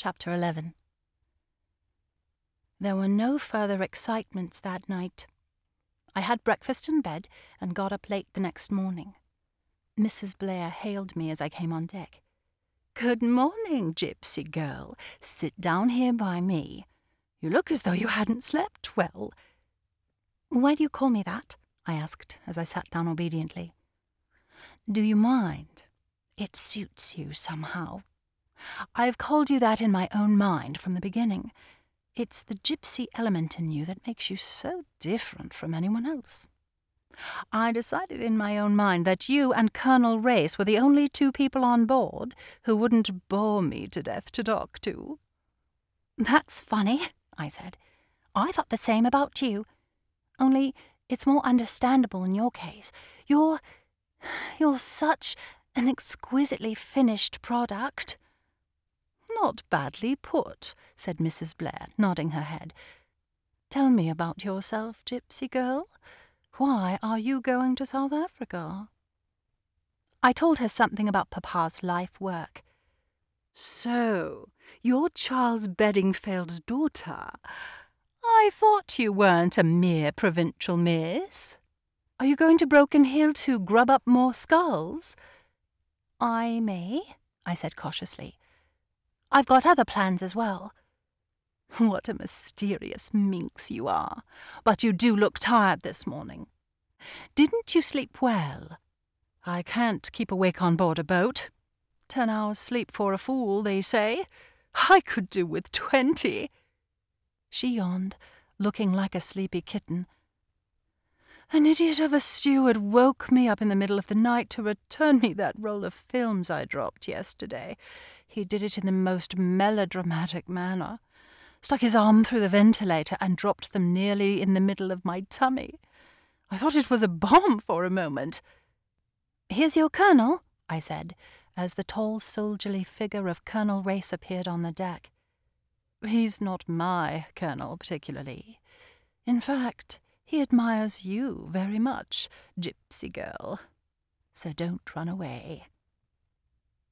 Chapter 11. There were no further excitements that night. I had breakfast in bed and got up late the next morning. Mrs. Blair hailed me as I came on deck. "Good morning, gypsy girl. Sit down here by me. You look as though you hadn't slept well." "Why do you call me that?" I asked as I sat down obediently. "Do you mind? It suits you somehow. I've called you that in my own mind from the beginning. It's the gypsy element in you that makes you so different from anyone else. I decided in my own mind that you and Colonel Race were the only two people on board who wouldn't bore me to death to talk to." "That's funny," I said. "I thought the same about you. Only it's more understandable in your case. You're such an exquisitely finished product." "Not badly put," said Mrs. Blair, nodding her head. "Tell me about yourself, gypsy girl. Why are you going to South Africa?" I told her something about Papa's life work. "So, you're Charles Bedingfield's daughter. I thought you weren't a mere provincial miss. Are you going to Broken Hill to grub up more skulls?" "I may," I said cautiously. "I've got other plans as well." "What a mysterious minx you are. But you do look tired this morning. Didn't you sleep well? I can't keep awake on board a boat. 10 hours sleep for a fool, they say. I could do with 20. She yawned, looking like a sleepy kitten. "An idiot of a steward woke me up in the middle of the night to return me that roll of films I dropped yesterday. He did it in the most melodramatic manner. Stuck his arm through the ventilator and dropped them nearly in the middle of my tummy. I thought it was a bomb for a moment." "Here's your colonel," I said, as the tall, soldierly figure of Colonel Race appeared on the deck. "He's not my colonel particularly. In fact, he admires you very much, gypsy girl. So don't run away."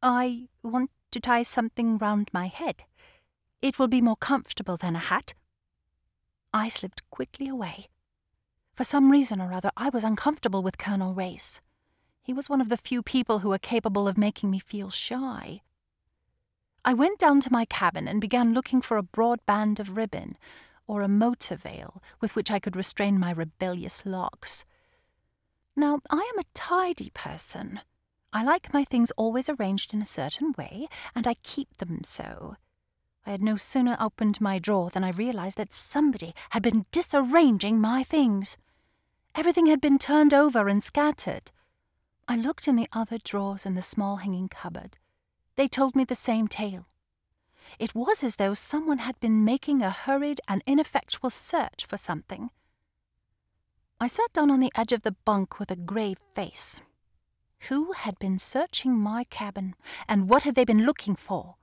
"I want to tie something round my head. It will be more comfortable than a hat." I slipped quickly away. For some reason or other, I was uncomfortable with Colonel Race. He was one of the few people who were capable of making me feel shy. I went down to my cabin and began looking for a broad band of ribbon, or a motor veil with which I could restrain my rebellious locks. Now, I am a tidy person. I like my things always arranged in a certain way, and I keep them so. I had no sooner opened my drawer than I realized that somebody had been disarranging my things. Everything had been turned over and scattered. I looked in the other drawers in the small hanging cupboard. They told me the same tale. It was as though someone had been making a hurried and ineffectual search for something. I sat down on the edge of the bunk with a grave face. Who had been searching my cabin, and what had they been looking for?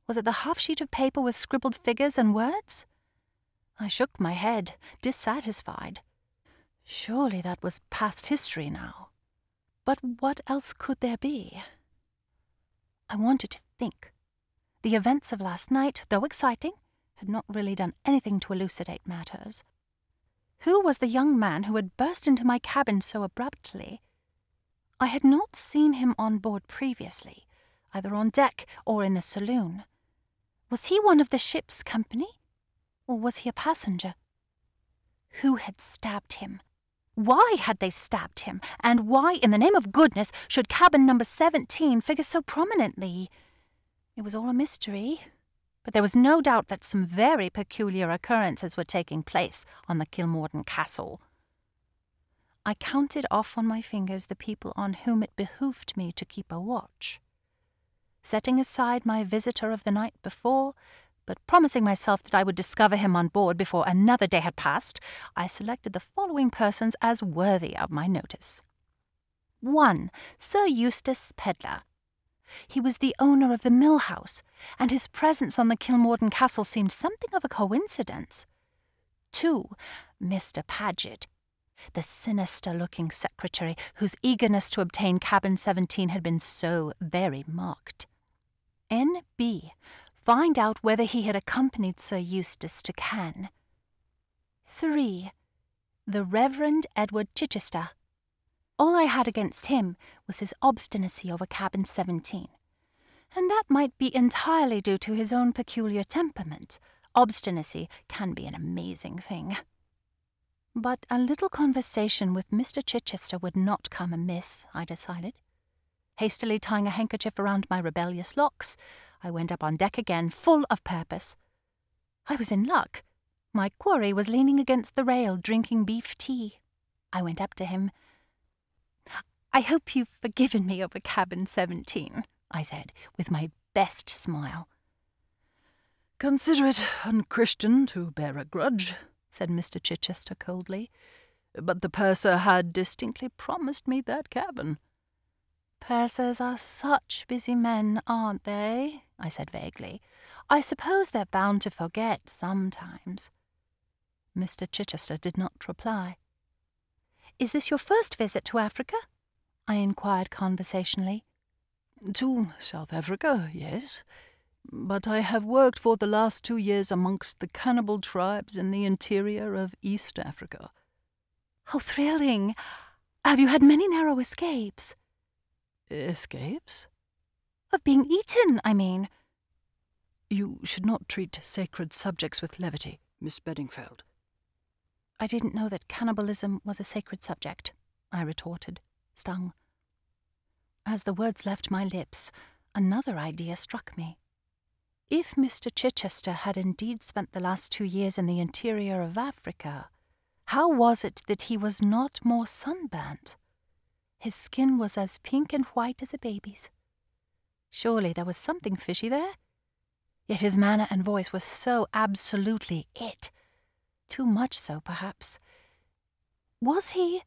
Was it the half-sheet of paper with scribbled figures and words? I shook my head, dissatisfied. Surely that was past history now. But what else could there be? I wanted to think. The events of last night, though exciting, had not really done anything to elucidate matters. Who was the young man who had burst into my cabin so abruptly? I had not seen him on board previously, either on deck or in the saloon. Was he one of the ship's company, or was he a passenger? Who had stabbed him? Why had they stabbed him? And why, in the name of goodness, should cabin number 17 figure so prominently? It was all a mystery, but there was no doubt that some very peculiar occurrences were taking place on the Kilmorden Castle. I counted off on my fingers the people on whom it behooved me to keep a watch. Setting aside my visitor of the night before, but promising myself that I would discover him on board before another day had passed, I selected the following persons as worthy of my notice. 1. Sir Eustace Pedler. He was the owner of the mill house, and his presence on the Kilmorden Castle seemed something of a coincidence. 2. Mr. Paget, the sinister-looking secretary whose eagerness to obtain cabin 17 had been so very marked. N.B., Find out whether he had accompanied Sir Eustace to Cannes. 3. The Reverend Edward Chichester. All I had against him was his obstinacy over cabin 17, and that might be entirely due to his own peculiar temperament. Obstinacy can be an amazing thing. But a little conversation with Mr. Chichester would not come amiss, I decided. Hastily tying a handkerchief around my rebellious locks, I went up on deck again, full of purpose. I was in luck. My quarry was leaning against the rail, drinking beef tea. I went up to him. "I hope you've forgiven me over cabin 17, I said, with my best smile. "Consider it unchristian to bear a grudge," said Mr. Chichester coldly, "but the purser had distinctly promised me that cabin." "Pursers are such busy men, aren't they?" I said vaguely. "I suppose they're bound to forget sometimes." Mr. Chichester did not reply. "Is this your first visit to Africa?" I inquired conversationally. "To South Africa, yes. But I have worked for the last 2 years amongst the cannibal tribes in the interior of East Africa." "How thrilling! Have you had many narrow escapes?" "Escapes?" "Of being eaten, I mean." "You should not treat sacred subjects with levity, Miss Bedingfeld." "I didn't know that cannibalism was a sacred subject," I retorted, stung. As the words left my lips, another idea struck me. If Mr. Chichester had indeed spent the last 2 years in the interior of Africa, how was it that he was not more sunburnt? His skin was as pink and white as a baby's. Surely there was something fishy there? Yet his manner and voice were so absolutely it. Too much so, perhaps. Was he,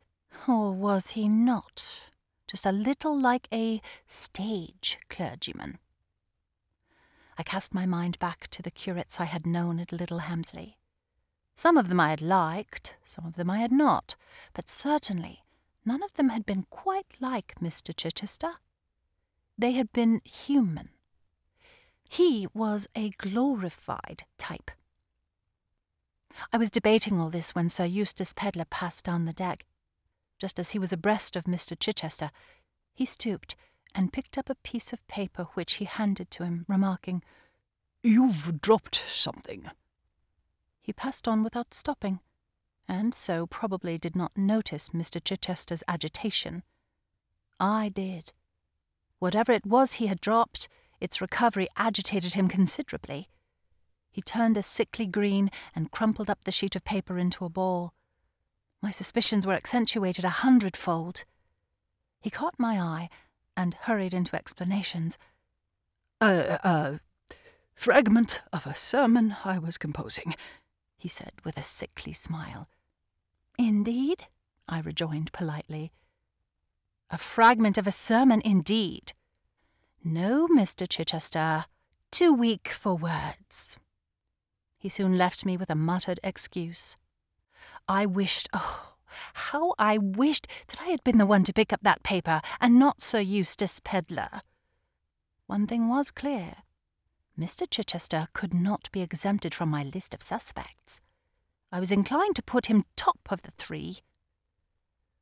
or was he not, just a little like a stage clergyman? I cast my mind back to the curates I had known at Little Hamsley. Some of them I had liked, some of them I had not, but certainly none of them had been quite like Mr. Chichester. They had been human. He was a glorified type. I was debating all this when Sir Eustace Pedler passed down the deck. Just as he was abreast of Mr. Chichester, he stooped and picked up a piece of paper which he handed to him, remarking, "You've dropped something." He passed on without stopping, and so probably did not notice Mr. Chichester's agitation. I did. Whatever it was he had dropped, its recovery agitated him considerably. He turned a sickly green and crumpled up the sheet of paper into a ball. My suspicions were accentuated 100-fold. He caught my eye and hurried into explanations. A fragment of a sermon I was composing," he said with a sickly smile. "Indeed?" I rejoined politely. "A fragment of a sermon, indeed. No, Mr. Chichester, too weak for words." He soon left me with a muttered excuse. I wished, oh, how I wished that I had been the one to pick up that paper and not Sir Eustace Pedler. One thing was clear. Mr. Chichester could not be exempted from my list of suspects. I was inclined to put him top of the 3.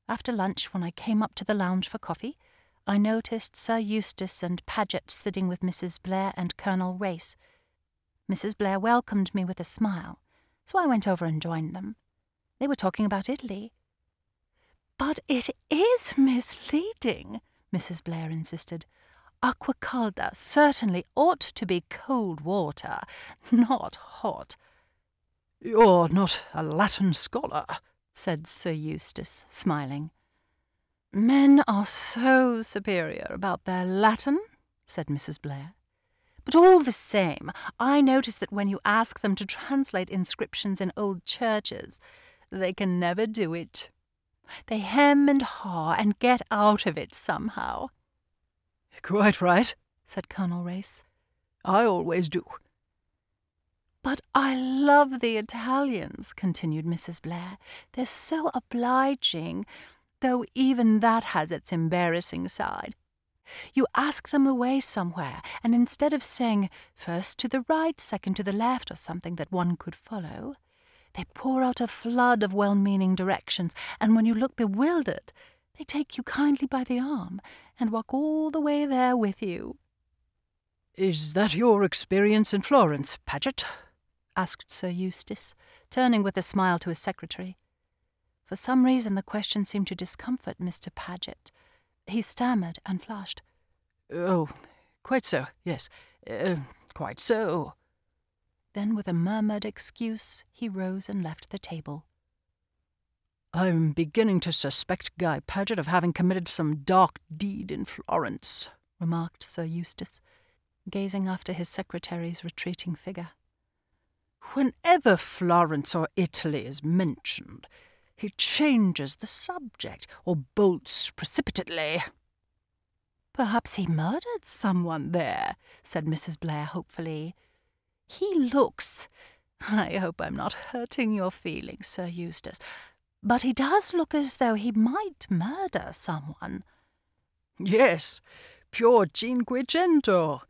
After lunch, when I came up to the lounge for coffee, I noticed Sir Eustace and Paget sitting with Mrs. Blair and Colonel Race. Mrs. Blair welcomed me with a smile, so I went over and joined them. They were talking about Italy. "But it is misleading," Mrs. Blair insisted. "Aqua calda certainly ought to be cold water, not hot." "You're not a Latin scholar," said Sir Eustace, smiling. "Men are so superior about their Latin," said Mrs. Blair. "But all the same, I notice that when you ask them to translate inscriptions in old churches, they can never do it. They hem and haw and get out of it somehow." "Quite right," said Colonel Race. "I always do." "But I love the Italians," continued Mrs. Blair. "They're so obliging, though even that has its embarrassing side. You ask them the way somewhere, and instead of saying first to the right, second to the left, or something that one could follow, they pour out a flood of well-meaning directions, and when you look bewildered, they take you kindly by the arm and walk all the way there with you. "Is that your experience in Florence, Paget?" asked Sir Eustace, turning with a smile to his secretary. For some reason the question seemed to discomfort Mr. Paget. He stammered and flushed. "Oh, quite so, yes, quite so." Then with a murmured excuse he rose and left the table. "I'm beginning to suspect Guy Paget of having committed some dark deed in Florence," remarked Sir Eustace, gazing after his secretary's retreating figure. "Whenever Florence or Italy is mentioned, he changes the subject or bolts precipitately." "Perhaps he murdered someone there," said Mrs. Blair hopefully. "He looks— I hope I'm not hurting your feelings, Sir Eustace, but he does look as though he might murder someone." "Yes, pure Cinquecento.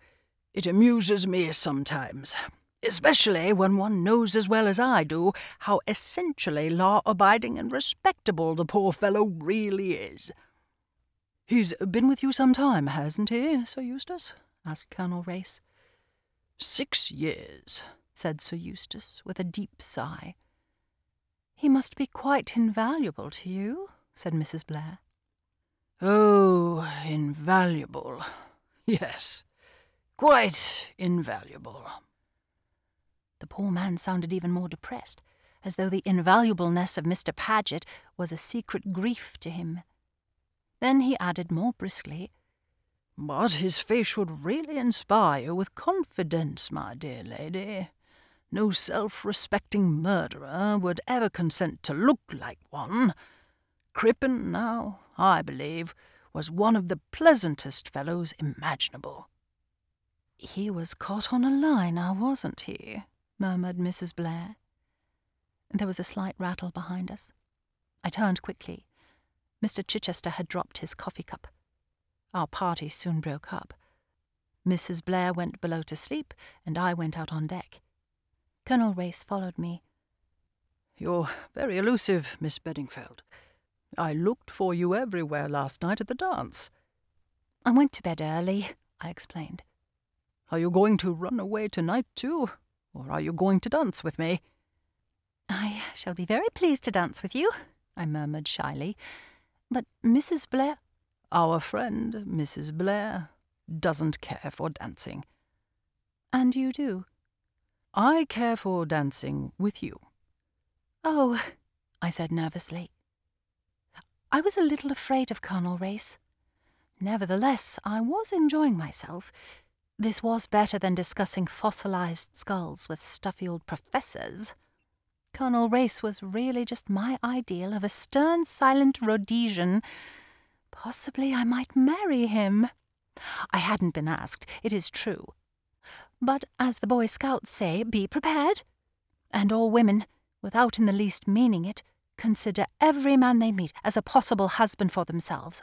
It amuses me sometimes, especially when one knows as well as I do how essentially law-abiding and respectable the poor fellow really is." "He's been with you some time, hasn't he, Sir Eustace?" asked Colonel Race. 6 years, said Sir Eustace, with a deep sigh. "He must be quite invaluable to you," said Mrs. Blair. "Oh, invaluable. Yes, quite invaluable." The poor man sounded even more depressed, as though the invaluableness of Mr. Paget was a secret grief to him. Then he added more briskly, "But his face should really inspire you with confidence, my dear lady. No self-respecting murderer would ever consent to look like one. Crippen, now, I believe, was one of the pleasantest fellows imaginable." "He was caught on a lie, now wasn't he?" murmured Mrs. Blair. There was a slight rattle behind us. I turned quickly. Mr. Chichester had dropped his coffee cup. Our party soon broke up. Mrs. Blair went below to sleep, and I went out on deck. Colonel Race followed me. "You're very elusive, Miss Bedingfeld. I looked for you everywhere last night at the dance." "I went to bed early," I explained. "Are you going to run away tonight, too? Or are you going to dance with me?" "I shall be very pleased to dance with you," I murmured shyly. "But Mrs. Blair—" "Our friend, Mrs. Blair, doesn't care for dancing." "And you do?" "I care for dancing with you." "Oh," I said nervously. I was a little afraid of Colonel Race. Nevertheless, I was enjoying myself. This was better than discussing fossilized skulls with stuffy old professors. Colonel Race was really just my ideal of a stern, silent Rhodesian. Possibly I might marry him. I hadn't been asked, it is true. But as the Boy Scouts say, be prepared. And all women, without in the least meaning it, consider every man they meet as a possible husband for themselves,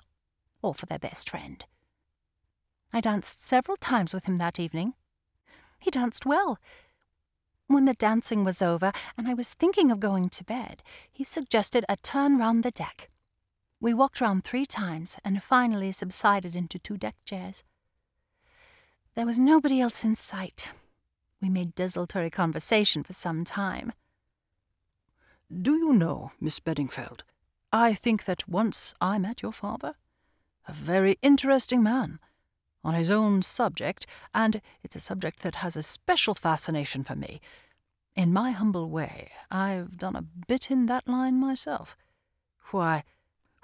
or for their best friend. I danced several times with him that evening. He danced well. When the dancing was over, and I was thinking of going to bed, he suggested a turn round the deck. We walked round 3 times, and finally subsided into 2 deck chairs. There was nobody else in sight. We made desultory conversation for some time. "Do you know, Miss Bedingfeld, I think that once I met your father. A very interesting man, on his own subject, and it's a subject that has a special fascination for me. In my humble way, I've done a bit in that line myself. Why,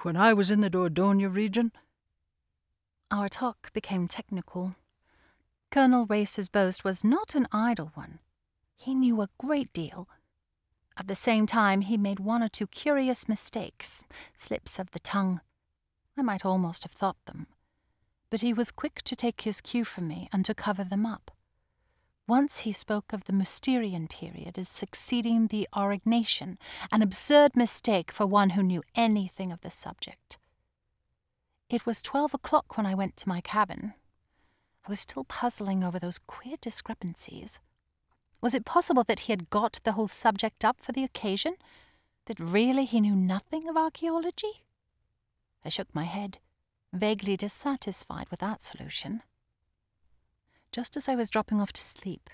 when I was in the Dordogne region—" Our talk became technical. Colonel Race's boast was not an idle one. He knew a great deal. At the same time, he made 1 or 2 curious mistakes, slips of the tongue. I might almost have thought them. But he was quick to take his cue from me and to cover them up. Once he spoke of the Mousterian period as succeeding the Aurignacian, an absurd mistake for one who knew anything of the subject. It was 12 o'clock when I went to my cabin. I was still puzzling over those queer discrepancies. Was it possible that he had got the whole subject up for the occasion? That really he knew nothing of archaeology? I shook my head, vaguely dissatisfied with that solution. Just as I was dropping off to sleep,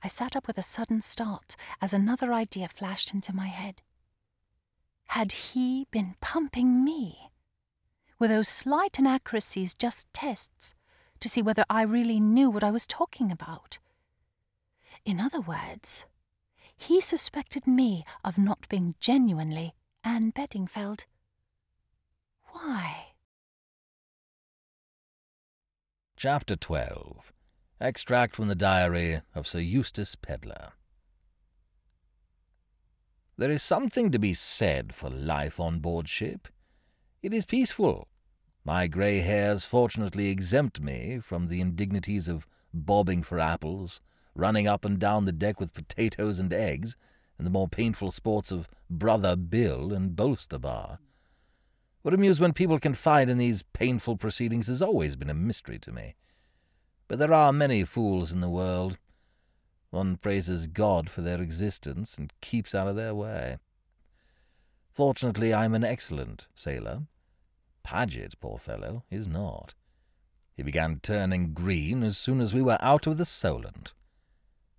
I sat up with a sudden start as another idea flashed into my head. Had he been pumping me? Were those slight inaccuracies just tests to see whether I really knew what I was talking about? In other words, he suspected me of not being genuinely Anne Bedingfeld. Why? Chapter 12. Extract from the Diary of Sir Eustace Pedler. There is something to be said for life on board ship. It is peaceful. My grey hairs fortunately exempt me from the indignities of bobbing for apples, running up and down the deck with potatoes and eggs, and the more painful sports of Brother Bill and Bolster Bar. What amusement people can find in these painful proceedings has always been a mystery to me. But there are many fools in the world. One praises God for their existence and keeps out of their way. Fortunately, I am an excellent sailor. Paget, poor fellow, is not. He began turning green as soon as we were out of the Solent.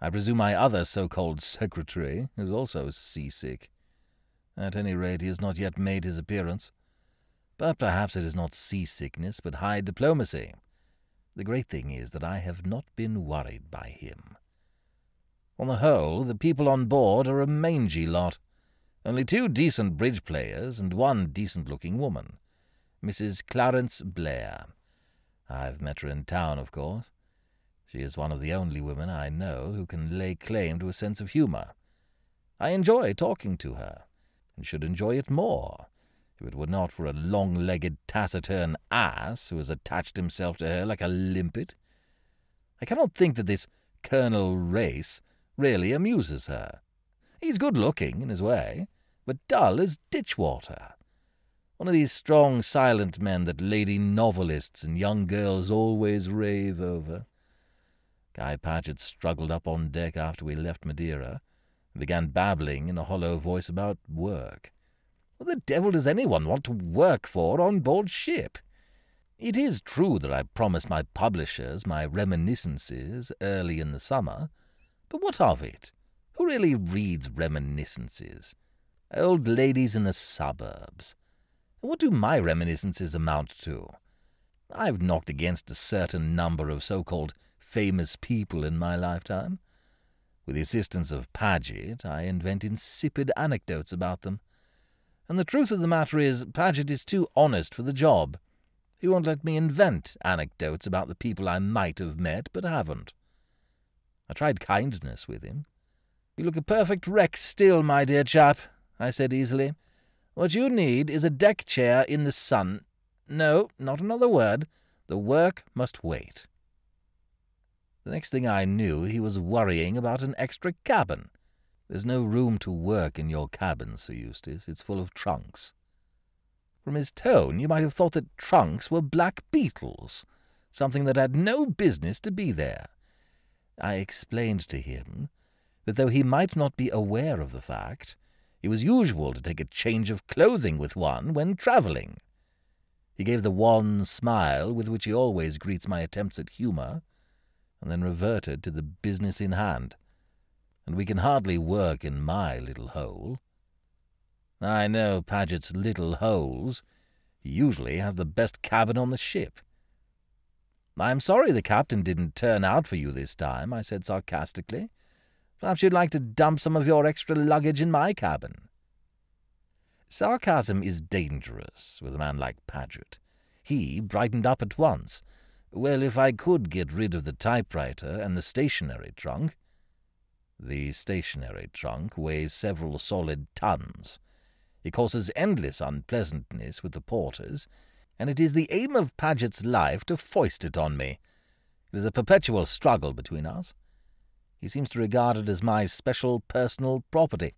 I presume my other so-called secretary is also seasick. At any rate, he has not yet made his appearance. But perhaps it is not seasickness, but high diplomacy. The great thing is that I have not been worried by him. On the whole, the people on board are a mangy lot. Only 2 decent bridge players and 1 decent-looking woman. Mrs. Clarence Blair. I've met her in town, of course. She is one of the only women I know who can lay claim to a sense of humour. I enjoy talking to her, and should enjoy it more, if it were not for a long-legged, taciturn ass who has attached himself to her like a limpet. I cannot think that this Colonel Race really amuses her. He's good-looking in his way, but dull as ditch-water. One of these strong, silent men that lady novelists and young girls always rave over. Guy Paget struggled up on deck after we left Madeira, and began babbling in a hollow voice about work. What the devil does anyone want to work for on board ship? It is true that I promised my publishers my reminiscences early in the summer, but what of it? Who really reads reminiscences? Old ladies in the suburbs. And what do my reminiscences amount to? I've knocked against a certain number of so-called famous people in my lifetime. With the assistance of Paget, I invent insipid anecdotes about them. And the truth of the matter is, Paget is too honest for the job. He won't let me invent anecdotes about the people I might have met, but haven't. I tried kindness with him. "You look a perfect wreck still, my dear chap," I said easily. "What you need is a deck chair in the sun. No, not another word. The work must wait." The next thing I knew, he was worrying about an extra cabin. There's no room to work in your cabin, Sir Eustace. It's full of trunks. From his tone, you might have thought that trunks were black beetles, something that had no business to be there. I explained to him that though he might not be aware of the fact, it was usual to take a change of clothing with one when travelling. He gave the wan smile with which he always greets my attempts at humour, and then reverted to the business in hand. And we can hardly work in my little hole. I know Paget's little holes. He usually has the best cabin on the ship. "I'm sorry the captain didn't turn out for you this time," I said sarcastically. "Perhaps you'd like to dump some of your extra luggage in my cabin." Sarcasm is dangerous with a man like Paget. He brightened up at once. "Well, if I could get rid of the typewriter and the stationery trunk—" The stationery trunk weighs several solid tons. It causes endless unpleasantness with the porters, and it is the aim of Paget's life to foist it on me. It is a perpetual struggle between us. He seems to regard it as my special personal property.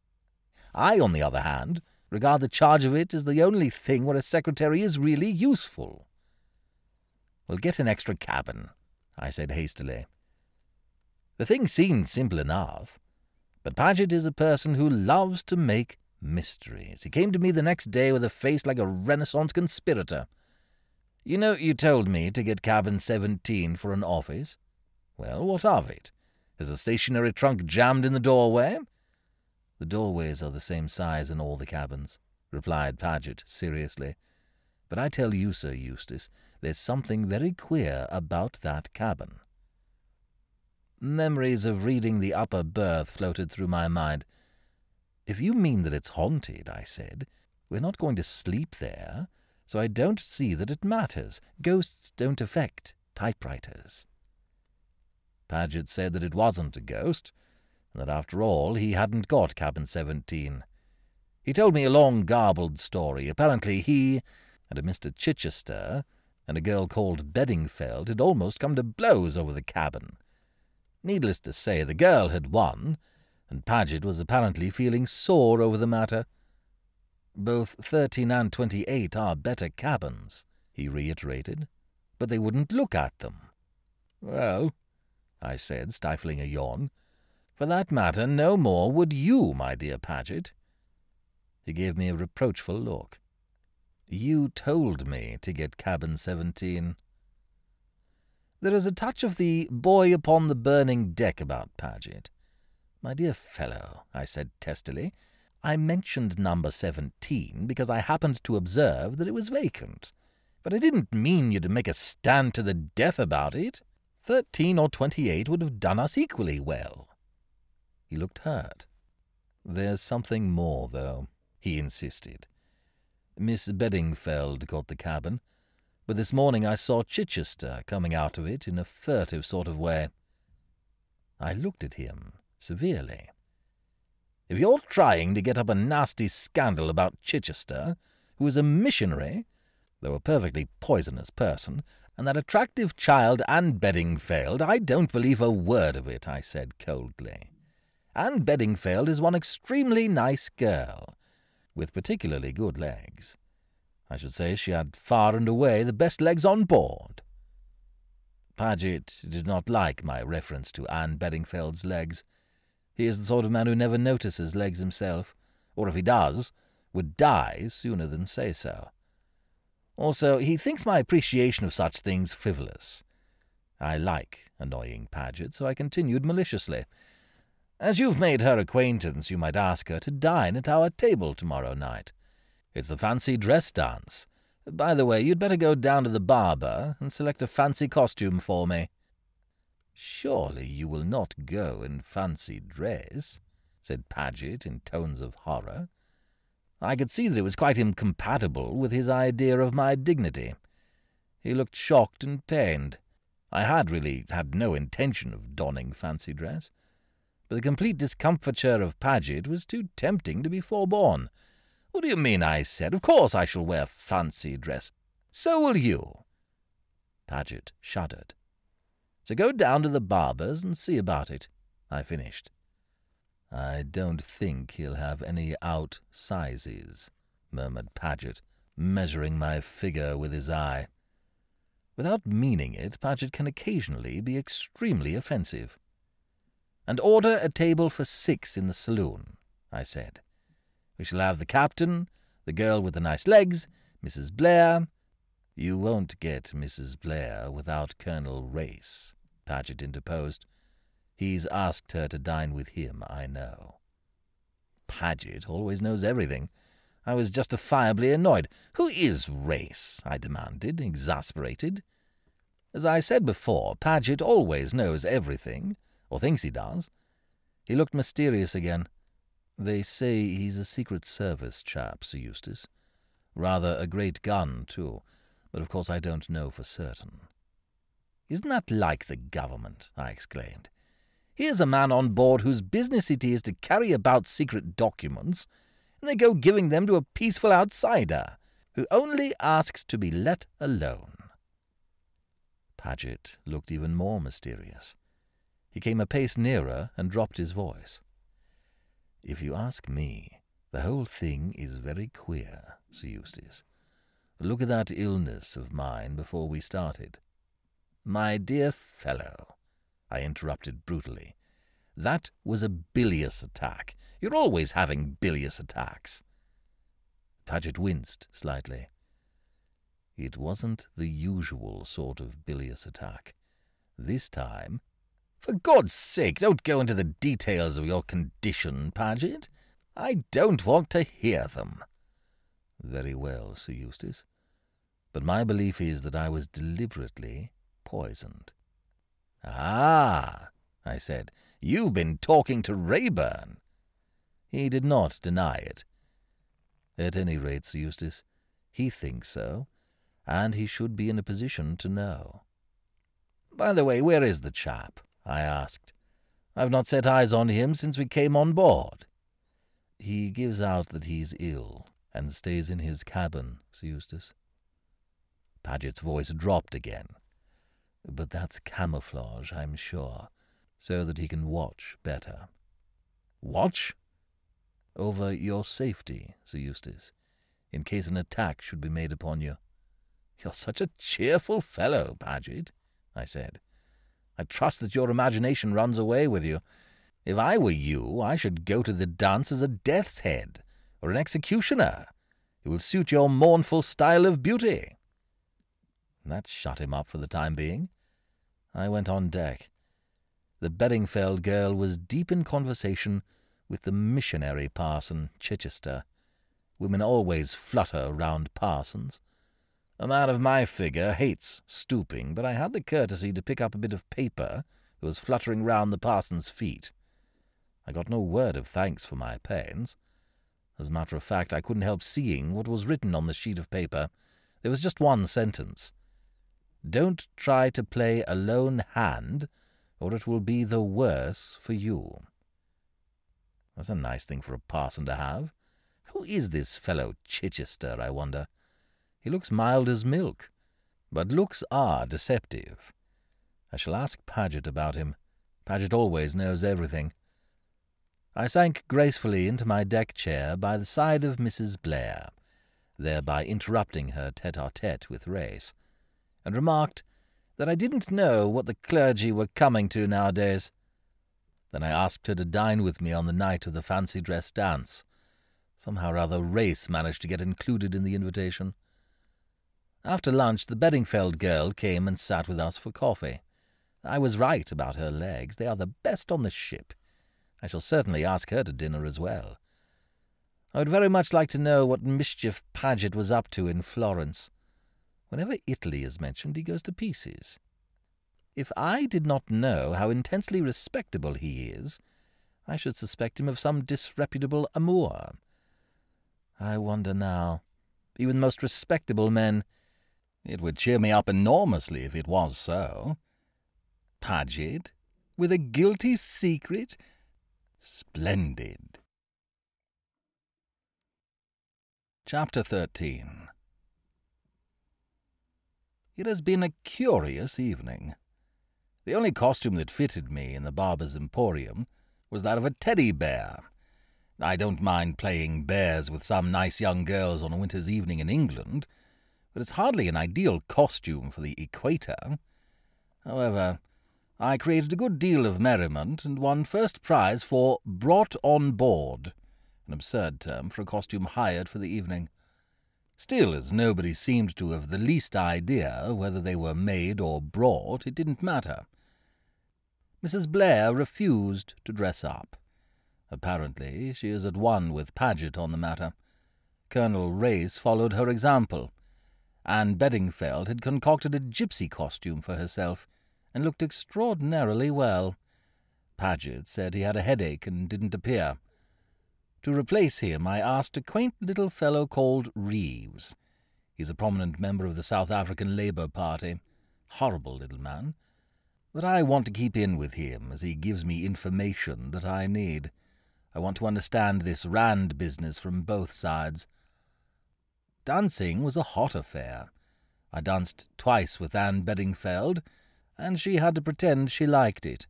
I, on the other hand, regard the charge of it as the only thing where a secretary is really useful. "We'll get an extra cabin," I said hastily. The thing seemed simple enough, but Paget is a person who loves to make mysteries. He came to me the next day with a face like a Renaissance conspirator. "You know, you told me to get cabin 17 for an office. Well, what of it? Is the stationery trunk jammed in the doorway?" "The doorways are the same size in all the cabins," replied Paget seriously. "But I tell you, Sir Eustace, there's something very queer about that cabin." Memories of reading The Upper Berth floated through my mind. "If you mean that it's haunted," I said, "we're not going to sleep there, so I don't see that it matters. Ghosts don't affect typewriters." Paget said that it wasn't a ghost, and that after all he hadn't got cabin 17. He told me a long garbled story. Apparently he and a Mr. Chichester and a girl called Bedingfeld had almost come to blows over the cabin. Needless to say, the girl had won, and Paget was apparently feeling sore over the matter. "Both 13 and 28 are better cabins," he reiterated, "but they wouldn't look at them." "Well," I said, stifling a yawn, "for that matter, no more would you, my dear Paget." He gave me a reproachful look. "You told me to get cabin 17. There is a touch of the boy upon the burning deck about Paget. "My dear fellow," I said testily, "I mentioned number 17 because I happened to observe that it was vacant. But I didn't mean you to make a stand to the death about it. 13 or 28 would have done us equally well." He looked hurt. "There's something more, though," he insisted. "Miss Bedingfeld got the cabin, but this morning I saw Chichester coming out of it in a furtive sort of way." I looked at him severely. "If you're trying to get up a nasty scandal about Chichester, who is a missionary, though a perfectly poisonous person, and that attractive child Anne Bedingfeld, I don't believe a word of it," I said coldly. "Anne Bedingfeld is one extremely nice girl, with particularly good legs. I should say she had far and away the best legs on board." Paget did not like my reference to Anne Bedingfeld's legs. He is the sort of man who never notices legs himself, or if he does, would die sooner than say so. Also, he thinks my appreciation of such things frivolous. I like annoying Paget, so I continued maliciously. "As you've made her acquaintance, you might ask her to dine at our table tomorrow night. It's the fancy dress dance. By the way, you'd better go down to the barber and select a fancy costume for me." "Surely you will not go in fancy dress?" said Paget in tones of horror. I could see that it was quite incompatible with his idea of my dignity. He looked shocked and pained. I had really had no intention of donning fancy dress, but the complete discomfiture of Paget was too tempting to be forborne. "What do you mean?" I said. "Of course I shall wear fancy dress. So will you." Paget shuddered. "So go down to the barber's and see about it," I finished. "I don't think he'll have any out sizes," murmured Paget, measuring my figure with his eye. Without meaning it, Paget can occasionally be extremely offensive. "And order a table for 6 in the saloon," I said. "We shall have the captain, the girl with the nice legs, Mrs. Blair." "You won't get Mrs. Blair without Colonel Race," Paget interposed. "He's asked her to dine with him, I know." Paget always knows everything. I was justifiably annoyed. "Who is Race?" I demanded, exasperated. As I said before, Paget always knows everything, or thinks he does. He looked mysterious again. "They say he's a Secret Service chap, Sir Eustace. Rather a great gun, too, but of course I don't know for certain." "Isn't that like the government?" I exclaimed. "Here's a man on board whose business it is to carry about secret documents, and they go giving them to a peaceful outsider, who only asks to be let alone." Paget looked even more mysterious. He came a pace nearer and dropped his voice. "If you ask me, the whole thing is very queer, Sir Eustace. Look at that illness of mine before we started." "My dear fellow," I interrupted brutally, "that was a bilious attack. You're always having bilious attacks." Paget winced slightly. It wasn't the usual sort of bilious attack. This time— "For God's sake, don't go into the details of your condition, Paget. I don't want to hear them." "Very well, Sir Eustace. But my belief is that I was deliberately poisoned." "Ah," I said, "you've been talking to Raeburn." He did not deny it. "At any rate, Sir Eustace, he thinks so, and he should be in a position to know." "By the way, where is the chap?" I asked. "I've not set eyes on him since we came on board." "He gives out that he's ill, and stays in his cabin, Sir Eustace." Paget's voice dropped again. "But that's camouflage, I'm sure, so that he can watch better." "Watch?" "Over your safety, Sir Eustace, in case an attack should be made upon you." "You're such a cheerful fellow, Paget," I said. "I trust that your imagination runs away with you. If I were you, I should go to the dance as a death's head or an executioner. It will suit your mournful style of beauty." That shut him up for the time being. I went on deck. The Bedingfeld girl was deep in conversation with the missionary parson, Chichester. Women always flutter round parsons. A man of my figure hates stooping, but I had the courtesy to pick up a bit of paper that was fluttering round the parson's feet. I got no word of thanks for my pains. As a matter of fact, I couldn't help seeing what was written on the sheet of paper. There was just one sentence. "Don't try to play a lone hand, or it will be the worse for you." That's a nice thing for a parson to have. Who is this fellow Chichester, I wonder? He looks mild as milk, but looks are deceptive. I shall ask Paget about him. Paget always knows everything. I sank gracefully into my deck chair by the side of Mrs. Blair, thereby interrupting her tete-a-tete with Race, and remarked that I didn't know what the clergy were coming to nowadays. Then I asked her to dine with me on the night of the fancy-dress dance. Somehow or other Race managed to get included in the invitation. After lunch, the Bedingfeld girl came and sat with us for coffee. I was right about her legs. They are the best on the ship. I shall certainly ask her to dinner as well. I would very much like to know what mischief Paget was up to in Florence. Whenever Italy is mentioned, he goes to pieces. If I did not know how intensely respectable he is, I should suspect him of some disreputable amour. I wonder now. Even the most respectable men— It would cheer me up enormously if it was so. Paget, with a guilty secret? Splendid. Chapter 13. It has been a curious evening. The only costume that fitted me in the Barber's Emporium was that of a teddy bear. I don't mind playing bears with some nice young girls on a winter's evening in England, but it's hardly an ideal costume for the equator. However, I created a good deal of merriment and won first prize for brought on board, an absurd term for a costume hired for the evening. Still, as nobody seemed to have the least idea whether they were made or brought, it didn't matter. Mrs. Blair refused to dress up. Apparently, she is at one with Paget on the matter. Colonel Race followed her example. Anne Bedingfeld had concocted a gypsy costume for herself, and looked extraordinarily well. Paget said he had a headache and didn't appear. To replace him, I asked a quaint little fellow called Reeves. He's a prominent member of the South African Labour Party. Horrible little man. But I want to keep in with him, as he gives me information that I need. I want to understand this Rand business from both sides. Dancing was a hot affair. I danced twice with Anne Bedingfeld, and she had to pretend she liked it.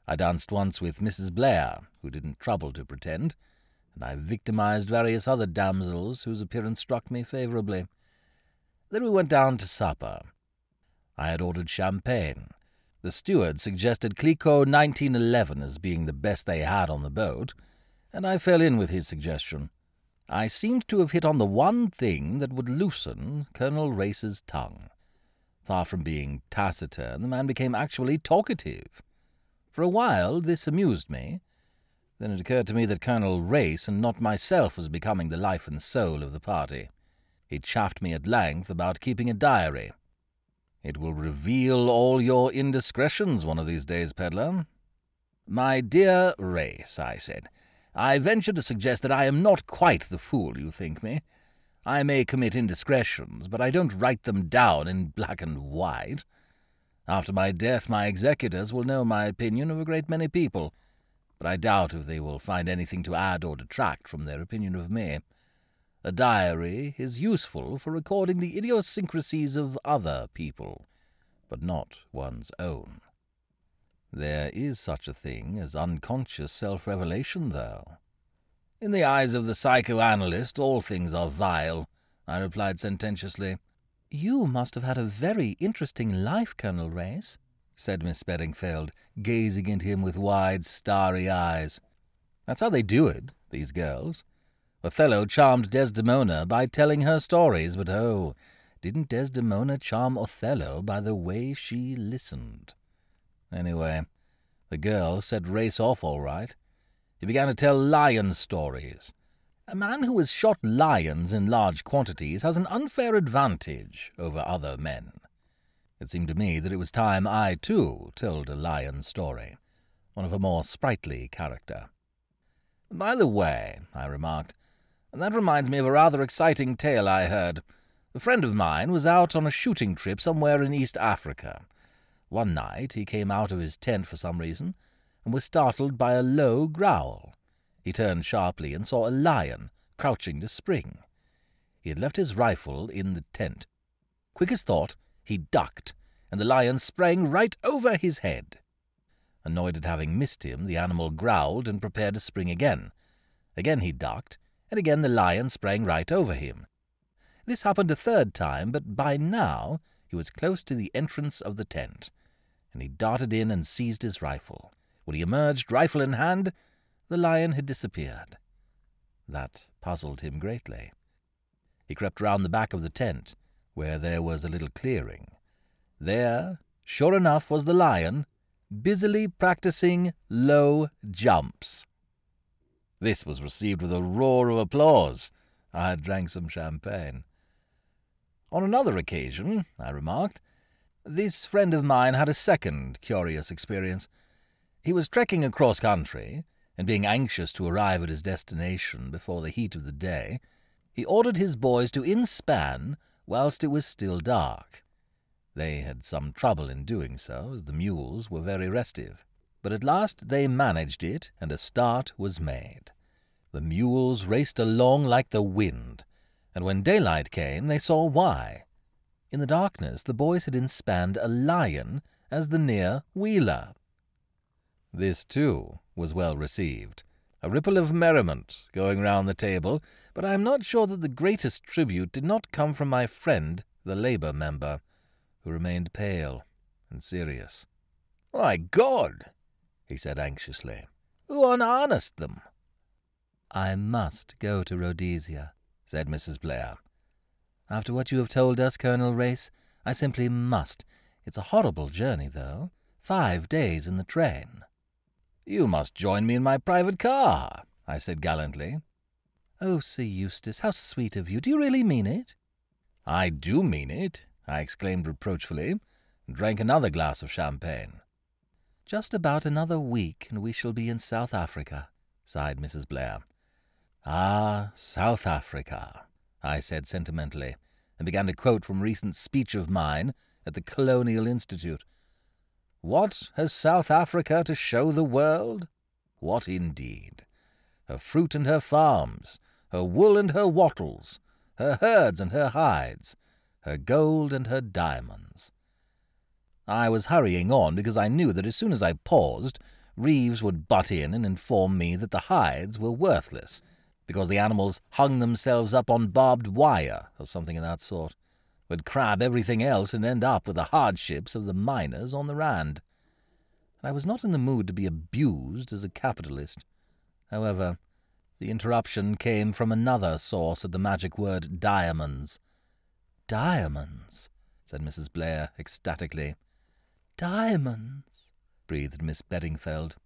I danced once with Mrs. Blair, who didn't trouble to pretend, and I victimized various other damsels whose appearance struck me favourably. Then we went down to supper. I had ordered champagne. The steward suggested Clicquot 1911 as being the best they had on the boat, and I fell in with his suggestion. I seemed to have hit on the one thing that would loosen Colonel Race's tongue. Far from being taciturn, the man became actually talkative. For a while this amused me. Then it occurred to me that Colonel Race and not myself was becoming the life and soul of the party. He chaffed me at length about keeping a diary. "It will reveal all your indiscretions one of these days, Pedlar." "My dear Race," I said, "I venture to suggest that I am not quite the fool you think me. I may commit indiscretions, but I don't write them down in black and white. After my death, my executors will know my opinion of a great many people, but I doubt if they will find anything to add or detract from their opinion of me. A diary is useful for recording the idiosyncrasies of other people, but not one's own. There is such a thing as unconscious self-revelation, though." "In the eyes of the psychoanalyst, all things are vile," I replied sententiously. "You must have had a very interesting life, Colonel Race," said Miss Bedingfeld, gazing into him with wide, starry eyes. "That's how they do it, these girls. Othello charmed Desdemona by telling her stories, but oh, didn't Desdemona charm Othello by the way she listened? Anyway, the girl set Race off all right. He began to tell lion stories. A man who has shot lions in large quantities has an unfair advantage over other men. It seemed to me that it was time I, too, told a lion story, one of a more sprightly character. "By the way," I remarked, "that reminds me of a rather exciting tale I heard. A friend of mine was out on a shooting trip somewhere in East Africa. One night he came out of his tent for some reason, and was startled by a low growl. He turned sharply and saw a lion crouching to spring. He had left his rifle in the tent. Quick as thought, he ducked, and the lion sprang right over his head. Annoyed at having missed him, the animal growled and prepared to spring again. Again he ducked, and again the lion sprang right over him. This happened a third time, but by now he was close to the entrance of the tent, and he darted in and seized his rifle. When he emerged, rifle in hand, the lion had disappeared. That puzzled him greatly. He crept round the back of the tent, where there was a little clearing. There, sure enough, was the lion, busily practising low jumps. This was received with a roar of applause. I drank some champagne. On another occasion, I remarked, this friend of mine had a second curious experience. He was trekking across country, and being anxious to arrive at his destination before the heat of the day, he ordered his boys to inspan whilst it was still dark. They had some trouble in doing so, as the mules were very restive. But at last they managed it, and a start was made. The mules raced along like the wind, and when daylight came they saw why. In the darkness the boys had inspanned a lion as the near wheeler. This, too, was well received. A ripple of merriment going round the table, but I am not sure that the greatest tribute did not come from my friend, the Labour member, who remained pale and serious. "My God!" he said anxiously. "Who unharnessed them?" "I must go to Rhodesia," said Mrs. Blair. "After what you have told us, Colonel Race, I simply must. It's a horrible journey, though. 5 days in the train." "You must join me in my private car," I said gallantly. "Oh, Sir Eustace, how sweet of you. Do you really mean it?" "I do mean it," I exclaimed reproachfully, and drank another glass of champagne. "Just about another week, and we shall be in South Africa," sighed Mrs. Blair. "Ah, South Africa," I said sentimentally, and began to quote from a recent speech of mine at the Colonial Institute. "What has South Africa to show the world? What indeed? Her fruit and her farms, her wool and her wattles, her herds and her hides, her gold and her diamonds." I was hurrying on because I knew that as soon as I paused, Reeves would butt in and inform me that the hides were worthless, because the animals hung themselves up on barbed wire, or something of that sort. would crab everything else and end up with the hardships of the miners on the Rand. And I was not in the mood to be abused as a capitalist. However, the interruption came from another source of the magic word diamonds. "Diamonds," said Mrs. Blair ecstatically. "Diamonds," breathed Miss Bedingfeld.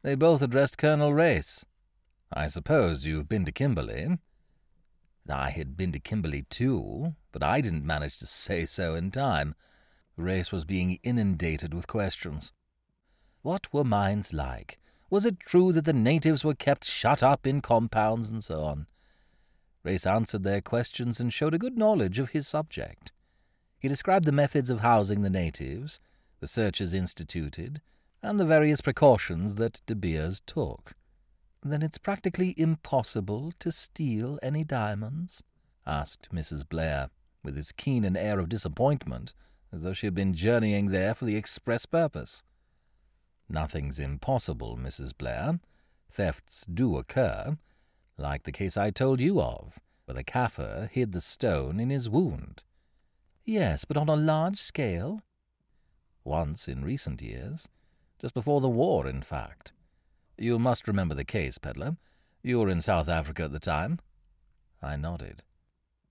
They both addressed Colonel Race. "I suppose you've been to Kimberley?" I had been to Kimberley too, but I didn't manage to say so in time. Race was being inundated with questions. What were mines like? Was it true that the natives were kept shut up in compounds, and so on? Race answered their questions and showed a good knowledge of his subject. He described the methods of housing the natives, the searches instituted, and the various precautions that De Beers took. "Then it's practically impossible to steal any diamonds?" asked Mrs. Blair, with as keen an air of disappointment as though she had been journeying there for the express purpose. "Nothing's impossible, Mrs. Blair. Thefts do occur, like the case I told you of, where the Kaffir hid the stone in his wound." "Yes, but on a large scale?" "Once in recent years. Just before the war, in fact. You must remember the case, Pedler. You were in South Africa at the time." I nodded.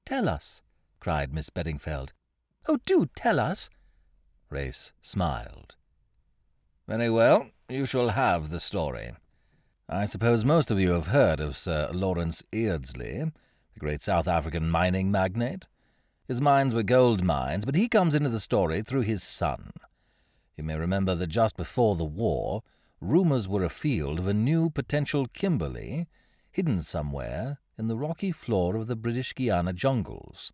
"Tell us," cried Miss Bedingfeld. "Oh, do tell us." Race smiled. "Very well, you shall have the story. I suppose most of you have heard of Sir Lawrence Eardsley, the great South African mining magnate. His mines were gold mines, but he comes into the story through his son. You may remember that just before the war, rumours were afield of a new potential Kimberley hidden somewhere in the rocky floor of the British Guiana jungles.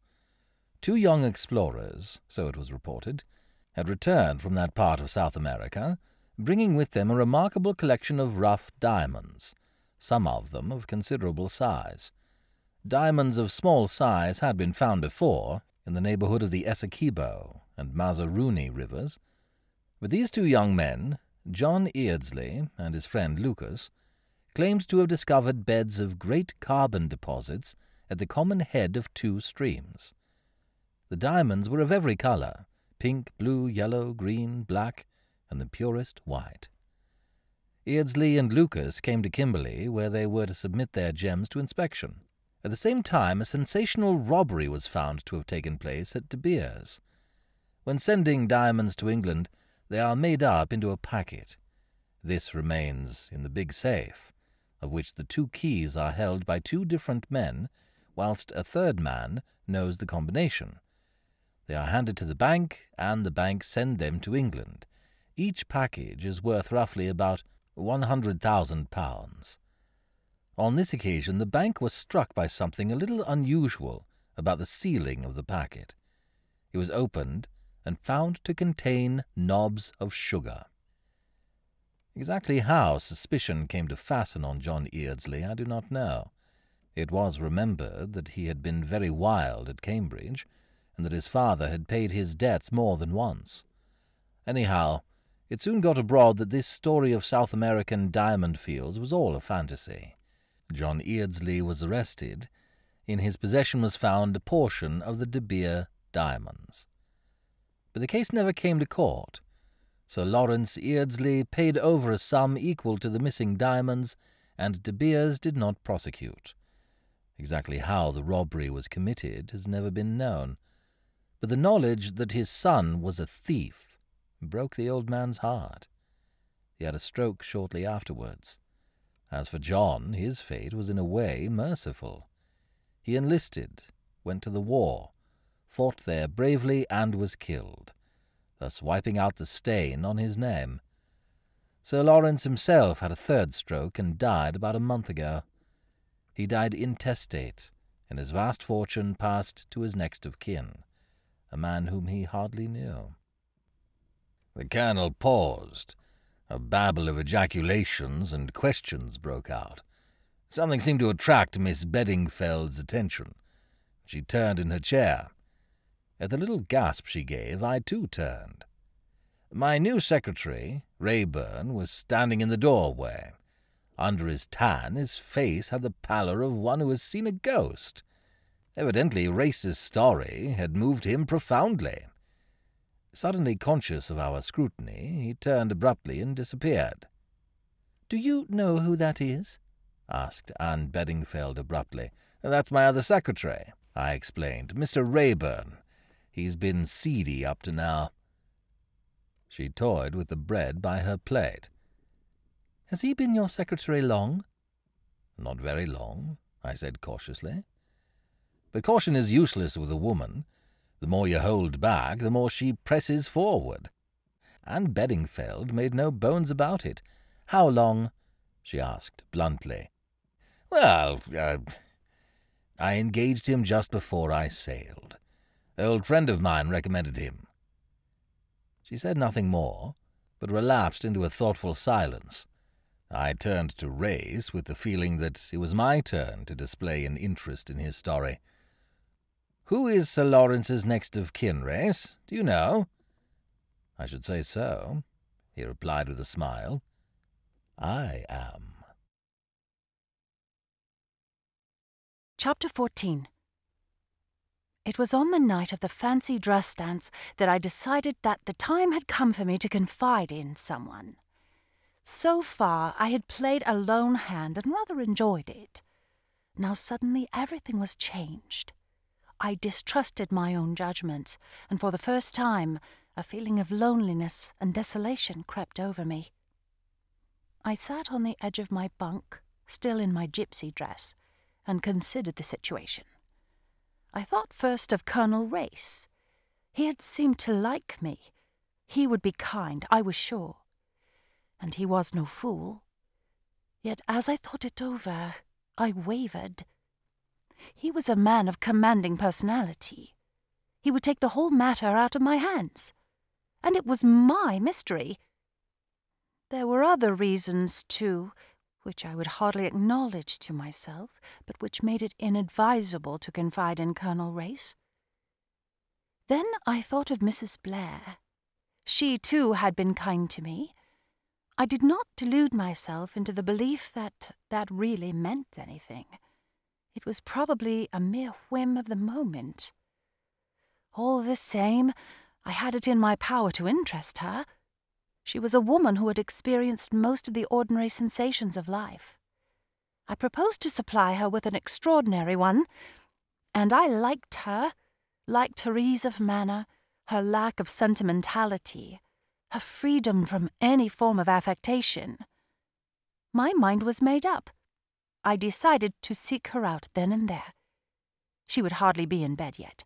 2 young explorers, so it was reported, had returned from that part of South America, bringing with them a remarkable collection of rough diamonds, some of them of considerable size. Diamonds of small size had been found before in the neighbourhood of the Essequibo and Mazaruni rivers, but these 2 young men, John Eardsley and his friend Lucas, claimed to have discovered beds of great carbon deposits at the common head of 2 streams. The diamonds were of every colour, pink, blue, yellow, green, black, and the purest white. Eardsley and Lucas came to Kimberley, where they were to submit their gems to inspection. At the same time, a sensational robbery was found to have taken place at De Beers. When sending diamonds to England, they are made up into a packet. This remains in the big safe, of which the 2 keys are held by 2 different men, whilst a 3rd man knows the combination. They are handed to the bank, and the bank send them to England. Each package is worth roughly about £100,000. On this occasion the bank was struck by something a little unusual about the sealing of the packet. It was opened and found to contain knobs of sugar. Exactly how suspicion came to fasten on John Eardsley I do not know. It was remembered that he had been very wild at Cambridge, and that his father had paid his debts more than once. Anyhow, it soon got abroad that this story of South American diamond fields was all a fantasy. John Eardsley was arrested. In his possession was found a portion of the De Beers diamonds. But the case never came to court. Sir Lawrence Eardsley paid over a sum equal to the missing diamonds, and De Beers did not prosecute. Exactly how the robbery was committed has never been known, but the knowledge that his son was a thief broke the old man's heart. He had a stroke shortly afterwards. As for John, his fate was in a way merciful. He enlisted, went to the war, fought there bravely, and was killed, thus wiping out the stain on his name. Sir Lawrence himself had a 3rd stroke and died about a month ago. He died intestate, and his vast fortune passed to his next of kin, a man whom he hardly knew. The colonel paused. A babble of ejaculations and questions broke out. Something seemed to attract Miss Bedingfeld's attention. She turned in her chair. At the little gasp she gave, I too turned. My new secretary, Rayburn, was standing in the doorway. Under his tan, his face had the pallor of one who has seen a ghost. Evidently, Race's story had moved him profoundly. Suddenly conscious of our scrutiny, he turned abruptly and disappeared. "Do you know who that is?" asked Anne Bedingfeld abruptly. "That's my other secretary," I explained. "Mr. Rayburn. He's been seedy up to now." She toyed with the bread by her plate. "Has he been your secretary long?" "Not very long," I said cautiously. But caution is useless with a woman. The more you hold back, the more she presses forward. Anne Bedingfeld made no bones about it. "How long?" she asked bluntly. "Well, I engaged him just before I sailed. An old friend of mine recommended him." She said nothing more, but relapsed into a thoughtful silence. I turned to Race with the feeling that it was my turn to display an interest in his story. "Who is Sir Lawrence's next of kin, Race? Do you know?" "I should say so," he replied with a smile. "I am." Chapter 14. It was on the night of the fancy dress dance that I decided that the time had come for me to confide in someone. So far, I had played a lone hand and rather enjoyed it. Now suddenly everything was changed. I distrusted my own judgment, and for the first time a feeling of loneliness and desolation crept over me. I sat on the edge of my bunk, still in my gypsy dress, and considered the situation. I thought first of Colonel Race. He had seemed to like me. He would be kind, I was sure. And he was no fool. Yet as I thought it over, I wavered. He was a man of commanding personality. He would take the whole matter out of my hands. And it was my mystery. There were other reasons, too, which I would hardly acknowledge to myself, but which made it inadvisable to confide in Colonel Race. Then I thought of Mrs. Blair. She, too, had been kind to me. I did not delude myself into the belief that that really meant anything. It was probably a mere whim of the moment. All the same, I had it in my power to interest her. She was a woman who had experienced most of the ordinary sensations of life. I proposed to supply her with an extraordinary one, and I liked her, liked her ease of manner, her lack of sentimentality, her freedom from any form of affectation. My mind was made up. I decided to seek her out then and there. She would hardly be in bed yet.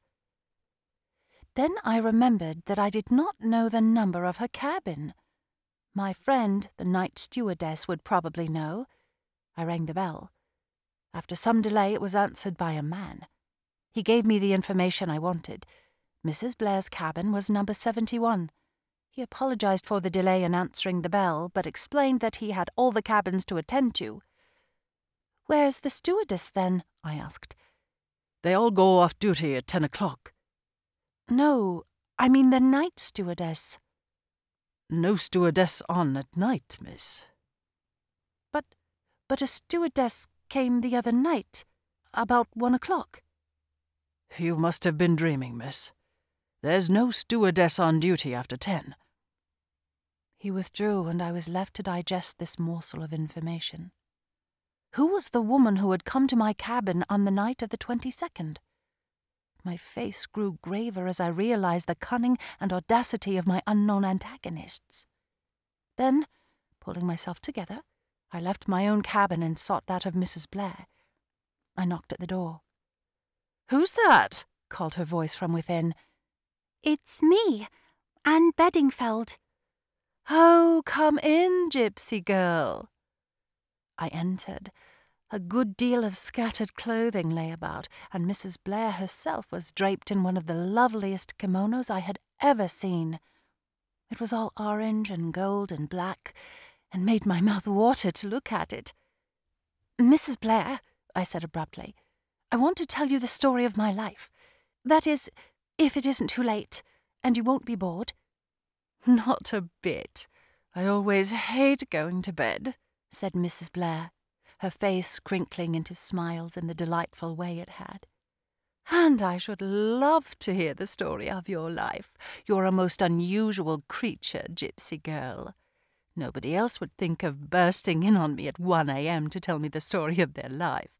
Then I remembered that I did not know the number of her cabin. My friend, the night stewardess, would probably know. I rang the bell. After some delay, it was answered by a man. He gave me the information I wanted. Mrs. Blair's cabin was number 71. He apologized for the delay in answering the bell, but explained that he had all the cabins to attend to. "Where's the stewardess, then?" I asked. "They all go off duty at 10 o'clock. "No, I mean the night stewardess." "No stewardess on at night, miss." But a stewardess came the other night, about 1 o'clock. "You must have been dreaming, miss. There's no stewardess on duty after 10. He withdrew, and I was left to digest this morsel of information. Who was the woman who had come to my cabin on the night of the 22nd? My face grew graver as I realized the cunning and audacity of my unknown antagonists. Then, pulling myself together, I left my own cabin and sought that of Mrs. Blair. I knocked at the door. "Who's that?" called her voice from within. "It's me, Anne Bedingfeld." "Oh, come in, gypsy girl." I entered. A good deal of scattered clothing lay about, and Mrs. Blair herself was draped in one of the loveliest kimonos I had ever seen. It was all orange and gold and black, and made my mouth water to look at it. "Mrs. Blair," I said abruptly, "I want to tell you the story of my life. That is, if it isn't too late, and you won't be bored." "Not a bit. I always hate going to bed," said Mrs. Blair, her face crinkling into smiles in the delightful way it had. And I should love to hear the story of your life. You're a most unusual creature, gypsy girl. Nobody else would think of bursting in on me at 1 a.m. to tell me the story of their life,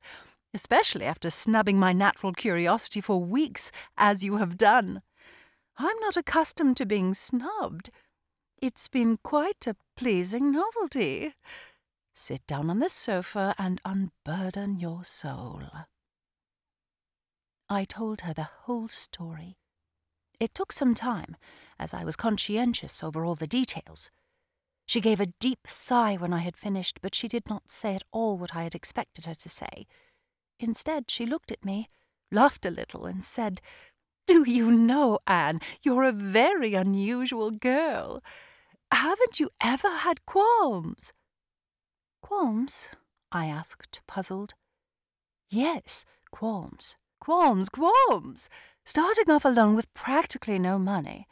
especially after snubbing my natural curiosity for weeks, as you have done. I'm not accustomed to being snubbed. It's been quite a pleasing novelty. Sit down on the sofa and unburden your soul." I told her the whole story. It took some time, as I was conscientious over all the details. She gave a deep sigh when I had finished, but she did not say at all what I had expected her to say. Instead, she looked at me, laughed a little, and said, "Do you know, Anne, you're a very unusual girl. Haven't you ever had qualms?" "Qualms?" I asked, puzzled. "Yes, qualms. Qualms! Starting off alone with practically no money.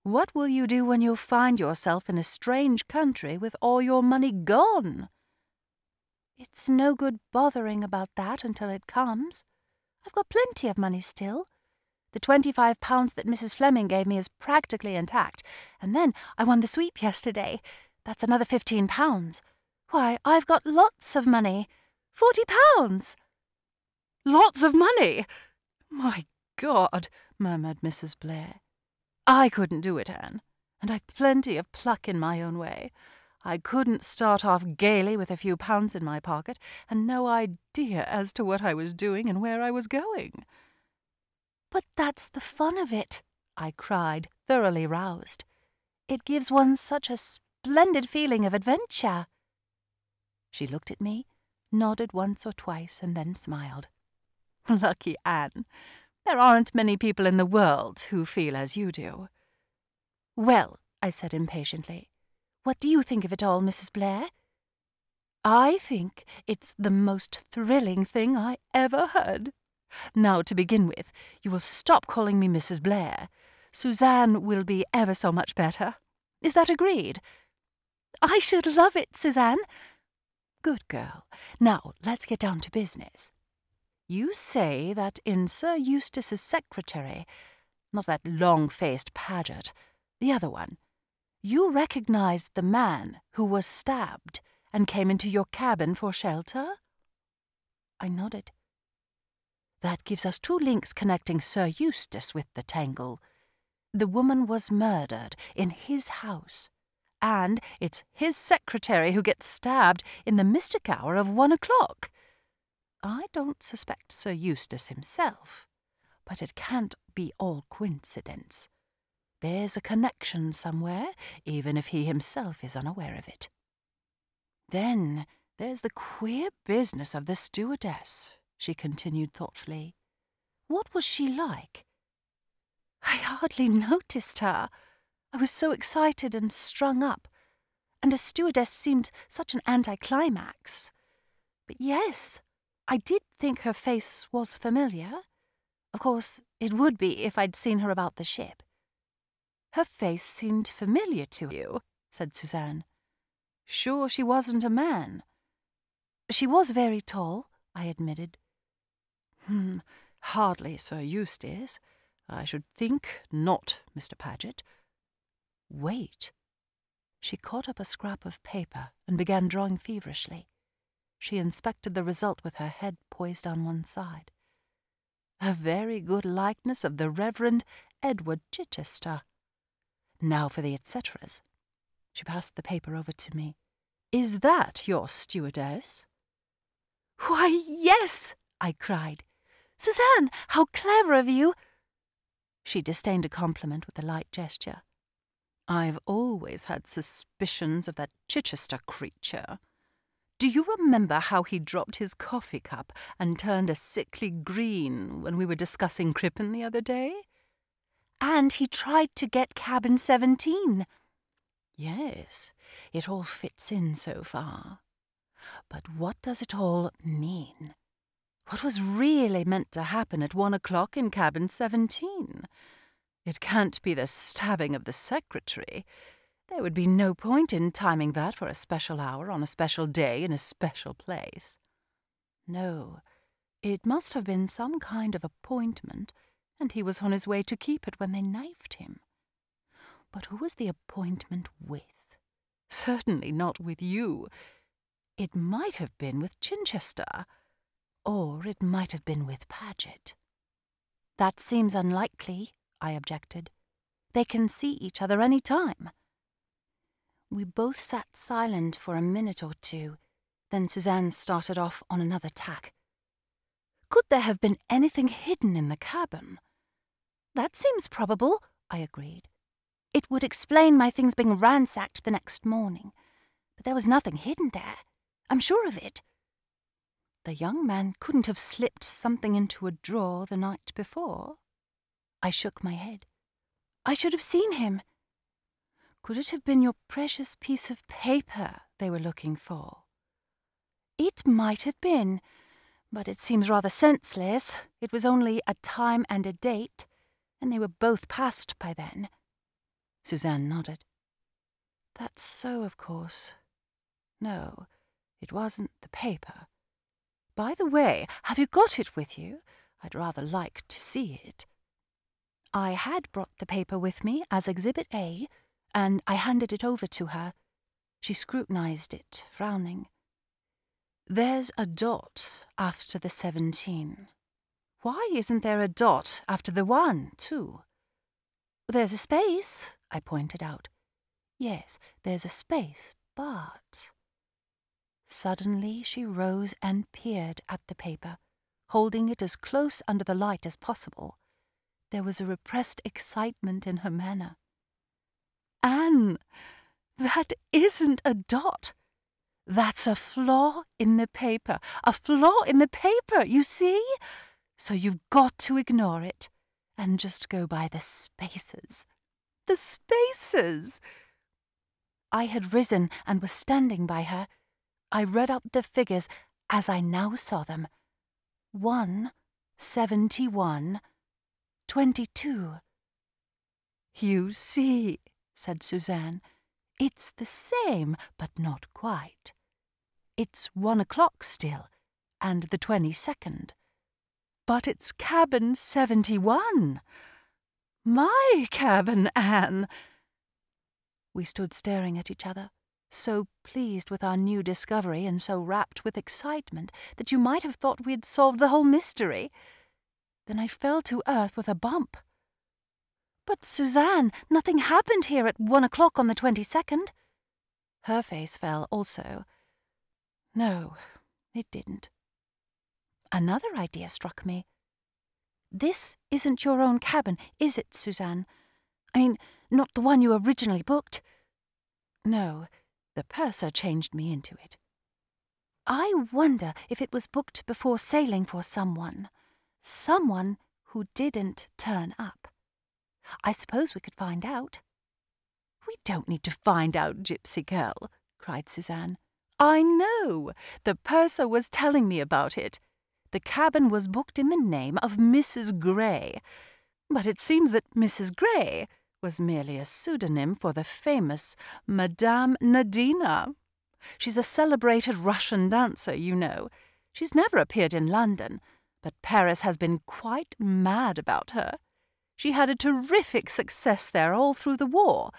What will you do when you find yourself in a strange country with all your money gone?" "It's no good bothering about that until it comes. I've got plenty of money still. The £25 that Mrs. Fleming gave me is practically intact, and then I won the sweep yesterday. That's another £15. Why, I've got lots of money. £40. "Lots of money! My God," murmured Mrs. Blair. "I couldn't do it, Anne, and I've plenty of pluck in my own way. I couldn't start off gaily with a few pounds in my pocket and no idea as to what I was doing and where I was going." "But that's the fun of it," I cried, thoroughly roused. "It gives one such a splendid feeling of adventure." She looked at me, nodded once or twice, and then smiled. "Lucky Anne. There aren't many people in the world who feel as you do." "Well," I said impatiently, "what do you think of it all, Mrs. Blair?" "I think it's the most thrilling thing I ever heard. Now, to begin with, you will stop calling me Mrs. Blair. Suzanne will be ever so much better. Is that agreed?" "I should love it, Suzanne." "Good girl. Now, let's get down to business. You say that in Sir Eustace's secretary, not that long-faced Paget, the other one, you recognized the man who was stabbed and came into your cabin for shelter?" I nodded. "That gives us two links connecting Sir Eustace with the tangle. The woman was murdered in his house, and it's his secretary who gets stabbed in the mystic hour of 1 o'clock. I don't suspect Sir Eustace himself, but it can't be all coincidence. There's a connection somewhere, even if he himself is unaware of it. Then there's the queer business of the stewardess," she continued thoughtfully. "What was she like?" "I hardly noticed her. I was so excited and strung up, and a stewardess seemed such an anticlimax. But yes, I did think her face was familiar. Of course, it would be if I'd seen her about the ship." "Her face seemed familiar to you," said Suzanne. "Sure she wasn't a man?" "She was very tall," I admitted. Hardly Sir Eustace. I should think not, Mr. Paget. Wait." She caught up a scrap of paper and began drawing feverishly. She inspected the result with her head poised on one side. "A very good likeness of the Reverend Edward Chichester. Now for the et ceteras." She passed the paper over to me. "Is that your stewardess?" "Why, yes!" I cried. "Suzanne, how clever of you!" She disdained a compliment with a light gesture. "I've always had suspicions of that Chichester creature. Do you remember how he dropped his coffee cup and turned a sickly green when we were discussing Crippen the other day? And he tried to get cabin 17. Yes, it all fits in so far. But what does it all mean? What was really meant to happen at 1 o'clock in cabin 17? It can't be the stabbing of the secretary. There would be no point in timing that for a special hour on a special day in a special place. No, It must have been some kind of appointment, and he was on his way to keep it when they knifed him. But who was the appointment with? Certainly not with you. It might have been with Chichester, or it might have been with Paget. That seems unlikely, I objected. They can see each other any time. We both sat silent for a minute or two. Then Suzanne started off on another tack. Could there have been anything hidden in the cabin? That seems probable, I agreed. It would explain my things being ransacked the next morning. But there was nothing hidden there. I'm sure of it. The young man couldn't have slipped something into a drawer the night before. I shook my head. I should have seen him. Could it have been your precious piece of paper they were looking for? It might have been, but it seems rather senseless. It was only a time and a date, and they were both past by then. Suzanne nodded. That's so, of course. No, it wasn't the paper. By the way, have you got it with you? I'd rather like to see it. I had brought the paper with me as Exhibit A, and I handed it over to her. She scrutinized it, frowning. There's a dot after the 17. Why isn't there a dot after the 1, too? There's a space, I pointed out. Yes, there's a space, but... Suddenly she rose and peered at the paper, holding it as close under the light as possible. There was a repressed excitement in her manner. Anne, that isn't a dot. That's a flaw in the paper. A flaw in the paper, you see? So you've got to ignore it and just go by the spaces. The spaces! I had risen and was standing by her. I read out the figures as I now saw them. 1, 71, 22. You see, said Suzanne, it's the same, but not quite. It's 1 o'clock still, and the 22nd. But it's cabin 71. My cabin, Anne. We stood staring at each other, so pleased with our new discovery and so rapt with excitement that you might have thought we had solved the whole mystery. Then I fell to earth with a bump. But, Suzanne, nothing happened here at 1 o'clock on the 22nd. Her face fell also. No, it didn't. Another idea struck me. This isn't your own cabin, is it, Suzanne? I mean, not the one you originally booked? No, the purser changed me into it. I wonder if it was booked before sailing for someone who didn't turn up. I suppose we could find out. We don't need to find out, Gypsy girl, cried Suzanne. I know. The purser was telling me about it. The cabin was booked in the name of Mrs. Gray. But it seems that Mrs. Gray was merely a pseudonym for the famous Madame Nadina. She's a celebrated Russian dancer, you know. She's never appeared in London, but Paris has been quite mad about her. She had a terrific success there all through the war.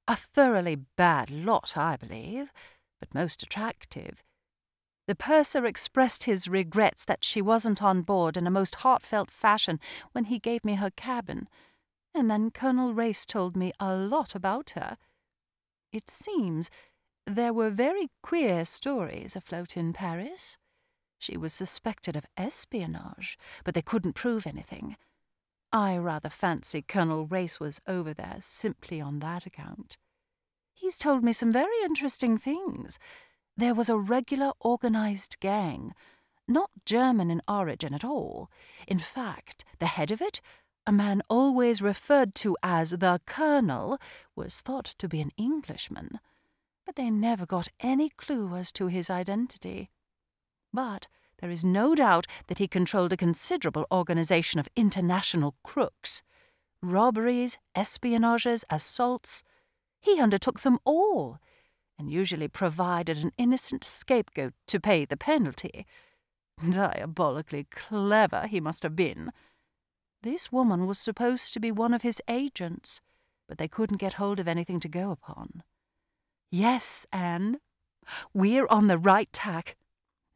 A thoroughly bad lot, I believe, but most attractive. The purser expressed his regrets that she wasn't on board in a most heartfelt fashion when he gave me her cabin, and then Colonel Race told me a lot about her. It seems there were very queer stories afloat in Paris. She was suspected of espionage, but they couldn't prove anything. I rather fancy Colonel Race was over there simply on that account. He's told me some very interesting things. There was a regular organized gang, not German in origin at all. In fact, the head of it, a man always referred to as the Colonel, was thought to be an Englishman, but they never got any clue as to his identity. But there is no doubt that he controlled a considerable organization of international crooks. Robberies, espionages, assaults. He undertook them all, and usually provided an innocent scapegoat to pay the penalty. Diabolically clever he must have been. This woman was supposed to be one of his agents, but they couldn't get hold of anything to go upon. Yes, Anne, we're on the right tack.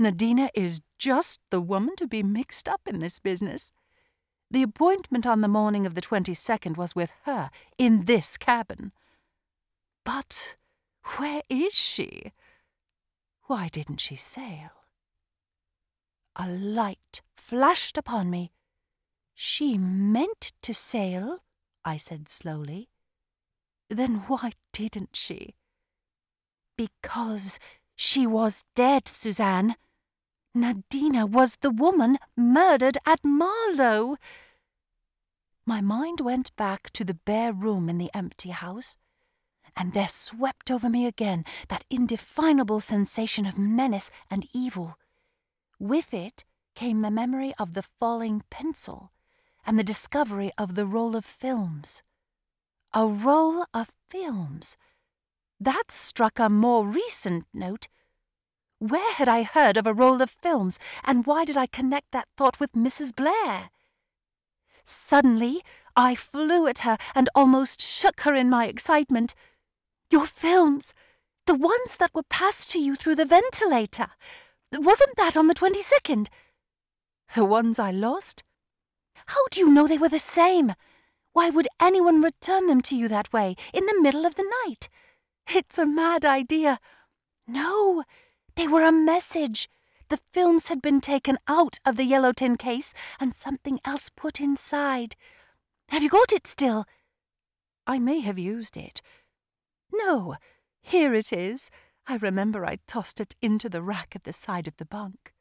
Nadina is just the woman to be mixed up in this business. The appointment on the morning of the 22nd was with her, in this cabin. But where is she? Why didn't she sail? A light flashed upon me. She meant to sail, I said slowly. Then why didn't she? Because she was dead, Suzanne. Nadina was the woman murdered at Marlow. My mind went back to the bare room in the empty house, and there swept over me again that indefinable sensation of menace and evil. With it came the memory of the falling pencil and the discovery of the roll of films. A roll of films. That struck a more recent note. Where had I heard of a roll of films, and why did I connect that thought with Mrs. Blair? Suddenly, I flew at her and almost shook her in my excitement. Your films! The ones that were passed to you through the ventilator! Wasn't that on the 22nd? The ones I lost? How do you know they were the same? Why would anyone return them to you that way, in the middle of the night? It's a mad idea. No, they were a message. The films had been taken out of the yellow tin case and something else put inside. Have you got it still? I may have used it. No, here it is. I remember I tossed it into the rack at the side of the bunk.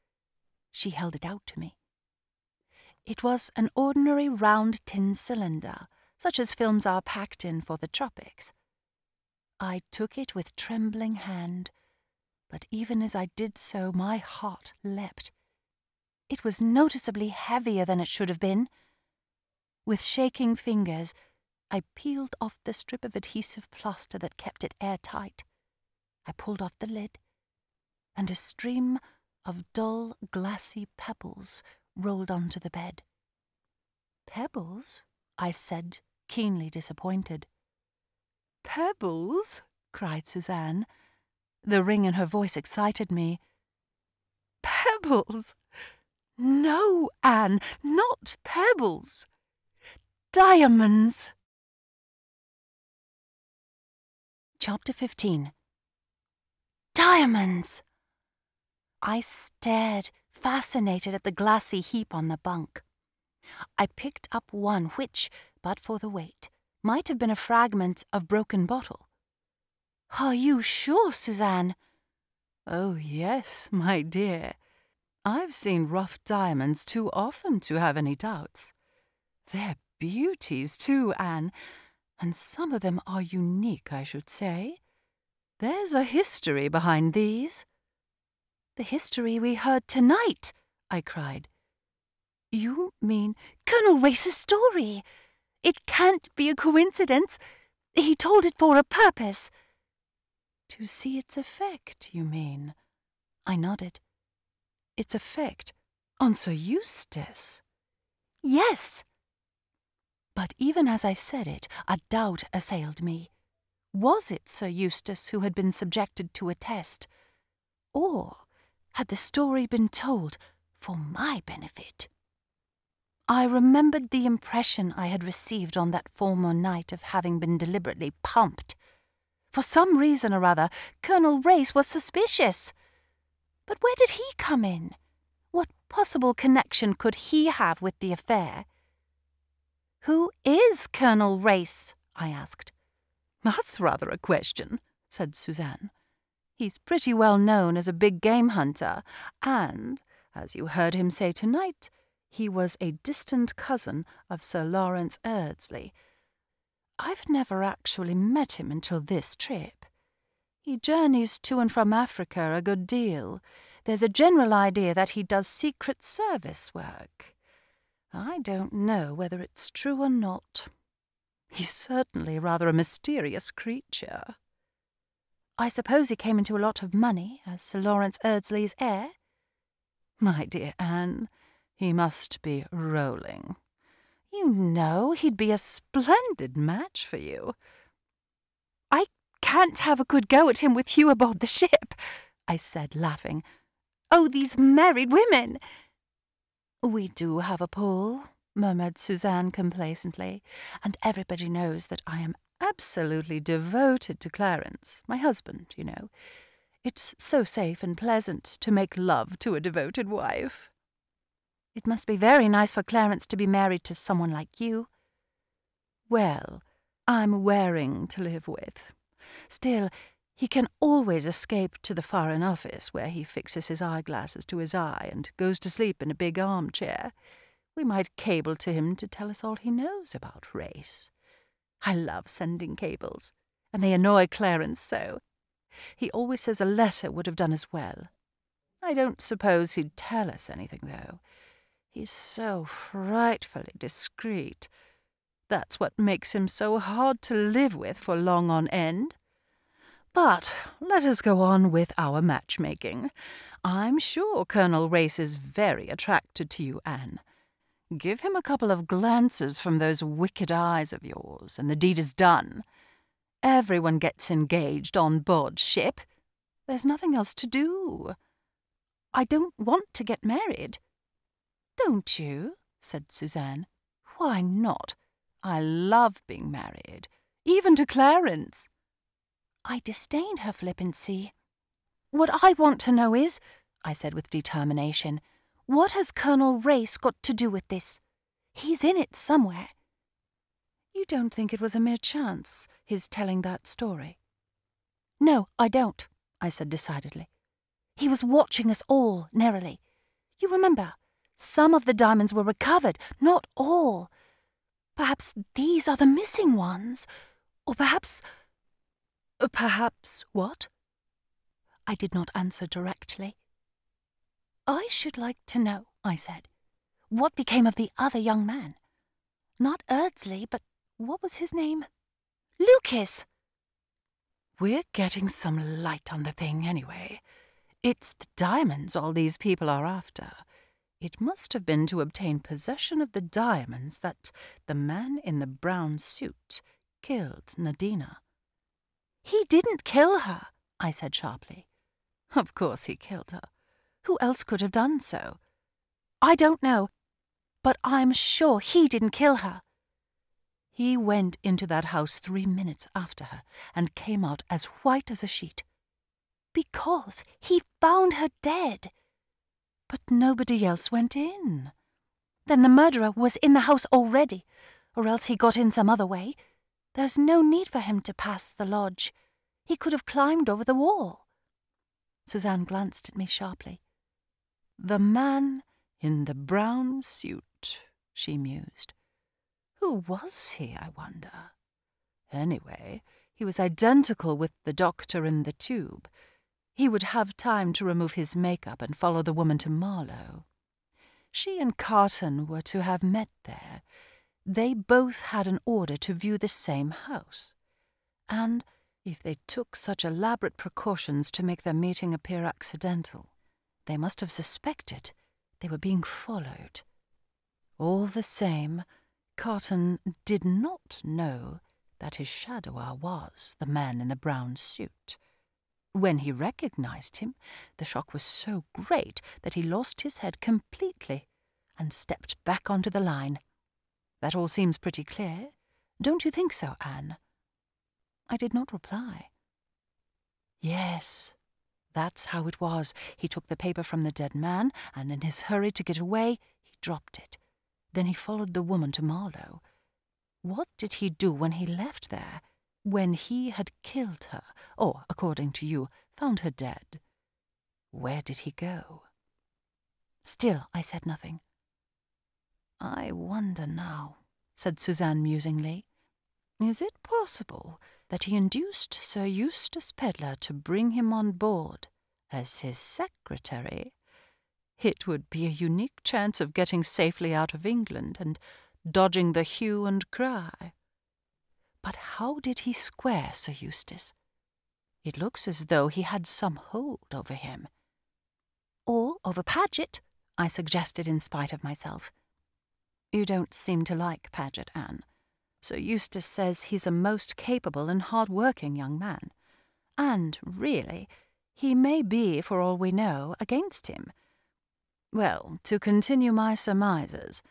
She held it out to me. It was an ordinary round tin cylinder, such as films are packed in for the tropics. I took it with trembling hand, but even as I did so, my heart leapt. It was noticeably heavier than it should have been. With shaking fingers, I peeled off the strip of adhesive plaster that kept it airtight. I pulled off the lid, and a stream of dull, glassy pebbles rolled onto the bed. Pebbles? I said, keenly disappointed. Pebbles? Cried Suzanne. The ring in her voice excited me. Pebbles? No, Anne, not pebbles. Diamonds. Chapter 15. Diamonds! I stared, fascinated at the glassy heap on the bunk. I picked up one which, but for the weight, might have been a fragment of broken bottle. Are you sure, Suzanne? Oh, yes, my dear. I've seen rough diamonds too often to have any doubts. They're beauties, too, Anne, and some of them are unique, I should say. There's a history behind these. The history we heard tonight, I cried. You mean Colonel Race's story? It can't be a coincidence. He told it for a purpose. To see its effect, you mean? I nodded. Its effect on Sir Eustace? Yes. But even as I said it, a doubt assailed me. Was it Sir Eustace who had been subjected to a test? Or had the story been told for my benefit? I remembered the impression I had received on that former night of having been deliberately pumped. For some reason or other, Colonel Race was suspicious. But where did he come in? What possible connection could he have with the affair? Who is Colonel Race? I asked. That's rather a question, said Suzanne. He's pretty well known as a big game hunter, and, as you heard him say tonight, he was a distant cousin of Sir Lawrence Erdsley. I've never actually met him until this trip. He journeys to and from Africa a good deal. There's a general idea that he does Secret Service work. I don't know whether it's true or not. He's certainly rather a mysterious creature. I suppose he came into a lot of money as Sir Lawrence Erdsley's heir? My dear Anne, he must be rolling. You know he'd be a splendid match for you. I can't have a good go at him with you aboard the ship, I said, laughing. Oh, these married women! We do have a pull, murmured Suzanne complacently, and everybody knows that I am absolutely devoted to Clarence, my husband, you know. It's so safe and pleasant to make love to a devoted wife. It must be very nice for Clarence to be married to someone like you. Well, I'm wearing to live with. Still, he can always escape to the Foreign Office, where he fixes his eyeglasses to his eye and goes to sleep in a big armchair. We might cable to him to tell us all he knows about race. I love sending cables, and they annoy Clarence so. He always says a letter would have done as well. I don't suppose he'd tell us anything, though. He's so frightfully discreet. That's what makes him so hard to live with for long on end. But let us go on with our matchmaking. I'm sure Colonel Race is very attracted to you, Anne. Give him a couple of glances from those wicked eyes of yours, and the deed is done. Everyone gets engaged on board ship. There's nothing else to do. I don't want to get married. Don't you? Said Suzanne. Why not? I love being married, even to Clarence. I disdained her flippancy. What I want to know is, I said with determination, what has Colonel Race got to do with this? He's in it somewhere. You don't think it was a mere chance, his telling that story? No, I don't, I said decidedly. He was watching us all narrowly. You remember, some of the diamonds were recovered, not all. Perhaps these are the missing ones, or perhaps... Perhaps what? I did not answer directly. I should like to know, I said, what became of the other young man. Not Erdsley, but what was his name? Lucas! We're getting some light on the thing anyway. It's the diamonds all these people are after. It must have been to obtain possession of the diamonds that the man in the brown suit killed Nadina. He didn't kill her, I said sharply. Of course he killed her. Who else could have done so? I don't know, but I'm sure he didn't kill her. He went into that house 3 minutes after her and came out as white as a sheet. Because he found her dead. But nobody else went in. Then the murderer was in the house already, or else he got in some other way. There's no need for him to pass the lodge. He could have climbed over the wall. Suzanne glanced at me sharply. The man in the brown suit, she mused. Who was he, I wonder? Anyway, he was identical with the doctor in the tube. He would have time to remove his makeup and follow the woman to Marlow. She and Carton were to have met there. They both had an order to view the same house. And if they took such elaborate precautions to make their meeting appear accidental, they must have suspected they were being followed. All the same, Carton did not know that his shadower was the man in the brown suit. When he recognized him, the shock was so great that he lost his head completely and stepped back onto the line. That all seems pretty clear. Don't you think so, Anne? I did not reply. Yes, that's how it was. He took the paper from the dead man, and in his hurry to get away, he dropped it. Then he followed the woman to Marlow. What did he do when he left there? When he had killed her, or, according to you, found her dead? Where did he go? Still, I said nothing. I wonder now, said Suzanne musingly. Is it possible that he induced Sir Eustace Pedler to bring him on board as his secretary? It would be a unique chance of getting safely out of England and dodging the hue and cry. But how did he square Sir Eustace? It looks as though he had some hold over him. Or over Paget, I suggested in spite of myself. You don't seem to like Paget, Anne. Sir Eustace says he's a most capable and hard-working young man. And, really, he may be, for all we know, against him. Well, to continue my surmises,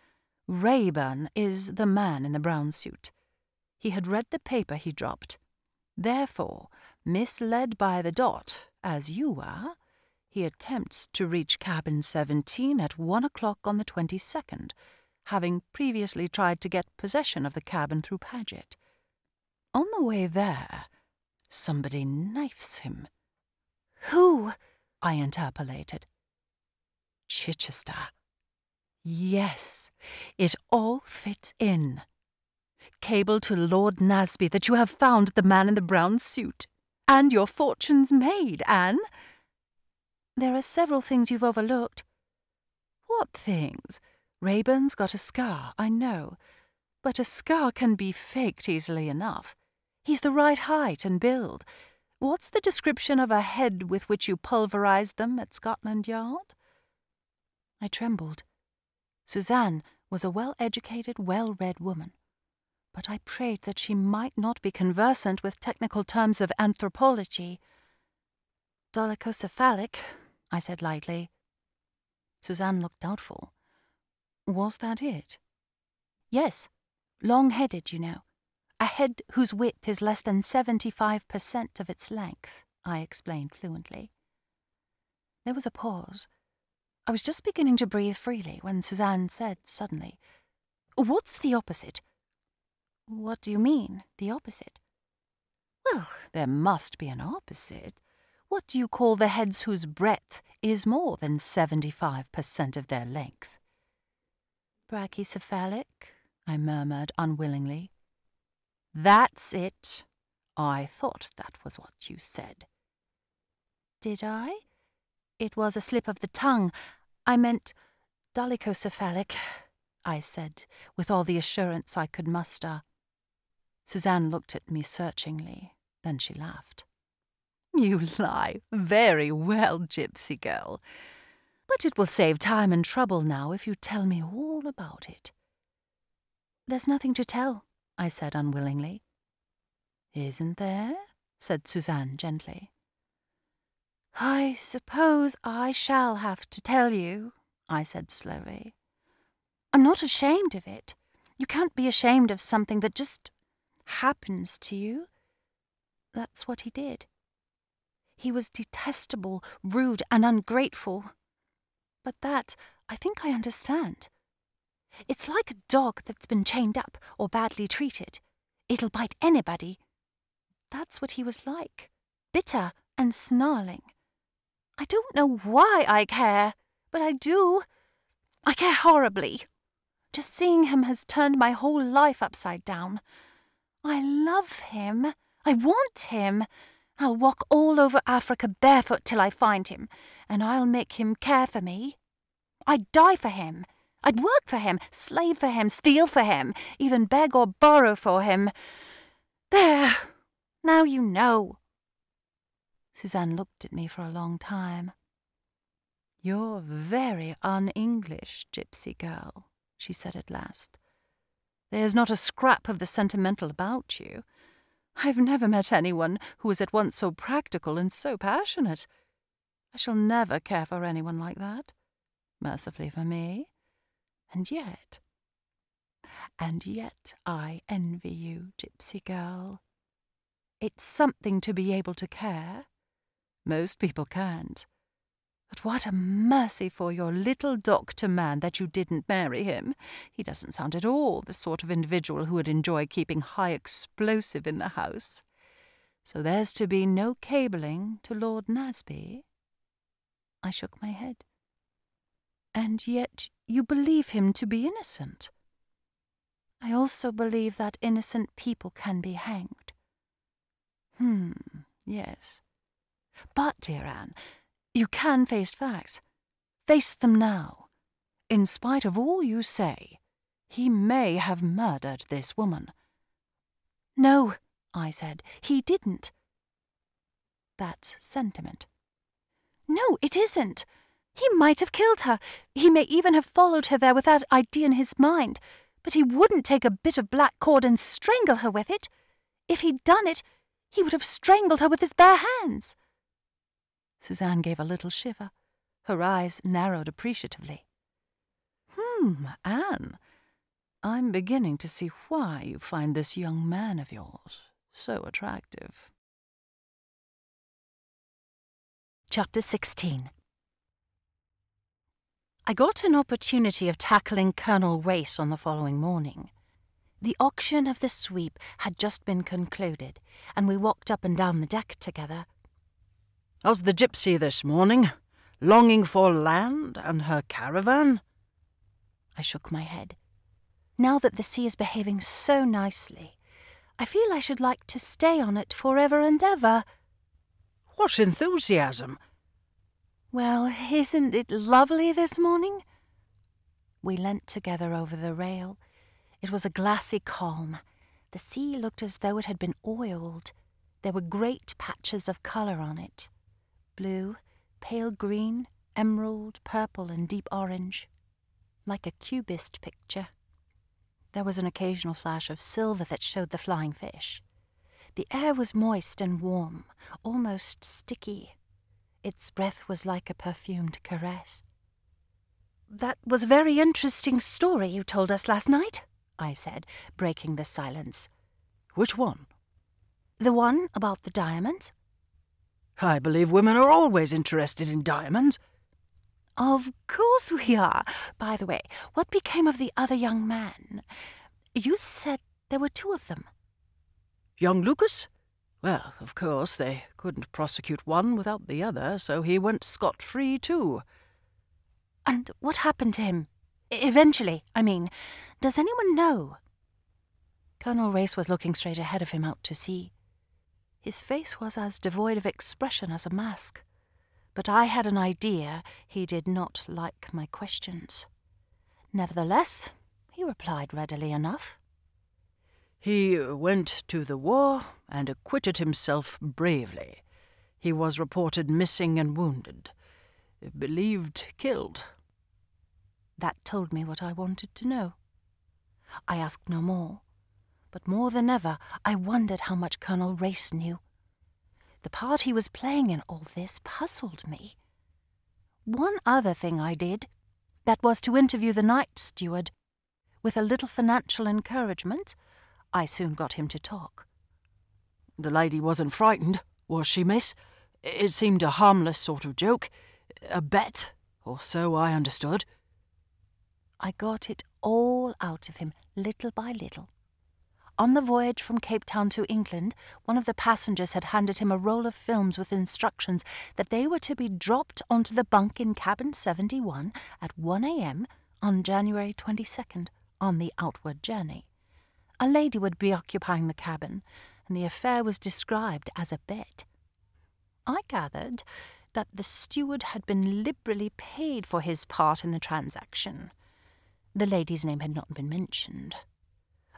Raeburn is the man in the brown suit. He had read the paper he dropped. Therefore, misled by the dot, as you were, he attempts to reach cabin 17 at 1 o'clock on the 22nd, having previously tried to get possession of the cabin through Paget. On the way there, somebody knifes him. Who? I interpolated. Chichester. Yes, it all fits in. Cable to Lord Naseby that you have found the man in the brown suit. And your fortune's made, Anne. There are several things you've overlooked. What things? Raeburn's got a scar, I know. But a scar can be faked easily enough. He's the right height and build. What's the description of a head with which you pulverized them at Scotland Yard? I trembled. Suzanne was a well-educated, well-read woman, but I prayed that she might not be conversant with technical terms of anthropology. Dolichocephalic, I said lightly. Suzanne looked doubtful. Was that it? Yes, long-headed, you know. A head whose width is less than 75% of its length, I explained fluently. There was a pause. I was just beginning to breathe freely when Suzanne said suddenly, "What's the opposite?" "What do you mean, the opposite?" "Well, there must be an opposite. What do you call the heads whose breadth is more than 75% of their length?" "Brachycephalic," I murmured unwillingly. "That's it. I thought that was what you said." "Did I? It was a slip of the tongue. I meant dolichocephalic," I said, with all the assurance I could muster. Suzanne looked at me searchingly, then she laughed. "You lie very well, gypsy girl. But it will save time and trouble now if you tell me all about it." "There's nothing to tell," I said unwillingly. "Isn't there?" said Suzanne gently. "I suppose I shall have to tell you," I said slowly. "I'm not ashamed of it. You can't be ashamed of something that just happens to you. That's what he did. He was detestable, rude, and ungrateful. But that, I think I understand. It's like a dog that's been chained up or badly treated. It'll bite anybody. That's what he was like, bitter and snarling. I don't know why I care, but I do. I care horribly. Just seeing him has turned my whole life upside down. I love him. I want him. I'll walk all over Africa barefoot till I find him, and I'll make him care for me. I'd die for him. I'd work for him, slave for him, steal for him, even beg or borrow for him. There! Now you know." Suzanne looked at me for a long time. "You're very un-English, gypsy girl," she said at last. "There's not a scrap of the sentimental about you. I've never met anyone who was at once so practical and so passionate. I shall never care for anyone like that, mercifully for me. And yet I envy you, gypsy girl. It's something to be able to care. Most people can't. But what a mercy for your little doctor man that you didn't marry him. He doesn't sound at all the sort of individual who would enjoy keeping high explosive in the house. So there's to be no cabling to Lord Naseby?" I shook my head. "And yet you believe him to be innocent?" "I also believe that innocent people can be hanged." Yes. But, dear Anne, you can face facts. Face them now. In spite of all you say, he may have murdered this woman." "No," I said, "he didn't." "That's sentiment." "No, it isn't. He might have killed her. He may even have followed her there with that idea in his mind. But he wouldn't take a bit of black cord and strangle her with it. If he'd done it, he would have strangled her with his bare hands. Suzanne gave a little shiver. Her eyes narrowed appreciatively. Anne, I'm beginning to see why you find this young man of yours so attractive. Chapter 16. I got an opportunity of tackling Colonel Race on the following morning. The auction of the sweep had just been concluded, and we walked up and down the deck together. How's the gypsy this morning? Longing for land and her caravan? I shook my head. Now that the sea is behaving so nicely, I feel I should like to stay on it forever and ever. What enthusiasm! Well, isn't it lovely this morning? We leant together over the rail. It was a glassy calm. The sea looked as though it had been oiled. There were great patches of colour on it. Blue, pale green, emerald, purple and deep orange. Like a cubist picture. There was an occasional flash of silver that showed the flying fish. The air was moist and warm, almost sticky. Its breath was like a perfumed caress. "That was a very interesting story you told us last night," I said, breaking the silence. "Which one?" "The one about the diamonds." "I believe women are always interested in diamonds." "Of course we are. By the way, what became of the other young man? You said there were two of them." "Young Lucas? Well, of course, they couldn't prosecute one without the other, so he went scot-free too." "And what happened to him? Eventually, I mean. Does anyone know?" Colonel Race was looking straight ahead of him out to sea. His face was as devoid of expression as a mask. But I had an idea he did not like my questions. Nevertheless, he replied readily enough. "He went to the war and acquitted himself bravely. He was reported missing and wounded. Believed killed." That told me what I wanted to know. I asked no more, but more than ever I wondered how much Colonel Race knew. The part he was playing in all this puzzled me. One other thing I did, that was to interview the night steward. With a little financial encouragement, I soon got him to talk. "The lady wasn't frightened, was she, miss? It seemed a harmless sort of joke. A bet, or so I understood." I got it all out of him, little by little. On the voyage from Cape Town to England, one of the passengers had handed him a roll of films with instructions that they were to be dropped onto the bunk in cabin 71 at 1 a.m. on January 22nd on the outward journey. A lady would be occupying the cabin, and the affair was described as a bet. I gathered that the steward had been liberally paid for his part in the transaction. The lady's name had not been mentioned.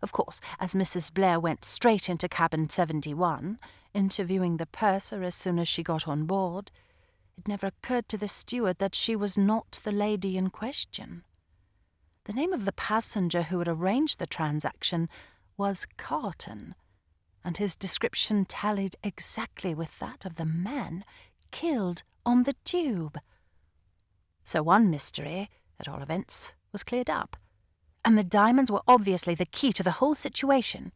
Of course, as Mrs. Blair went straight into cabin 71, interviewing the purser as soon as she got on board, it never occurred to the steward that she was not the lady in question. The name of the passenger who had arranged the transaction was Carton, and his description tallied exactly with that of the man killed on the tube. So one mystery, at all events, was cleared up, and the diamonds were obviously the key to the whole situation.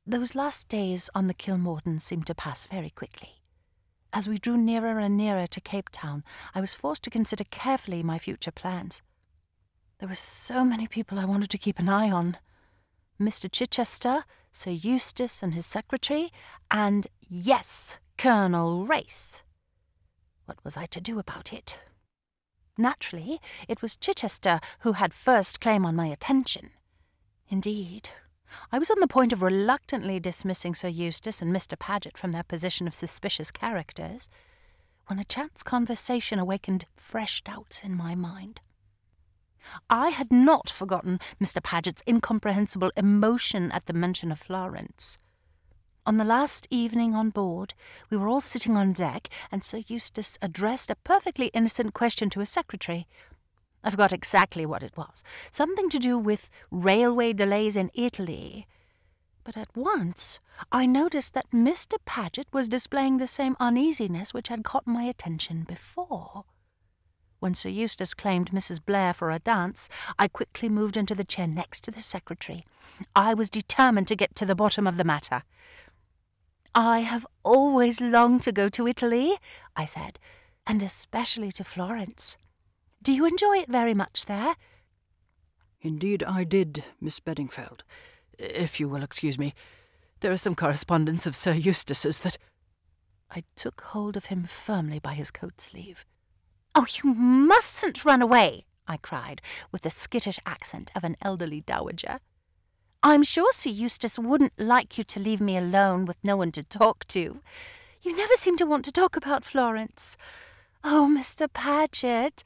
Those last days on the Kilmorton seemed to pass very quickly. As we drew nearer and nearer to Cape Town, I was forced to consider carefully my future plans. There were so many people I wanted to keep an eye on. Mr. Chichester, Sir Eustace and his secretary, and, yes, Colonel Race. What was I to do about it? Naturally, it was Chichester who had first claim on my attention. Indeed, I was on the point of reluctantly dismissing Sir Eustace and Mr. Paget from their position of suspicious characters, when a chance conversation awakened fresh doubts in my mind. I had not forgotten Mr. Paget's incomprehensible emotion at the mention of Florence. On the last evening on board, we were all sitting on deck, and Sir Eustace addressed a perfectly innocent question to his secretary. I forgot exactly what it was. Something to do with railway delays in Italy. But at once I noticed that Mr. Paget was displaying the same uneasiness which had caught my attention before. When Sir Eustace claimed Mrs. Blair for a dance, I quickly moved into the chair next to the secretary. I was determined to get to the bottom of the matter. "I have always longed to go to Italy," I said, "and especially to Florence. Do you enjoy it very much there?" "Indeed I did, Miss Bedingfeld. If you will excuse me, there is some correspondence of Sir Eustace's that—" I took hold of him firmly by his coat sleeve. "Oh, you mustn't run away," I cried, with the skittish accent of an elderly dowager. "I'm sure Sir Eustace wouldn't like you to leave me alone with no one to talk to. You never seem to want to talk about Florence. Oh, Mr. Paget,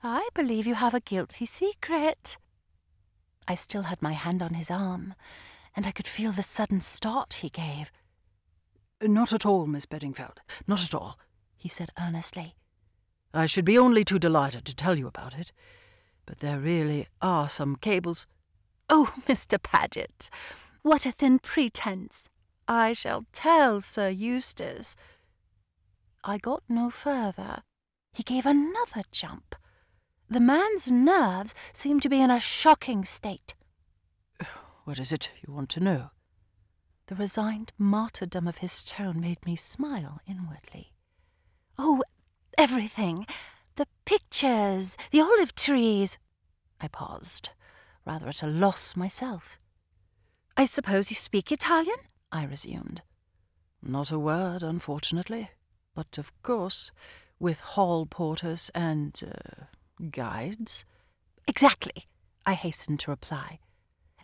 I believe you have a guilty secret." I still had my hand on his arm, and I could feel the sudden start he gave. "Not at all, Miss Bedingfeld, not at all," he said earnestly. "I should be only too delighted to tell you about it, but there really are some cables—" "Oh, Mr. Paget, what a thin pretence! I shall tell Sir Eustace." I got no further. He gave another jump. The man's nerves seemed to be in a shocking state. "What is it you want to know?" The resigned martyrdom of his tone made me smile inwardly. "Oh, everything. The pictures, the olive trees." I paused, rather at a loss myself. "I suppose you speak Italian?" I resumed. "Not a word, unfortunately. But, of course, with hall porters and, guides—" "Exactly," I hastened to reply.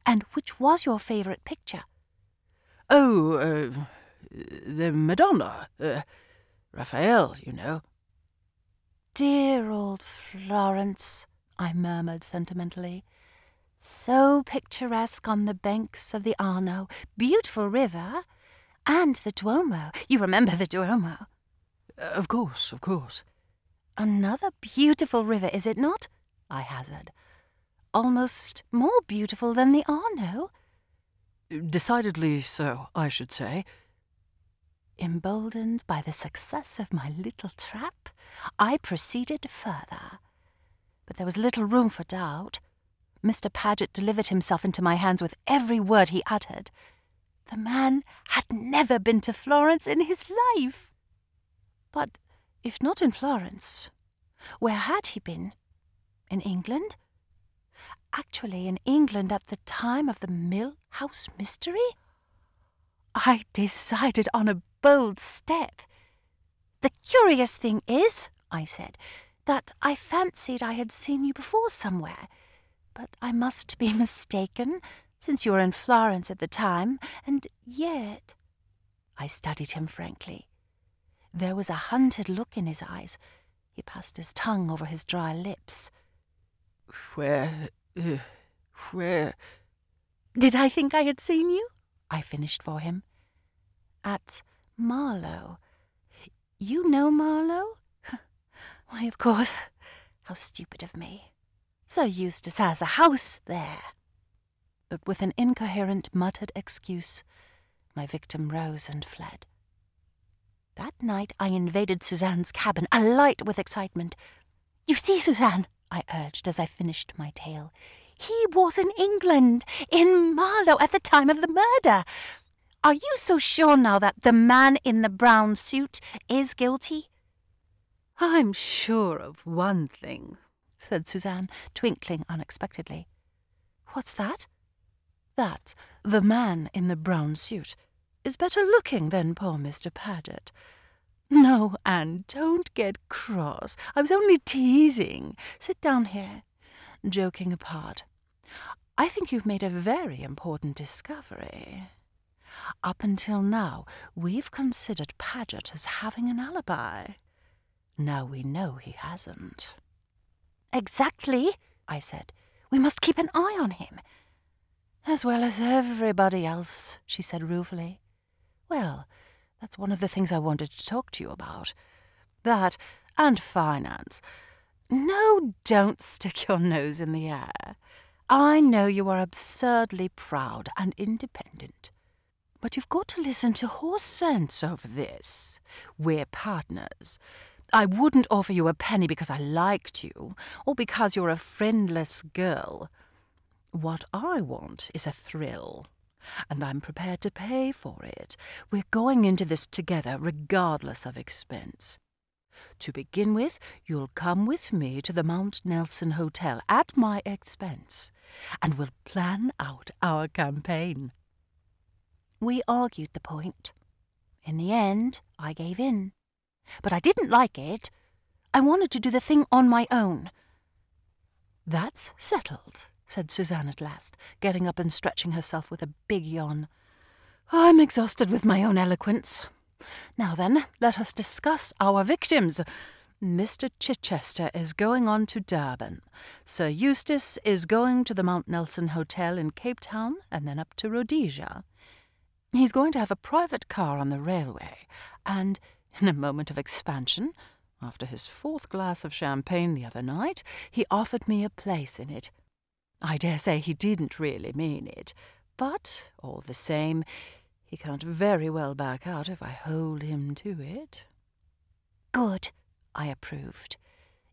"And which was your favourite picture?" "Oh, the Madonna. Raphael, you know." "Dear old Florence," I murmured sentimentally. "So picturesque on the banks of the Arno, beautiful river, and the Duomo. You remember the Duomo?" Of course, of course." "Another beautiful river, is it not?" I hazarded. "Almost more beautiful than the Arno?" "Decidedly so, I should say." Emboldened by the success of my little trap, I proceeded further. But there was little room for doubt. Mr. Paget delivered himself into my hands with every word he uttered. The man had never been to Florence in his life. But if not in Florence, where had he been? In England? Actually in England at the time of the Mill House mystery? I decided on a bold step. "The curious thing is," I said, "that I fancied I had seen you before somewhere. But I must be mistaken, since you were in Florence at the time, and yet—" I studied him frankly. There was a hunted look in his eyes. He passed his tongue over his dry lips. Where... "Did I think I had seen you?" I finished for him. "At Marlow. You know Marlow?" "Why, of course. How stupid of me. Sir Eustace has a house there." But with an incoherent, muttered excuse, my victim rose and fled. That night I invaded Suzanne's cabin, alight with excitement. "You see, Suzanne," I urged as I finished my tale, "he was in England, in Marlow, at the time of the murder. Are you so sure now that the man in the brown suit is guilty?" "I'm sure of one thing," said Suzanne, twinkling unexpectedly. "What's that?" "That the man in the brown suit is better looking than poor Mr. Paget. No, Anne, don't get cross. I was only teasing. Sit down here. Joking apart, I think you've made a very important discovery. Up until now, we've considered Paget as having an alibi. Now we know he hasn't." "Exactly," I said. "We must keep an eye on him." "As well as everybody else," she said ruefully. Well, that's one of the things I wanted to talk to you about. That and finance. No, don't stick your nose in the air. I know you are absurdly proud and independent. But you've got to listen to horse sense over this. We're partners. I wouldn't offer you a penny because I liked you, or because you're a friendless girl. What I want is a thrill, and I'm prepared to pay for it. We're going into this together regardless of expense. To begin with, you'll come with me to the Mount Nelson Hotel at my expense, and we'll plan out our campaign. We argued the point. In the end, I gave in. But I didn't like it. I wanted to do the thing on my own. That's settled, said Suzanne at last, getting up and stretching herself with a big yawn. I'm exhausted with my own eloquence. Now then, let us discuss our victims. Mr. Chichester is going on to Durban. Sir Eustace is going to the Mount Nelson Hotel in Cape Town and then up to Rhodesia. He's going to have a private car on the railway, and, in a moment of expansion, after his 4th glass of champagne the other night, he offered me a place in it. I dare say he didn't really mean it, but, all the same, he can't very well back out if I hold him to it. Good, I approved.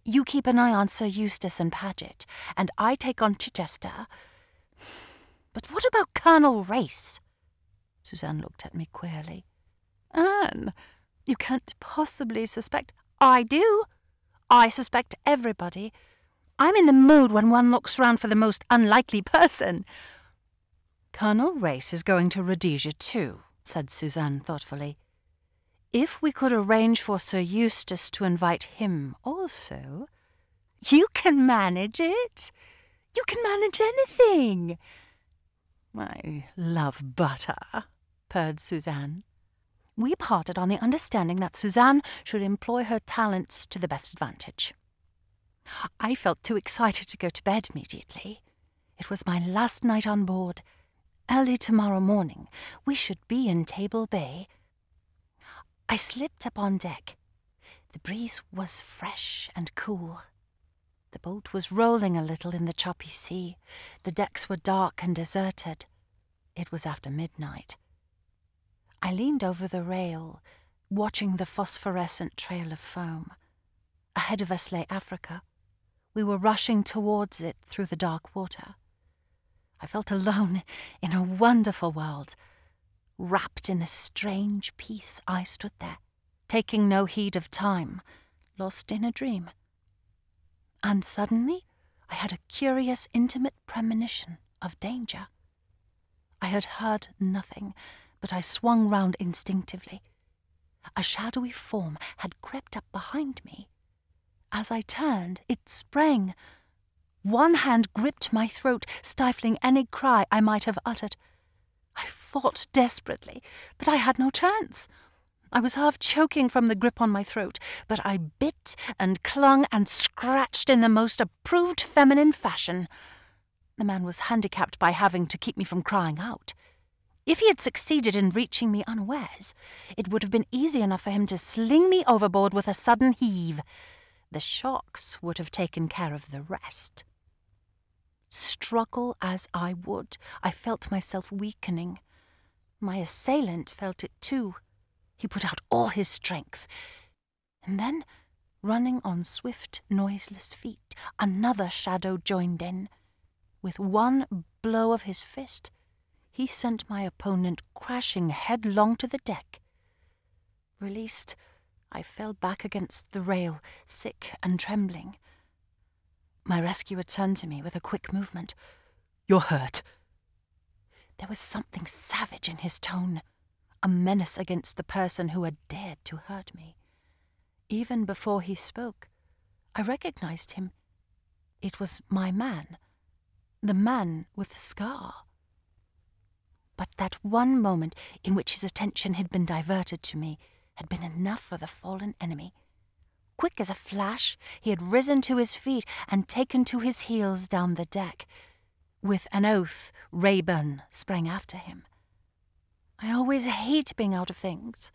You keep an eye on Sir Eustace and Paget, and I take on Chichester. But what about Colonel Race? Suzanne looked at me queerly. Anne, you can't possibly suspect— I do. I suspect everybody. I'm in the mood when one looks round for the most unlikely person. Colonel Race is going to Rhodesia too, said Suzanne thoughtfully. If we could arrange for Sir Eustace to invite him also— You can manage it. You can manage anything. I love butter, purred Suzanne. We parted on the understanding that Suzanne should employ her talents to the best advantage. I felt too excited to go to bed immediately. It was my last night on board. Early tomorrow morning, we should be in Table Bay. I slipped up on deck. The breeze was fresh and cool. The boat was rolling a little in the choppy sea. The decks were dark and deserted. It was after midnight. I leaned over the rail, watching the phosphorescent trail of foam. Ahead of us lay Africa. We were rushing towards it through the dark water. I felt alone in a wonderful world. Wrapped in a strange peace, I stood there, taking no heed of time, lost in a dream. And suddenly I had a curious, intimate premonition of danger. I had heard nothing, but I swung round instinctively. A shadowy form had crept up behind me. As I turned, it sprang. One hand gripped my throat, stifling any cry I might have uttered. I fought desperately, but I had no chance. I was half choking from the grip on my throat, but I bit and clung and scratched in the most approved feminine fashion. The man was handicapped by having to keep me from crying out. If he had succeeded in reaching me unawares, it would have been easy enough for him to sling me overboard with a sudden heave. The shocks would have taken care of the rest. Struggle as I would, I felt myself weakening. My assailant felt it too. He put out all his strength. And then, running on swift, noiseless feet, another shadow joined in. With one blow of his fist, he sent my opponent crashing headlong to the deck. Released, I fell back against the rail, sick and trembling. My rescuer turned to me with a quick movement. "You're hurt." There was something savage in his tone, a menace against the person who had dared to hurt me. Even before he spoke, I recognized him. It was my man, the man with the scar. But that one moment in which his attention had been diverted to me had been enough for the fallen enemy. Quick as a flash, he had risen to his feet and taken to his heels down the deck. With an oath, Rayburn sprang after him. I always hate being out of things.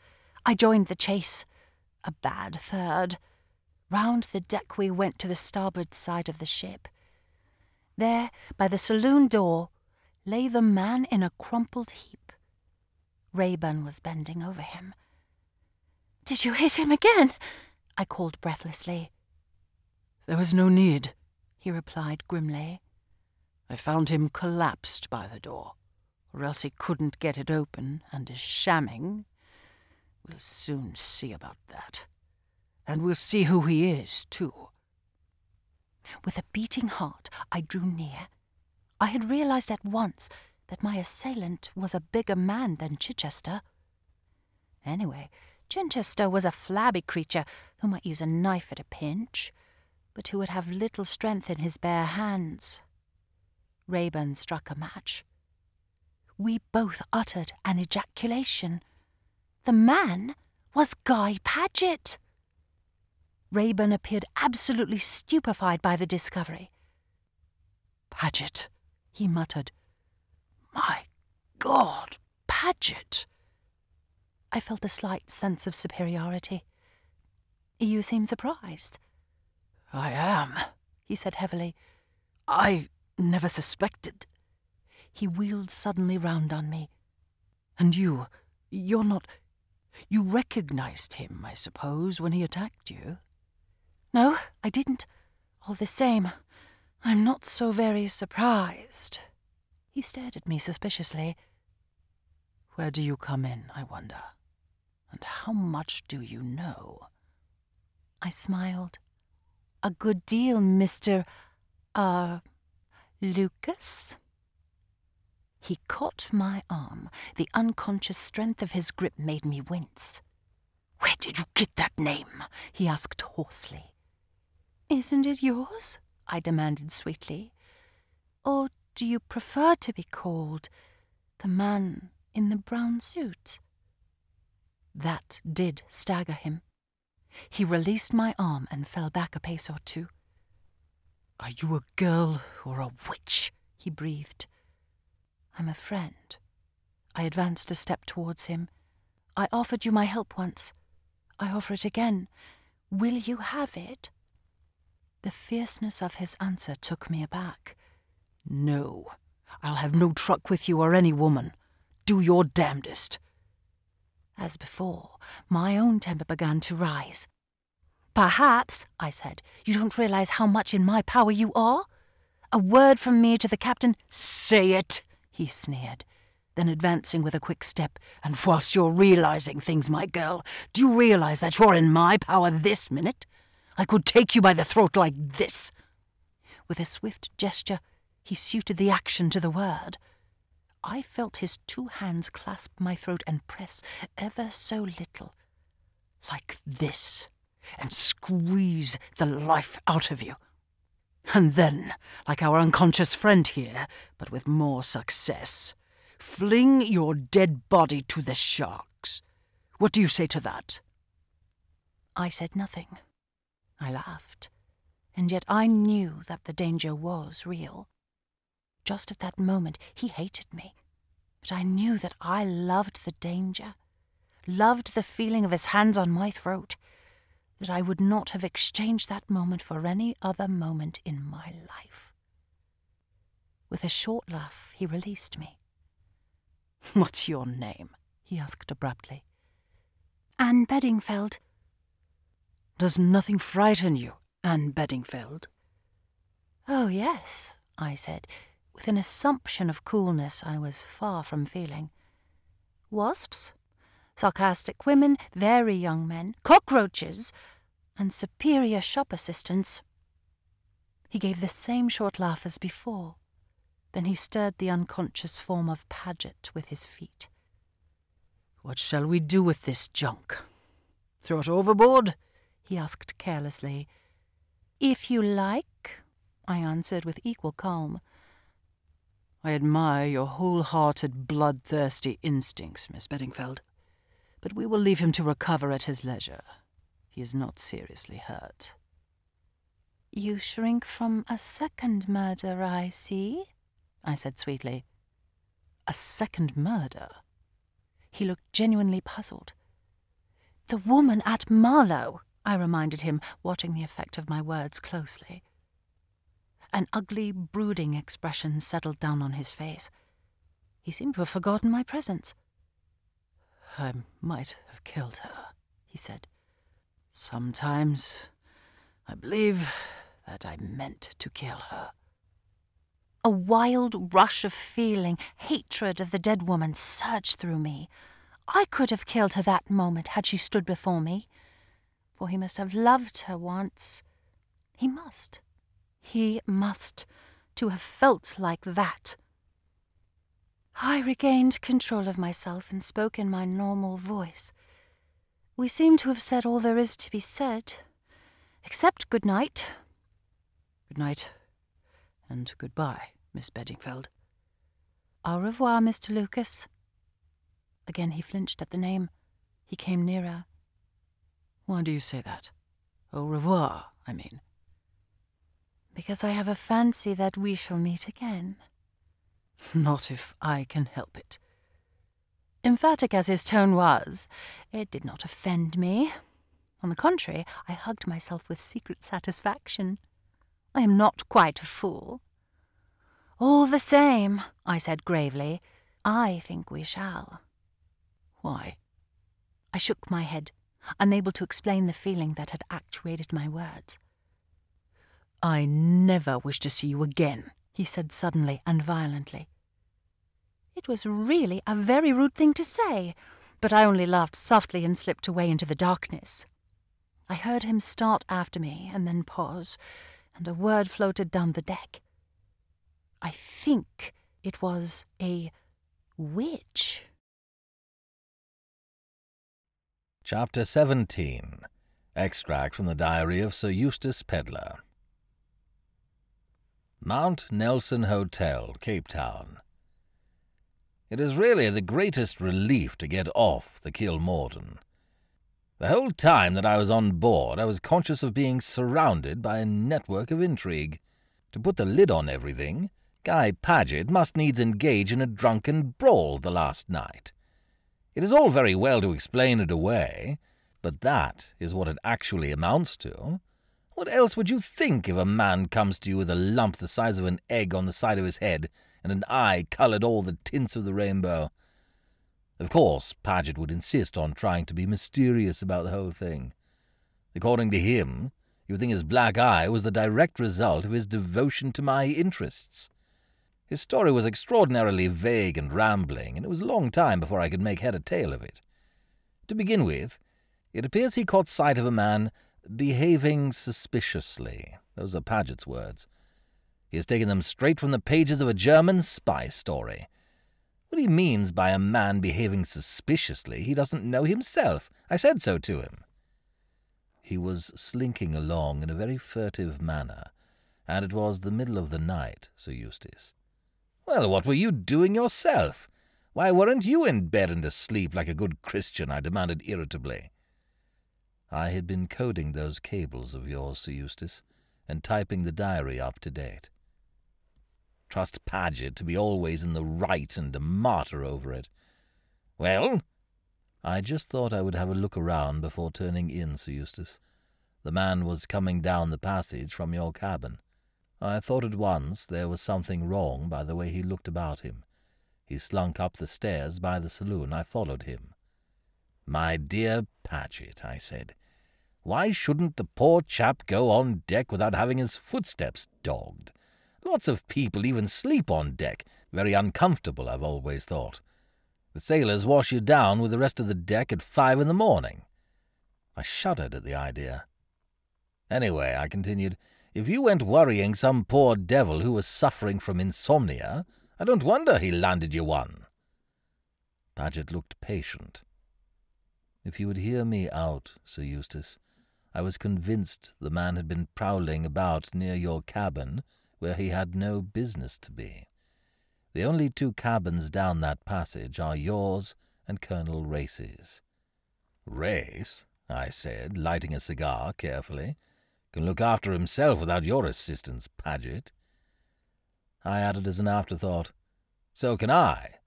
I joined the chase. A bad third. Round the deck we went to the starboard side of the ship. There, by the saloon door, lay the man in a crumpled heap. Rayburn was bending over him. "Did you hit him again?" I called breathlessly. "There was no need," he replied grimly. "I found him collapsed by the door, or else he couldn't get it open and is shamming. We'll soon see about that. And we'll see who he is, too." With a beating heart, I drew near. I had realized at once that my assailant was a bigger man than Chichester. Anyway, Chichester was a flabby creature who might use a knife at a pinch, but who would have little strength in his bare hands. Rayburn struck a match. We both uttered an ejaculation. The man was Guy Paget! Rayburn appeared absolutely stupefied by the discovery. "Paget," he muttered. "My God, Paget!" I felt a slight sense of superiority. "You seem surprised." "I am," he said heavily. "I never suspected." He wheeled suddenly round on me. "And you're not... You recognized him, I suppose, when he attacked you?" "No, I didn't. All the same, I'm not so very surprised." He stared at me suspiciously. "Where do you come in, I wonder? And how much do you know?" I smiled. "A good deal, Mr. Lucas?" He caught my arm. The unconscious strength of his grip made me wince. "Where did you get that name?" he asked hoarsely. "Isn't it yours?" I demanded sweetly. "Or do you prefer to be called the man in the brown suit?" That did stagger him. He released my arm and fell back a pace or two. "Are you a girl or a witch?" he breathed. "I'm a friend." I advanced a step towards him. "I offered you my help once. I offer it again. Will you have it?" The fierceness of his answer took me aback. "No, I'll have no truck with you or any woman. Do your damnedest." As before, my own temper began to rise. "Perhaps," I said, "you don't realize how much in my power you are? A word from me to the captain—" "Say it," he sneered. Then advancing with a quick step, "And whilst you're realizing things, my girl, do you realize that you're in my power this minute? I could take you by the throat like this." With a swift gesture, he suited the action to the word. I felt his two hands clasp my throat and press ever so little. "Like this, and squeeze the life out of you. And then, like our unconscious friend here, but with more success, fling your dead body to the sharks. What do you say to that?" I said nothing. I laughed, and yet I knew that the danger was real. Just at that moment he hated me, but I knew that I loved the danger, loved the feeling of his hands on my throat, that I would not have exchanged that moment for any other moment in my life. With a short laugh, he released me. "What's your name?" he asked abruptly. "Anne Bedingfeld." "Does nothing frighten you, Anne Bedingfeld?" "Oh, yes," I said, with an assumption of coolness I was far from feeling. "Wasps, sarcastic women, very young men, cockroaches, and superior shop assistants." He gave the same short laugh as before. Then he stirred the unconscious form of Paget with his feet. "What shall we do with this junk? Throw it overboard?" he asked carelessly. "If you like," I answered with equal calm. "I admire your whole-hearted, bloodthirsty instincts, Miss Bedingfeld, but we will leave him to recover at his leisure. He is not seriously hurt." "You shrink from a second murder, I see," I said sweetly. "A second murder?" He looked genuinely puzzled. "The woman at Marlow," I reminded him, watching the effect of my words closely. An ugly, brooding expression settled down on his face. He seemed to have forgotten my presence. "I might have killed her," he said. "Sometimes I believe that I meant to kill her." A wild rush of feeling, hatred of the dead woman, surged through me. I could have killed her that moment had she stood before me. For he must have loved her once. He must, to have felt like that. I regained control of myself and spoke in my normal voice. We seem to have said all there is to be said, except good night. "Good night, and goodbye, Miss Bedingfeld." Au revoir, Mr. Lucas. Again he flinched at the name. He came nearer. "Why do you say that? Au revoir, I mean." "Because I have a fancy that we shall meet again." "Not if I can help it." Emphatic as his tone was, it did not offend me. On the contrary, I hugged myself with secret satisfaction. I am not quite a fool. "All the same," I said gravely, "I think we shall." "Why?" I shook my head, unable to explain the feeling that had actuated my words. "I never wish to see you again," he said suddenly and violently. It was really a very rude thing to say, but I only laughed softly and slipped away into the darkness. I heard him start after me and then pause, and a word floated down the deck. I think it was a witch. Chapter 17. Extract from the Diary of Sir Eustace Pedler. Mount Nelson Hotel, Cape Town. It is really the greatest relief to get off the Kilmorton. The whole time that I was on board, I was conscious of being surrounded by a network of intrigue. To put the lid on everything, Guy Paget must needs engage in a drunken brawl the last night. It is all very well to explain it away, but that is what it actually amounts to. What else would you think if a man comes to you with a lump the size of an egg on the side of his head and an eye coloured all the tints of the rainbow? Of course, Paget would insist on trying to be mysterious about the whole thing. According to him, you would think his black eye was the direct result of his devotion to my interests. His story was extraordinarily vague and rambling, and it was a long time before I could make head or tail of it. To begin with, it appears he caught sight of a man behaving suspiciously. Those are Paget's words. He has taken them straight from the pages of a German spy story. What he means by a man behaving suspiciously he doesn't know himself. I said so to him. He was slinking along in a very furtive manner, and it was the middle of the night, Sir Eustace. "Well, what were you doing yourself? Why weren't you in bed and asleep like a good Christian?" I demanded irritably. "I had been coding those cables of yours, Sir Eustace, and typing the diary up to date." Trust Paget to be always in the right and a martyr over it. "Well?" "I just thought I would have a look around before turning in, Sir Eustace. The man was coming down the passage from your cabin. I thought at once there was something wrong by the way he looked about him. He slunk up the stairs by the saloon. I followed him." "My dear Paget," I said, "why shouldn't the poor chap go on deck without having his footsteps dogged? Lots of people even sleep on deck. Very uncomfortable, I've always thought. The sailors wash you down with the rest of the deck at 5 in the morning. I shuddered at the idea. "Anyway," I continued, "if you went worrying some poor devil who was suffering from insomnia, I don't wonder he landed you one." Paget looked patient. "If you would hear me out, Sir Eustace, I was convinced the man had been prowling about near your cabin where he had no business to be. The only 2 cabins down that passage are yours and Colonel Race's." "Race," I said, lighting a cigar carefully, "can look after himself without your assistance, Paget." I added as an afterthought, "So can I."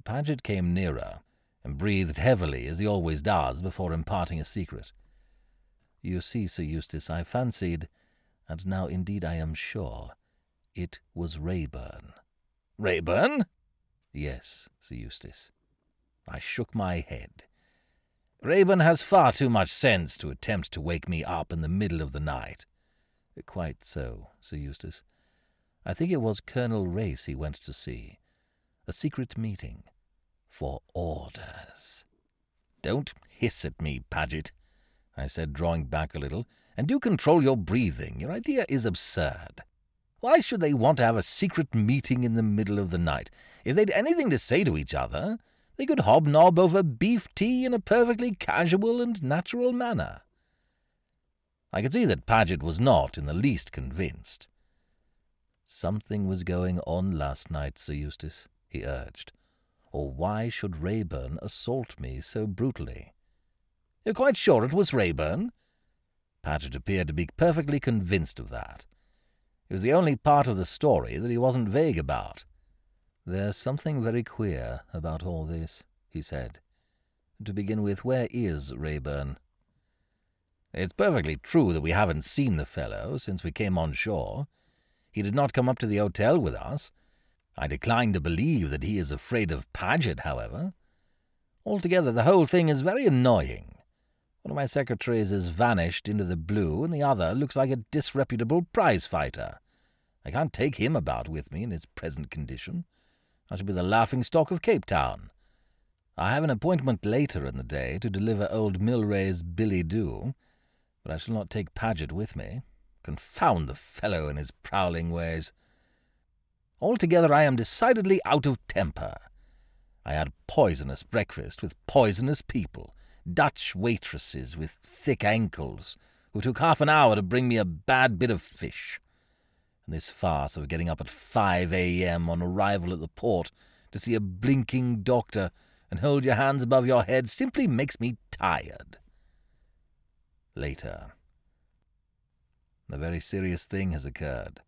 Paget came nearer and breathed heavily, as he always does before imparting a secret. "You see, Sir Eustace, I fancied, and now indeed I am sure, it was Raeburn." "Raeburn?" "Yes, Sir Eustace." I shook my head. "Raeburn has far too much sense to attempt to wake me up in the middle of the night." "Quite so, Sir Eustace. I think it was Colonel Race he went to see. A secret meeting. For orders." "Don't hiss at me, Paget," I said, drawing back a little, "and do control your breathing. Your idea is absurd. Why should they want to have a secret meeting in the middle of the night? If they'd anything to say to each other, they could hobnob over beef tea in a perfectly casual and natural manner." I could see that Paget was not in the least convinced. "Something was going on last night, Sir Eustace," he urged. "Or why should Raeburn assault me so brutally?" "You're quite sure it was Raeburn?" Paget appeared to be perfectly convinced of that. It was the only part of the story that he wasn't vague about. "There's something very queer about all this," he said. "To begin with, where is Raeburn?" "It's perfectly true that we haven't seen the fellow since we came on shore. He did not come up to the hotel with us. I decline to believe that he is afraid of Paget, however. Altogether, the whole thing is very annoying. One of my secretaries has vanished into the blue, and the other looks like a disreputable prize-fighter. I can't take him about with me in his present condition. I shall be the laughing-stock of Cape Town. I have an appointment later in the day to deliver old Milray's billet-doux, but I shall not take Paget with me. Confound the fellow and his prowling ways. Altogether, I am decidedly out of temper. I had poisonous breakfast with poisonous people, Dutch waitresses with thick ankles, who took half an hour to bring me a bad bit of fish. And this farce of getting up at 5 a.m. on arrival at the port to see a blinking doctor and hold your hands above your head simply makes me tired. Later. A very serious thing has occurred.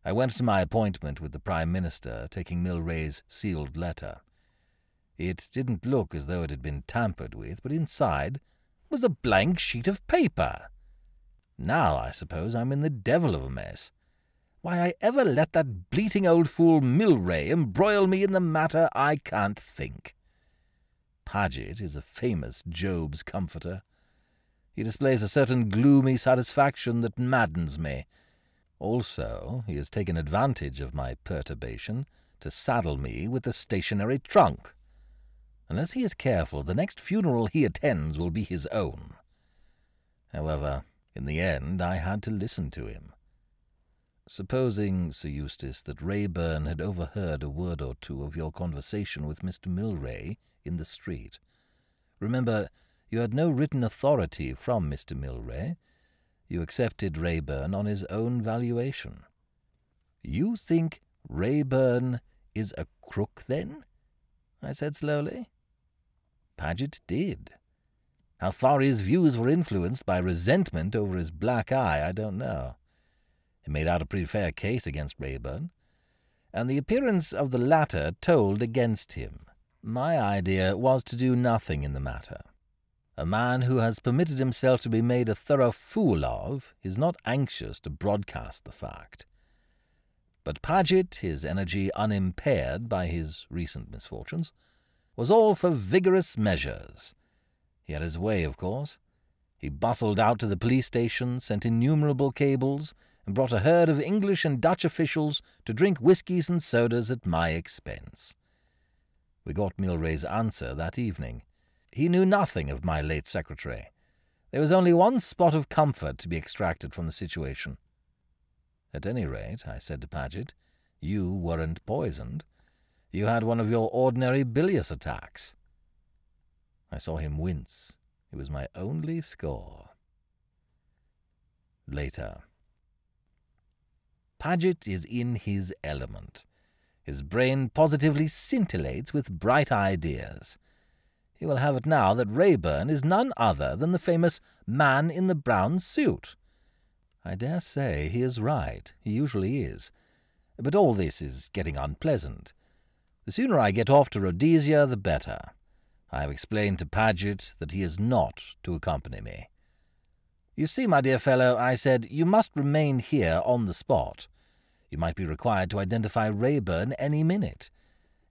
I went to my appointment with the Prime Minister, taking Milray's sealed letter. It didn't look as though it had been tampered with, but inside was a blank sheet of paper. Now, I suppose, I'm in the devil of a mess. Why I ever let that bleating old fool Milray embroil me in the matter, I can't think. Paget is a famous Job's comforter. He displays a certain gloomy satisfaction that maddens me. Also, he has taken advantage of my perturbation to saddle me with a stationary trunk. Unless he is careful, the next funeral he attends will be his own. However, in the end, I had to listen to him. Supposing, Sir Eustace, that Raeburn had overheard a word or two of your conversation with Mr. Milray in the street. Remember, you had no written authority from Mr. Milray. You accepted Raeburn on his own valuation. You think Raeburn is a crook, then? I said slowly. Paget did. How far his views were influenced by resentment over his black eye, I don't know. He made out a pretty fair case against Raeburn, and the appearance of the latter told against him. My idea was to do nothing in the matter. A man who has permitted himself to be made a thorough fool of is not anxious to broadcast the fact. But Paget, his energy unimpaired by his recent misfortunes, was all for vigorous measures. He had his way, of course. He bustled out to the police station, sent innumerable cables, and brought a herd of English and Dutch officials to drink whiskies and sodas at my expense. We got Milray's answer that evening. He knew nothing of my late secretary. There was only one spot of comfort to be extracted from the situation. At any rate, I said to Paget, you weren't poisoned. You had one of your ordinary bilious attacks. I saw him wince. It was my only score. Later. Paget is in his element. His brain positively scintillates with bright ideas. He will have it now that Raeburn is none other than the famous man in the brown suit. I dare say he is right. He usually is. But all this is getting unpleasant. The sooner I get off to Rhodesia, the better. I have explained to Paget that he is not to accompany me. You see, my dear fellow, I said, you must remain here on the spot. You might be required to identify Raeburn any minute.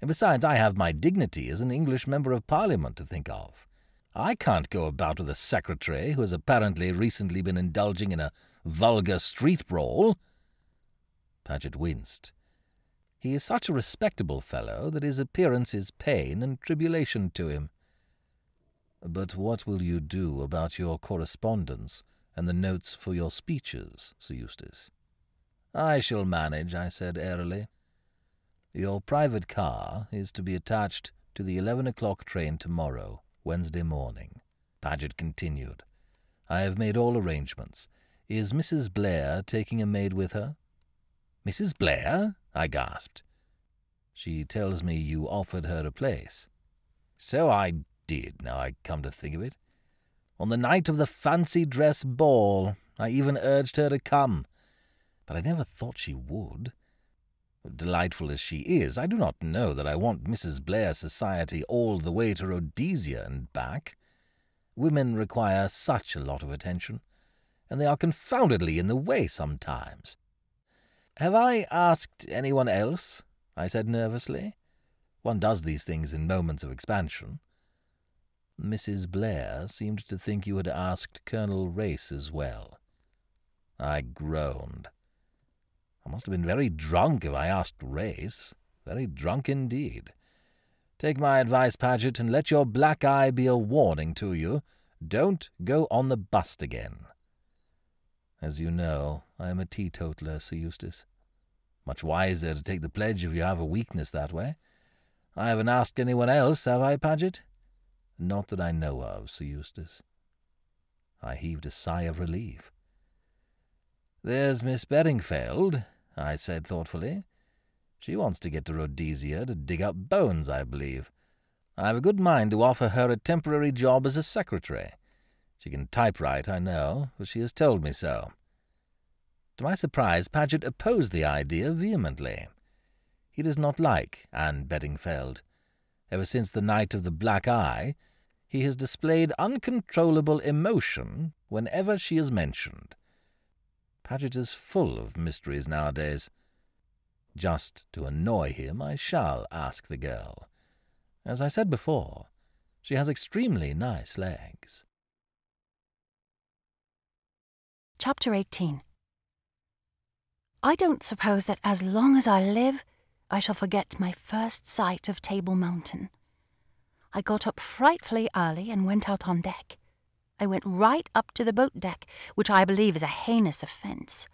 And besides, I have my dignity as an English Member of Parliament to think of. I can't go about with a secretary who has apparently recently been indulging in a vulgar street brawl. Paget winced. He is such a respectable fellow that his appearance is pain and tribulation to him. But what will you do about your correspondence and the notes for your speeches, Sir Eustace? I shall manage, I said airily. Your private car is to be attached to the 11 o'clock train tomorrow, Wednesday morning. Paget continued. I have made all arrangements. Is Mrs. Blair taking a maid with her? Mrs. Blair? I gasped. She tells me you offered her a place. So I did, now I come to think of it. On the night of the fancy dress ball, I even urged her to come, but I never thought she would. Delightful as she is, I do not know that I want Mrs. Blair's society all the way to Rhodesia and back. Women require such a lot of attention, and they are confoundedly in the way sometimes. Have I asked anyone else? I said nervously. One does these things in moments of expansion. Mrs. Blair seemed to think you had asked Colonel Race as well. I groaned. I must have been very drunk if I asked Race. Very drunk indeed. Take my advice, Paget, and let your black eye be a warning to you. Don't go on the bust again. As you know, I am a teetotaler, Sir Eustace. Much wiser to take the pledge if you have a weakness that way. I haven't asked anyone else, have I, Paget? Not that I know of, Sir Eustace. I heaved a sigh of relief. There's Miss Beddingfield, I said thoughtfully. She wants to get to Rhodesia to dig up bones, I believe. I've a good mind to offer her a temporary job as a secretary. She can typewrite, I know, for she has told me so. To my surprise, Paget opposed the idea vehemently. He does not like Anne Beddingfield. Ever since the night of the black eye, he has displayed uncontrollable emotion whenever she is mentioned. Paget is full of mysteries nowadays. Just to annoy him, I shall ask the girl. As I said before, she has extremely nice legs. Chapter 18. I don't suppose that as long as I live, I shall forget my first sight of Table Mountain. I got up frightfully early and went out on deck. I went right up to the boat deck, which I believe is a heinous offence.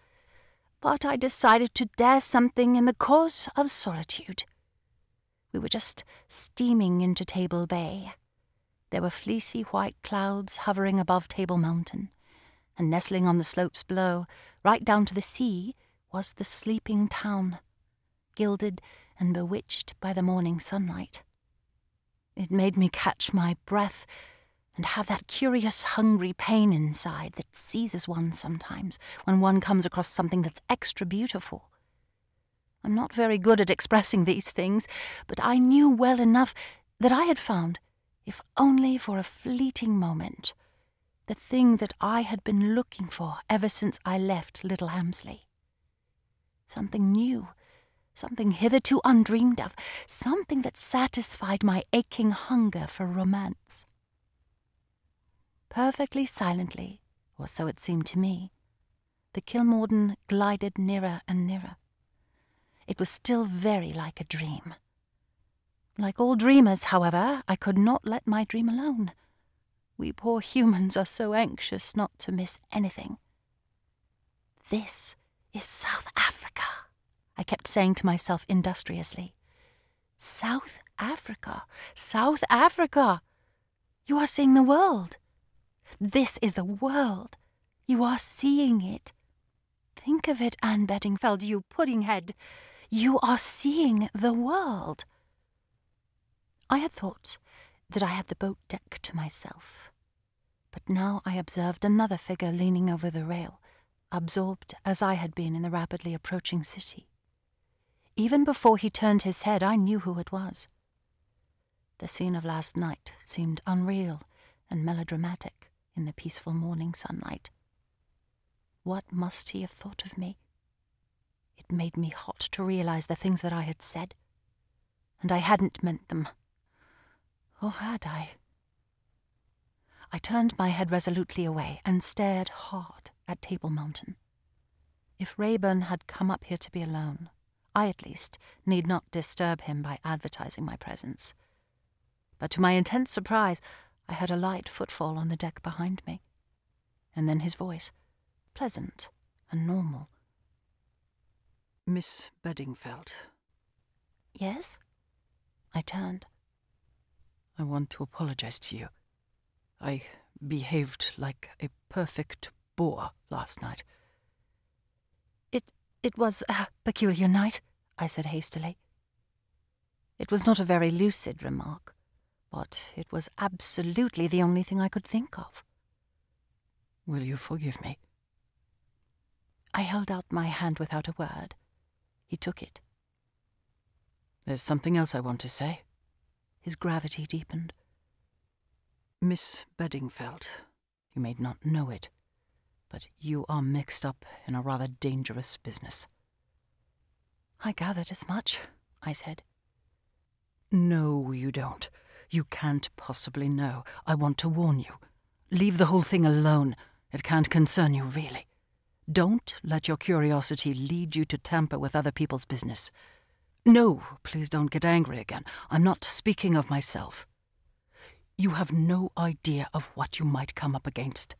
But I decided to dare something in the cause of solitude. We were just steaming into Table Bay. There were fleecy white clouds hovering above Table Mountain, and nestling on the slopes below, right down to the sea, was the sleeping town, gilded and bewitched by the morning sunlight. It made me catch my breath and have that curious hungry pain inside that seizes one sometimes when one comes across something that's extra beautiful. I'm not very good at expressing these things, but I knew well enough that I had found, if only for a fleeting moment, the thing that I had been looking for ever since I left Little Hamsley. Something new, something hitherto undreamed of, something that satisfied my aching hunger for romance. Perfectly silently, or so it seemed to me, the Kilmorden glided nearer and nearer. It was still very like a dream. Like all dreamers, however, I could not let my dream alone. We poor humans are so anxious not to miss anything. This is South Africa, I kept saying to myself industriously. South Africa, South Africa! You are seeing the world. This is the world. You are seeing it. Think of it, Anne Beddingfield, you pudding-head. You are seeing the world. I had thought that I had the boat deck to myself, but now I observed another figure leaning over the rail, absorbed as I had been in the rapidly approaching city. Even before he turned his head, I knew who it was. The scene of last night seemed unreal and melodramatic in the peaceful morning sunlight. What must he have thought of me? It made me hot to realize the things that I had said. And I hadn't meant them. Or had I? I turned my head resolutely away and stared hard at Table Mountain. If Rayburn had come up here to be alone, I at least need not disturb him by advertising my presence. But to my intense surprise, I heard a light footfall on the deck behind me. And then his voice, pleasant and normal. Miss Bedingfeld. Yes? I turned. I want to apologize to you. I behaved like a perfect boor last night. It was a peculiar night, I said hastily. It was not a very lucid remark, but it was absolutely the only thing I could think of. Will you forgive me? I held out my hand without a word. He took it. There's something else I want to say. His gravity deepened. Miss Bedingfeld, you may not know it, but you are mixed up in a rather dangerous business. I gathered as much, I said. No, you don't. You can't possibly know. I want to warn you. Leave the whole thing alone. It can't concern you, really. Don't let your curiosity lead you to tamper with other people's business. No, please don't get angry again. I'm not speaking of myself. You have no idea of what you might come up against.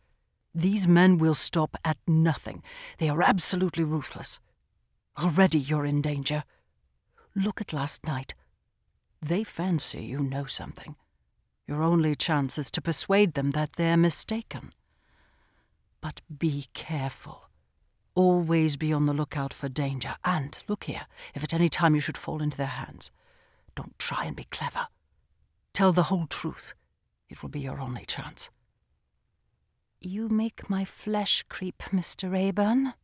These men will stop at nothing. They are absolutely ruthless. Already you're in danger. Look at last night. They fancy you know something. Your only chance is to persuade them that they're mistaken. But be careful. Always be on the lookout for danger. And, look here, if at any time you should fall into their hands, don't try and be clever. Tell the whole truth. It will be your only chance. You make my flesh creep, Mr. Rayburn,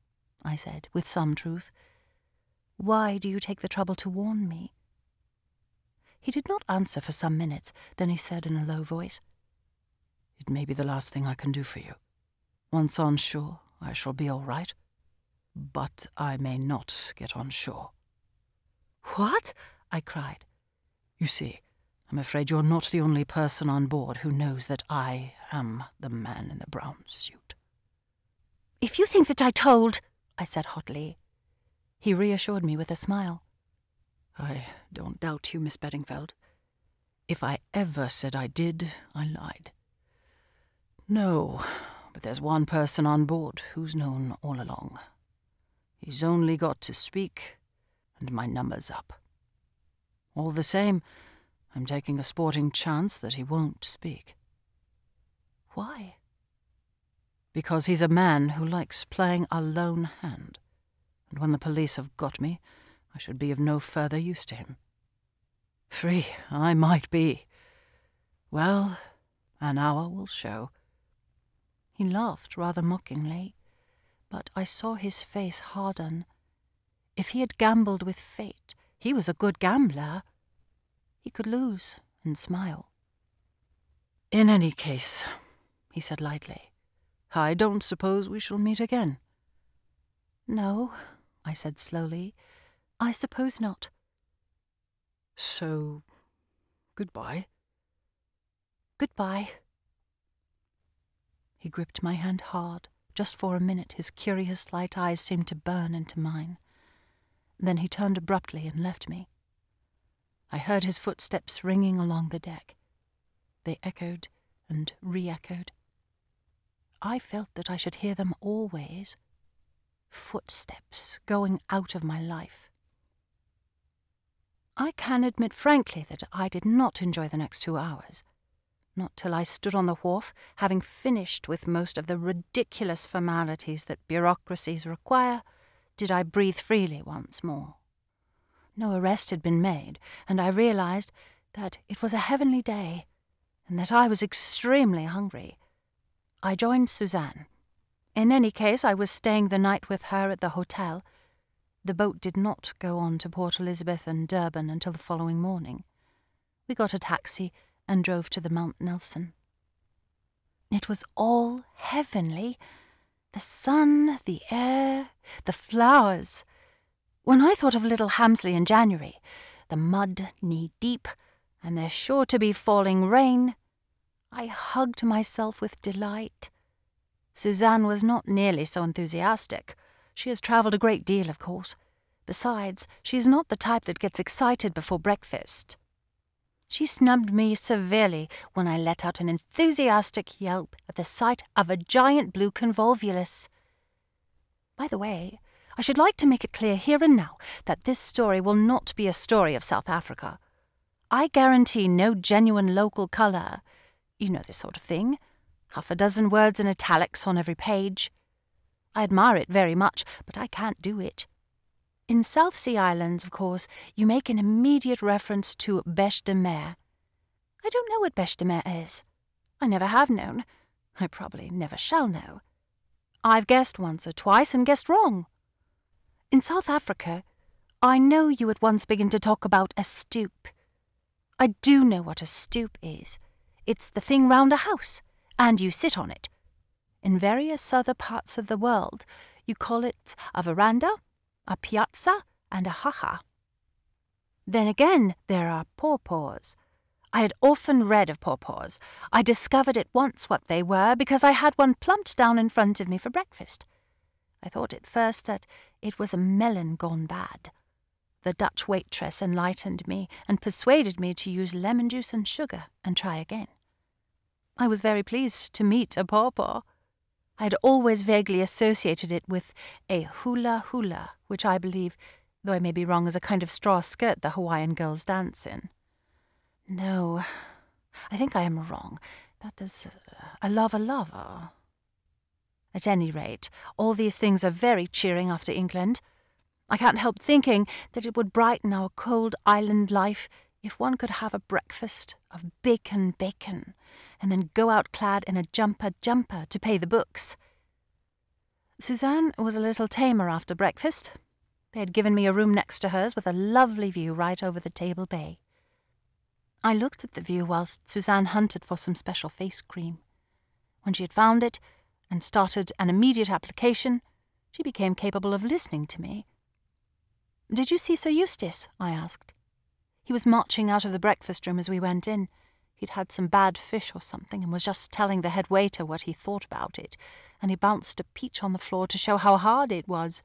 I said, with some truth. Why do you take the trouble to warn me? He did not answer for some minutes. Then he said in a low voice, It may be the last thing I can do for you. Once on shore, I shall be all right. But I may not get on shore. What? I cried. You see, I'm afraid you're not the only person on board who knows that I am the man in the brown suit. If you think that I told, I said hotly. He reassured me with a smile. I don't doubt you, Miss Bedingfeld. If I ever said I did, I lied. No, but there's one person on board who's known all along. He's only got to speak, and my number's up. All the same, I'm taking a sporting chance that he won't speak. Why? Because he's a man who likes playing a lone hand, and when the police have got me, I should be of no further use to him. Free I might be. Well, an hour will show. He laughed rather mockingly, but I saw his face harden. If he had gambled with fate, he was a good gambler. He could lose and smile. In any case, he said lightly, I don't suppose we shall meet again. No, I said slowly, I suppose not. So, goodbye. Goodbye. He gripped my hand hard. Just for a minute his curious light eyes seemed to burn into mine. Then he turned abruptly and left me. I heard his footsteps ringing along the deck. They echoed and re-echoed. I felt that I should hear them always. Footsteps going out of my life. I can admit frankly that I did not enjoy the next 2 hours. Not till I stood on the wharf, having finished with most of the ridiculous formalities that bureaucracies require, did I breathe freely once more. No arrest had been made, and I realized that it was a heavenly day, and that I was extremely hungry. I joined Suzanne. In any case, I was staying the night with her at the hotel. The boat did not go on to Port Elizabeth and Durban until the following morning. We got a taxi and drove to the Mount Nelson. It was all heavenly. The sun, the air, the flowers. When I thought of Little Hamsley in January, the mud knee-deep, and there's sure to be falling rain, I hugged myself with delight. Suzanne was not nearly so enthusiastic. She has travelled a great deal, of course. Besides, she is not the type that gets excited before breakfast. She snubbed me severely when I let out an enthusiastic yelp at the sight of a giant blue convolvulus. By the way, I should like to make it clear here and now that this story will not be a story of South Africa. I guarantee no genuine local colour. You know this sort of thing. Half a dozen words in italics on every page. I admire it very much, but I can't do it. In South Sea Islands, of course, you make an immediate reference to Bêche de Mer. I don't know what Bêche de Mer is. I never have known. I probably never shall know. I've guessed once or twice and guessed wrong. In South Africa, I know you at once begin to talk about a stoop. I do know what a stoop is. It's the thing round a house, and you sit on it. In various other parts of the world, you call it a veranda, a piazza, and a haha. Then again, there are pawpaws. I had often read of pawpaws. I discovered at once what they were because I had one plumped down in front of me for breakfast. I thought at first that it was a melon gone bad. The Dutch waitress enlightened me and persuaded me to use lemon juice and sugar and try again. I was very pleased to meet a pawpaw. I had always vaguely associated it with a hula-hula, which I believe, though I may be wrong, is a kind of straw skirt the Hawaiian girls dance in. No, I think I am wrong. That is a lava-lava. At any rate, all these things are very cheering after England. I can't help thinking that it would brighten our cold island life if one could have a breakfast of bacon, and then go out clad in a jumper to pay the books. Suzanne was a little tamer after breakfast. They had given me a room next to hers with a lovely view right over the Table Bay. I looked at the view whilst Suzanne hunted for some special face cream. When she had found it and started an immediate application, she became capable of listening to me. "Did you see Sir Eustace?" I asked. He was marching out of the breakfast room as we went in. He'd had some bad fish or something and was just telling the head waiter what he thought about it, and he bounced a peach on the floor to show how hard it was.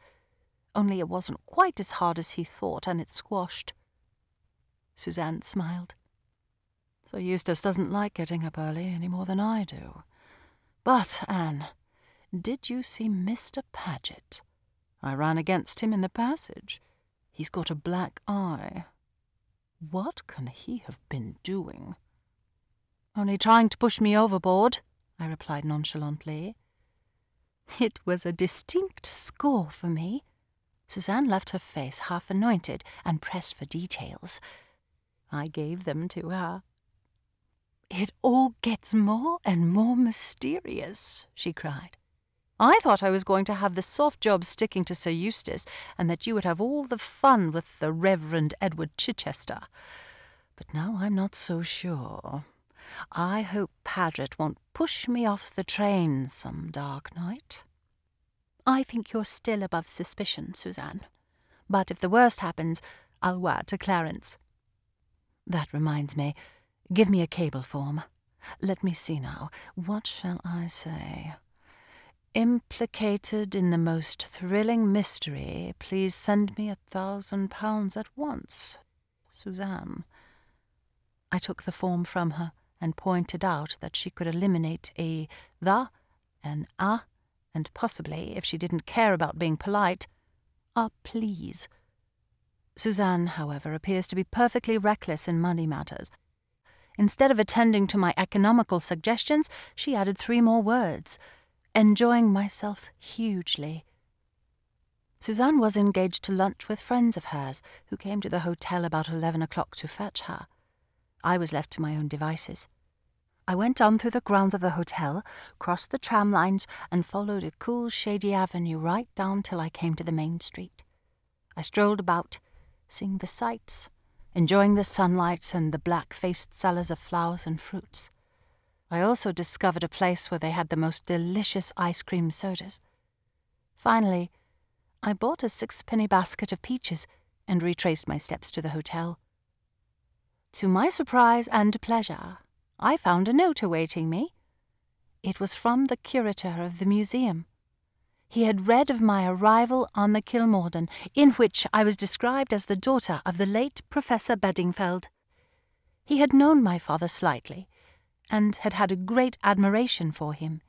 Only it wasn't quite as hard as he thought, and it squashed. Suzanne smiled. "Sir Eustace doesn't like getting up early any more than I do. But, Anne, did you see Mr. Paget? I ran against him in the passage. He's got a black eye. What can he have been doing?" "Only trying to push me overboard," I replied nonchalantly. It was a distinct score for me. Suzanne left her face half anointed and pressed for details. I gave them to her. "It all gets more and more mysterious," she cried. "I thought I was going to have the soft job sticking to Sir Eustace, and that you would have all the fun with the Reverend Edward Chichester. But now I'm not so sure. I hope Paget won't push me off the train some dark night." "I think you're still above suspicion, Suzanne. But if the worst happens, I'll wire to Clarence." "That reminds me. Give me a cable form. Let me see now. What shall I say? Implicated in the most thrilling mystery, please send me £1,000 at once. Suzanne." I took the form from her and pointed out that she could eliminate a "the," an "a," and possibly, if she didn't care about being polite, a "please." Suzanne, however, appears to be perfectly reckless in money matters. Instead of attending to my economical suggestions, she added 3 more words: "enjoying myself hugely." Suzanne was engaged to lunch with friends of hers, who came to the hotel about 11 o'clock to fetch her. I was left to my own devices. I went on through the grounds of the hotel, crossed the tram lines, and followed a cool, shady avenue right down till I came to the main street. I strolled about, seeing the sights, enjoying the sunlight and the black-faced sellers of flowers and fruits. I also discovered a place where they had the most delicious ice cream sodas. Finally, I bought a 6-penny basket of peaches and retraced my steps to the hotel. To my surprise and pleasure, I found a note awaiting me. It was from the curator of the museum. He had read of my arrival on the Kilmorden, in which I was described as the daughter of the late Professor Bedingfeld. He had known my father slightly, and had had a great admiration for him.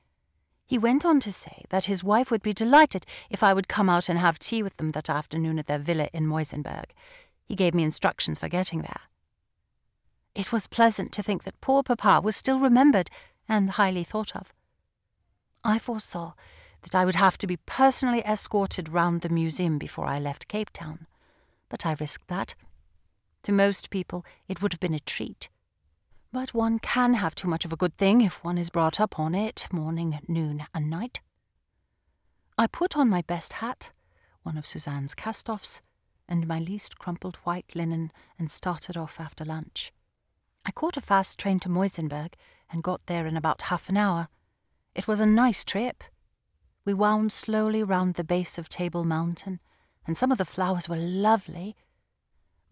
He went on to say that his wife would be delighted if I would come out and have tea with them that afternoon at their villa in Moisenberg. He gave me instructions for getting there. It was pleasant to think that poor Papa was still remembered and highly thought of. I foresaw that I would have to be personally escorted round the museum before I left Cape Town, but I risked that. To most people it would have been a treat. But one can have too much of a good thing if one is brought up on it morning, noon, and night. I put on my best hat, one of Suzanne's cast-offs, and my least crumpled white linen, and started off after lunch. I caught a fast train to Moisenberg and got there in about half an hour. It was a nice trip. We wound slowly round the base of Table Mountain, and some of the flowers were lovely.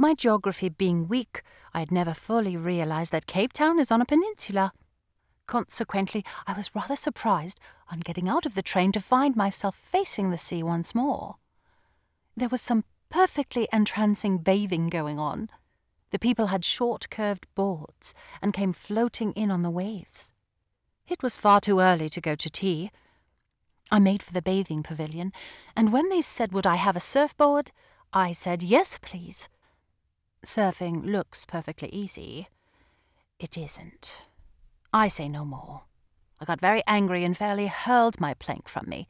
My geography being weak, I had never fully realized that Cape Town is on a peninsula. Consequently, I was rather surprised on getting out of the train to find myself facing the sea once more. There was some perfectly entrancing bathing going on. The people had short curved boards and came floating in on the waves. It was far too early to go to tea. I made for the bathing pavilion, and when they said would I have a surfboard, I said yes, please. Surfing looks perfectly easy. It isn't. I say no more. I got very angry and fairly hurled my plank from me.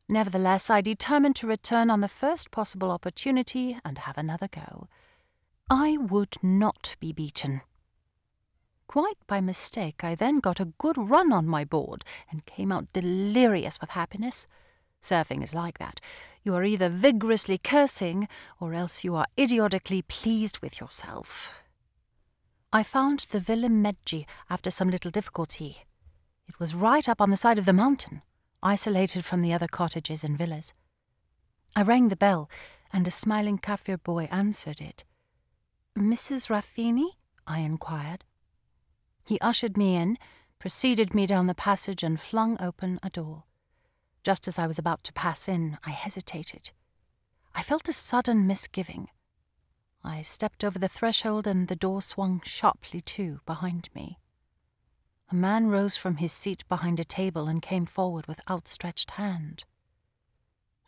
Nevertheless, I determined to return on the first possible opportunity and have another go. I would not be beaten. Quite by mistake, I then got a good run on my board and came out delirious with happiness. Surfing is like that. You are either vigorously cursing, or else you are idiotically pleased with yourself. I found the Villa Medji after some little difficulty. It was right up on the side of the mountain, isolated from the other cottages and villas. I rang the bell, and a smiling Kaffir boy answered it. "Mrs. Raffini?" I inquired. He ushered me in, preceded me down the passage, and flung open a door. Just as I was about to pass in, I hesitated. I felt a sudden misgiving. I stepped over the threshold, and the door swung sharply to behind me. A man rose from his seat behind a table and came forward with outstretched hand.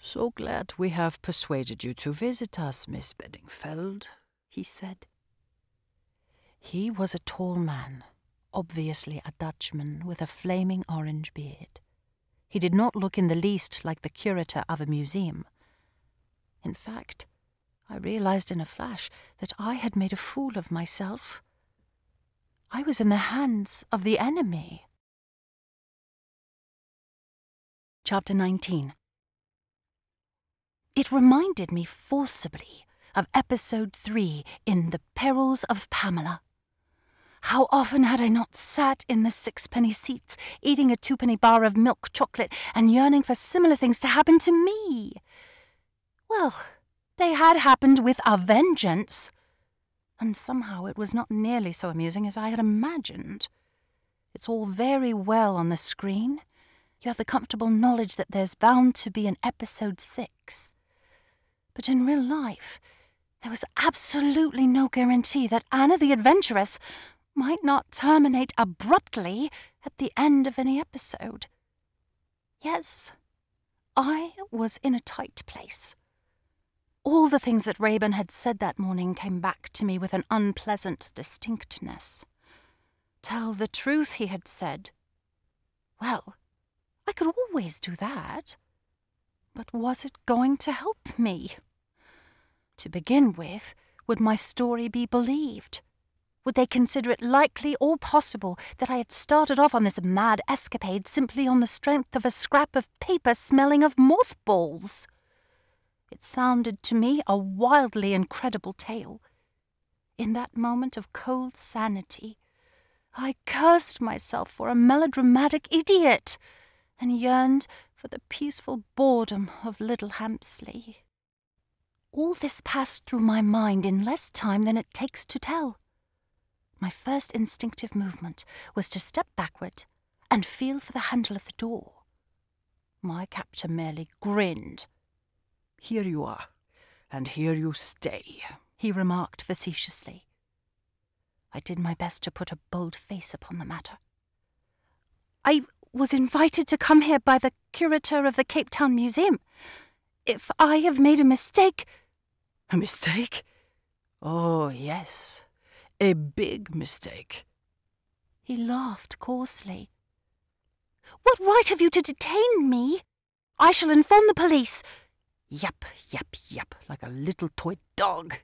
"So glad we have persuaded you to visit us, Miss Bedingfeld," he said. He was a tall man, obviously a Dutchman, with a flaming orange beard. He did not look in the least like the curator of a museum. In fact, I realized in a flash that I had made a fool of myself. I was in the hands of the enemy. Chapter 19. It reminded me forcibly of Episode 3 in The Perils of Pamela. How often had I not sat in the 6-penny seats, eating a 2-penny bar of milk chocolate and yearning for similar things to happen to me? Well, they had happened with a vengeance. And somehow it was not nearly so amusing as I had imagined. It's all very well on the screen. You have the comfortable knowledge that there's bound to be an Episode 6. But in real life, there was absolutely no guarantee that Anna the Adventuress might not terminate abruptly at the end of any episode. Yes, I was in a tight place. All the things that Rayburn had said that morning came back to me with an unpleasant distinctness. Tell the truth, he had said. Well, I could always do that. But was it going to help me? To begin with, would my story be believed? Would they consider it likely or possible that I had started off on this mad escapade simply on the strength of a scrap of paper smelling of mothballs? It sounded to me a wildly incredible tale. In that moment of cold sanity, I cursed myself for a melodramatic idiot and yearned for the peaceful boredom of Little Hampsley. All this passed through my mind in less time than it takes to tell. My first instinctive movement was to step backward and feel for the handle of the door. My captor merely grinned. "Here you are, and here you stay," he remarked facetiously. I did my best to put a bold face upon the matter. "I was invited to come here by the curator of the Cape Town Museum. If I have made a mistake—" "A mistake? Oh, yes, a big mistake." He laughed coarsely. "What right have you to detain me? I shall inform the police." Yap, yap, yap, like a little toy dog.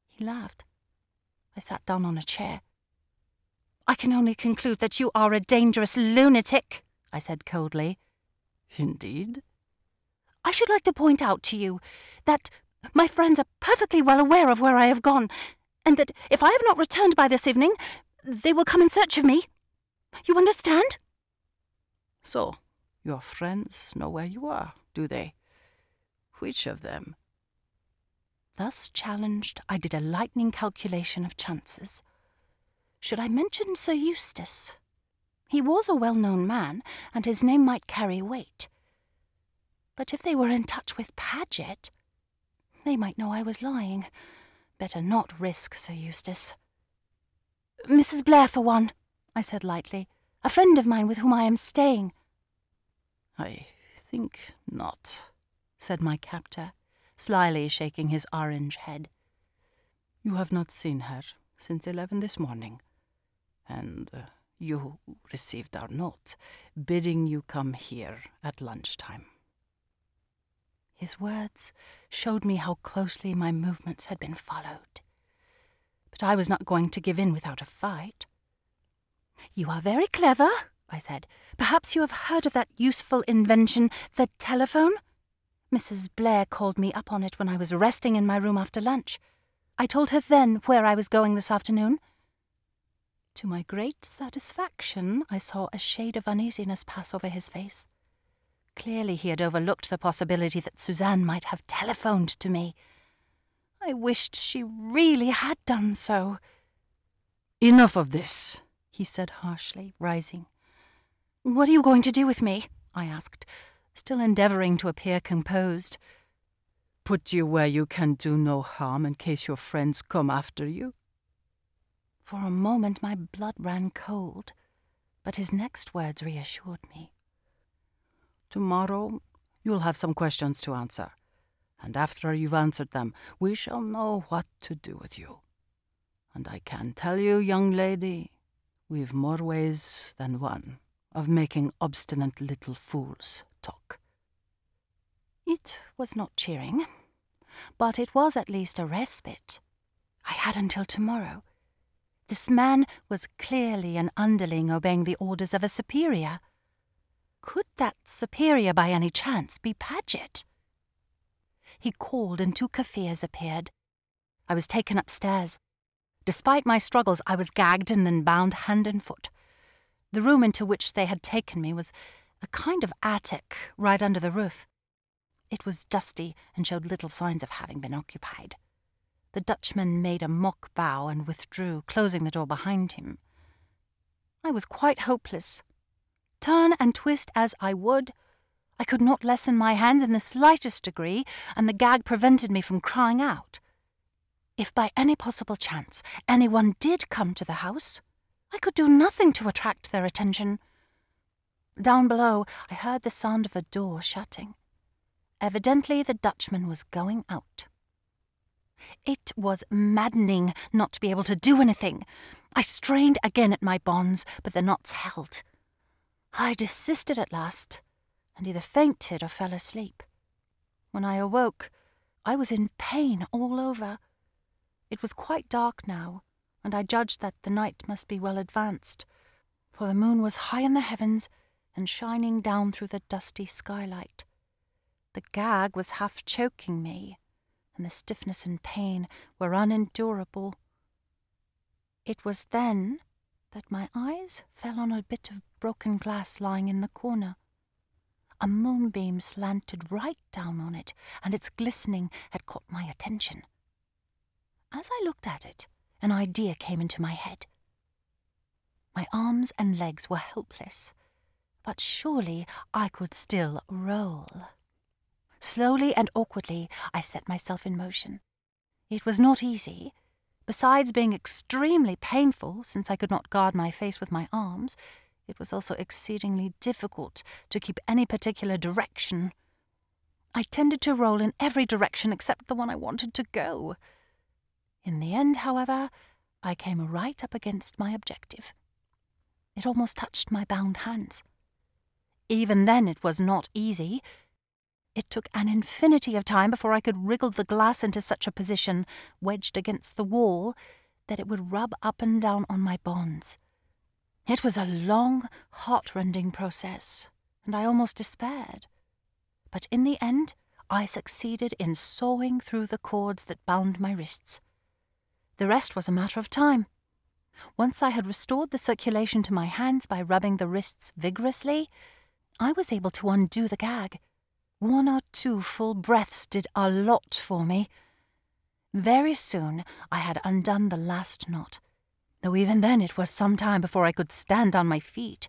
He laughed. I sat down on a chair. "I can only conclude that you are a dangerous lunatic," I said coldly. "Indeed?" "I should like to point out to you that my friends are perfectly well aware of where I have gone, and that if I have not returned by this evening, they will come in search of me. You understand?" "So, your friends know where you are, do they? Which of them?" Thus challenged, I did a lightning calculation of chances. Should I mention Sir Eustace? He was a well-known man, and his name might carry weight. But if they were in touch with Paget, they might know I was lying. Better not risk Sir Eustace. "Mrs. Blair, for one," I said lightly. "A friend of mine with whom I am staying." "I think not," said my captor, slyly shaking his orange head. "You have not seen her since 11 this morning, and you received our note bidding you come here at lunchtime." His words showed me how closely my movements had been followed. But I was not going to give in without a fight. "You are very clever," I said. "Perhaps you have heard of that useful invention, the telephone? Mrs. Blair called me up on it when I was resting in my room after lunch. I told her then where I was going this afternoon." To my great satisfaction, I saw a shade of uneasiness pass over his face. Clearly he had overlooked the possibility that Suzanne might have telephoned to me. I wished she really had done so. "Enough of this," he said harshly, rising. "What are you going to do with me?" I asked, still endeavouring to appear composed. "Put you where you can do no harm in case your friends come after you." For a moment my blood ran cold, but his next words reassured me. "Tomorrow you'll have some questions to answer, and after you've answered them, we shall know what to do with you. And I can tell you, young lady, we've more ways than one of making obstinate little fools talk." It was not cheering, but it was at least a respite. I had until tomorrow. This man was clearly an underling obeying the orders of a superior. Could that superior by any chance be Paget? He called and two Kaffirs appeared. I was taken upstairs. Despite my struggles, I was gagged and then bound hand and foot. The room into which they had taken me was a kind of attic right under the roof. It was dusty and showed little signs of having been occupied. The Dutchman made a mock bow and withdrew, closing the door behind him. I was quite hopeless. Turn and twist as I would, I could not lessen my hands in the slightest degree, and the gag prevented me from crying out. If by any possible chance anyone did come to the house, I could do nothing to attract their attention. Down below, I heard the sound of a door shutting. Evidently the Dutchman was going out. It was maddening not to be able to do anything. I strained again at my bonds, but the knots held. I desisted at last, and either fainted or fell asleep. When I awoke, I was in pain all over. It was quite dark now, and I judged that the night must be well advanced, for the moon was high in the heavens and shining down through the dusty skylight. The gag was half choking me, and the stiffness and pain were unendurable. It was then that my eyes fell on a bit of broken glass lying in the corner. A moonbeam slanted right down on it, and its glistening had caught my attention. As I looked at it, an idea came into my head. My arms and legs were helpless, but surely I could still roll. Slowly and awkwardly, I set myself in motion. It was not easy. Besides being extremely painful, since I could not guard my face with my arms, it was also exceedingly difficult to keep any particular direction. I tended to roll in every direction except the one I wanted to go. In the end, however, I came right up against my objective. It almost touched my bound hands. Even then it was not easy. It took an infinity of time before I could wriggle the glass into such a position, wedged against the wall, that it would rub up and down on my bonds. It was a long, heart-rending process, and I almost despaired. But in the end, I succeeded in sawing through the cords that bound my wrists. The rest was a matter of time. Once I had restored the circulation to my hands by rubbing the wrists vigorously, I was able to undo the gag. 1 or 2 full breaths did a lot for me. Very soon I had undone the last knot, though even then it was some time before I could stand on my feet.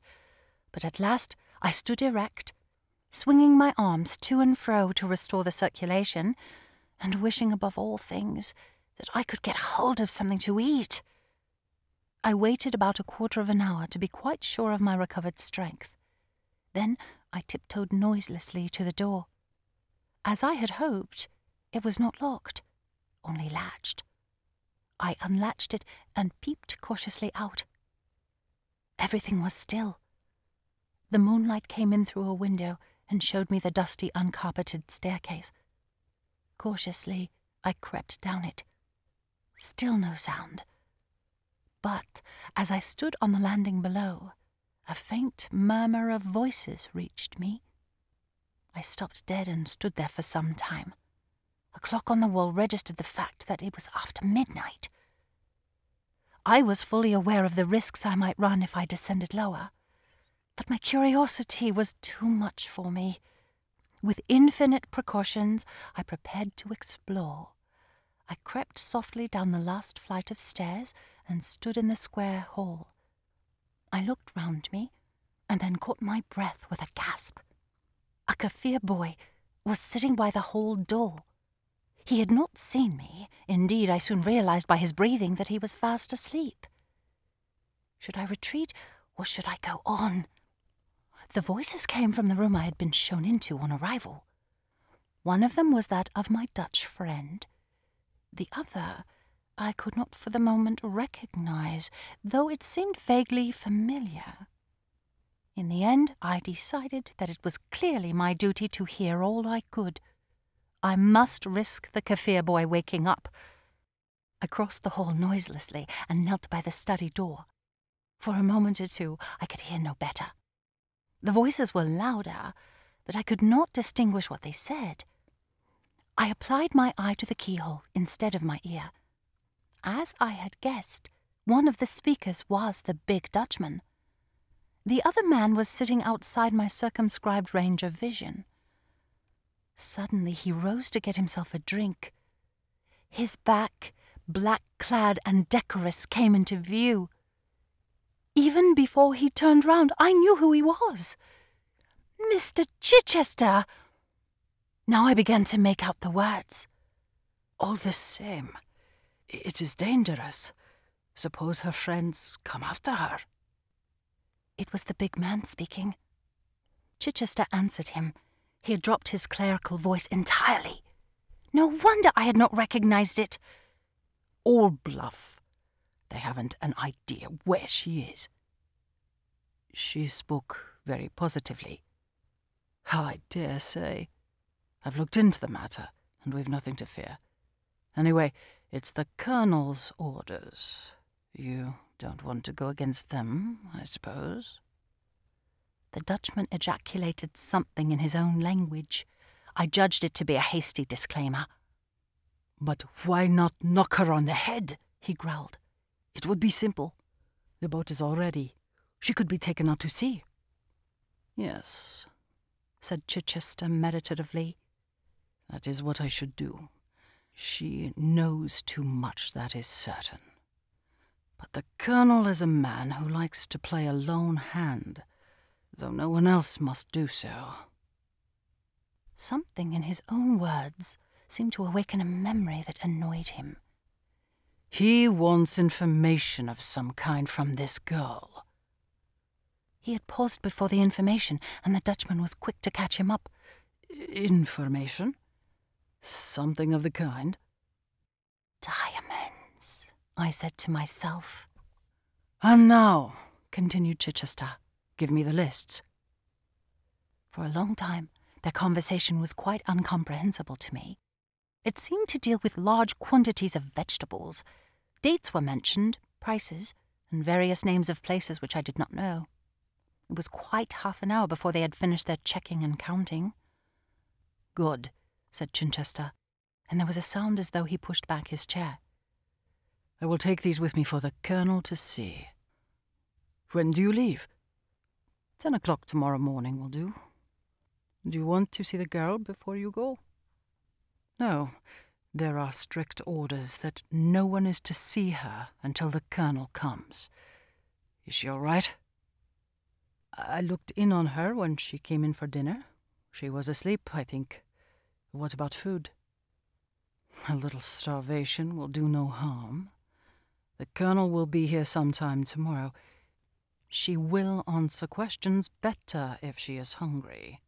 But at last I stood erect, swinging my arms to and fro to restore the circulation, and wishing above all things that I could get hold of something to eat. I waited about a quarter of an hour to be quite sure of my recovered strength. Then I tiptoed noiselessly to the door. As I had hoped, it was not locked, only latched. I unlatched it and peeped cautiously out. Everything was still. The moonlight came in through a window and showed me the dusty, uncarpeted staircase. Cautiously, I crept down it. Still no sound. But as I stood on the landing below, a faint murmur of voices reached me. I stopped dead and stood there for some time. A clock on the wall registered the fact that it was after midnight. I was fully aware of the risks I might run if I descended lower, but my curiosity was too much for me. With infinite precautions, I prepared to explore. I crept softly down the last flight of stairs and stood in the square hall. I looked round me, and then caught my breath with a gasp. A Kaffir boy was sitting by the hall door. He had not seen me. Indeed, I soon realized by his breathing that he was fast asleep. Should I retreat, or should I go on? The voices came from the room I had been shown into on arrival. One of them was that of my Dutch friend. The other I could not for the moment recognize, though it seemed vaguely familiar. In the end, I decided that it was clearly my duty to hear all I could. I must risk the Kaffir boy waking up. I crossed the hall noiselessly and knelt by the study door. For a moment or two, I could hear no better. The voices were louder, but I could not distinguish what they said. I applied my eye to the keyhole instead of my ear. As I had guessed, one of the speakers was the big Dutchman. The other man was sitting outside my circumscribed range of vision. Suddenly he rose to get himself a drink. His back, black-clad and decorous, came into view. Even before he turned round, I knew who he was. Mr. Chichester! Now I began to make out the words. All the same, it is dangerous. Suppose her friends come after her. It was the big man speaking. Chichester answered him. He had dropped his clerical voice entirely. No wonder I had not recognized it. All bluff. They haven't an idea where she is. She spoke very positively. I dare say. I've looked into the matter, and we've nothing to fear. Anyway, it's the Colonel's orders. You don't want to go against them, I suppose? The Dutchman ejaculated something in his own language. I judged it to be a hasty disclaimer. "But why not knock her on the head?" he growled. "It would be simple. The boat is all ready. She could be taken out to sea." "Yes," said Chichester meditatively. "That is what I should do. She knows too much, that is certain. But the Colonel is a man who likes to play a lone hand, though no one else must do so." Something in his own words seemed to awaken a memory that annoyed him. "He wants information of some kind from this girl." He had paused before the information, and the Dutchman was quick to catch him up. "Information? Something of the kind?" "Diamonds," I said to myself. "And now," continued Chichester, "give me the lists." For a long time, their conversation was quite incomprehensible to me. It seemed to deal with large quantities of vegetables. Dates were mentioned, prices, and various names of places which I did not know. It was quite half an hour before they had finished their checking and counting. "Good," said Chichester, and there was a sound as though he pushed back his chair. "I will take these with me for the Colonel to see. When do you leave?" 10 o'clock tomorrow morning will do. Do you want to see the girl before you go?" "No. There are strict orders that no one is to see her until the Colonel comes. Is she all right?" "I looked in on her when she came in for dinner. She was asleep, I think. What about food?" "A little starvation will do no harm. The Colonel will be here sometime tomorrow. She will answer questions better if she is hungry.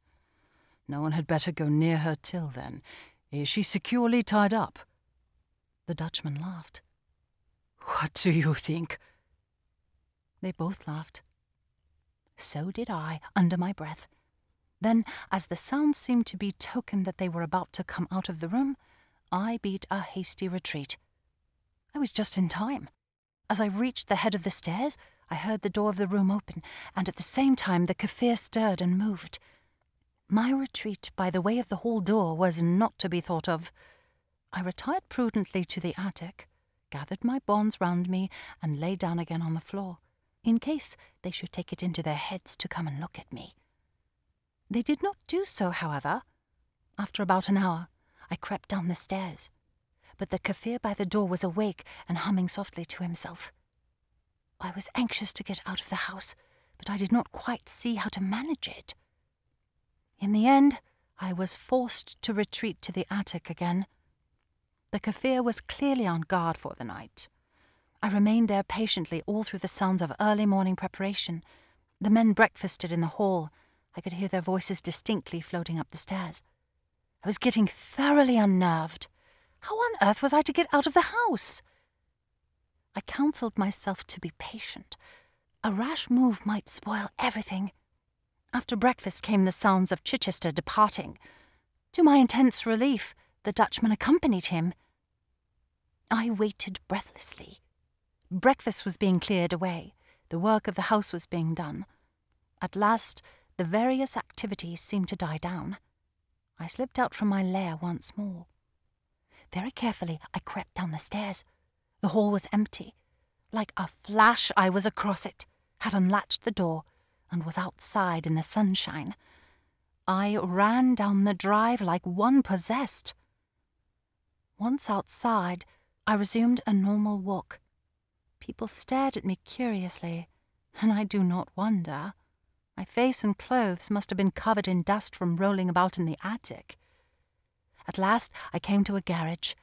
No one had better go near her till then. Is she securely tied up?" The Dutchman laughed. "What do you think?" They both laughed. So did I, under my breath. Then, as the sound seemed to be token that they were about to come out of the room, I beat a hasty retreat. I was just in time. As I reached the head of the stairs, I heard the door of the room open, and at the same time the Kaffir stirred and moved. My retreat by the way of the hall door was not to be thought of. I retired prudently to the attic, gathered my bonds round me, and lay down again on the floor, in case they should take it into their heads to come and look at me. They did not do so, however. After about an hour, I crept down the stairs, but the Kaffir by the door was awake and humming softly to himself. I was anxious to get out of the house, but I did not quite see how to manage it. In the end, I was forced to retreat to the attic again. The Kaffir was clearly on guard for the night. I remained there patiently all through the sounds of early morning preparation. The men breakfasted in the hall. I could hear their voices distinctly floating up the stairs. I was getting thoroughly unnerved. How on earth was I to get out of the house? I counselled myself to be patient. A rash move might spoil everything. After breakfast came the sounds of Chichester departing. To my intense relief, the Dutchman accompanied him. I waited breathlessly. Breakfast was being cleared away. The work of the house was being done. At last, the various activities seemed to die down. I slipped out from my lair once more. Very carefully, I crept down the stairs. The hall was empty. Like a flash, I was across it, had unlatched the door, and was outside in the sunshine. I ran down the drive like one possessed. Once outside, I resumed a normal walk. People stared at me curiously, and I do not wonder. My face and clothes must have been covered in dust from rolling about in the attic. At last I came to a garage.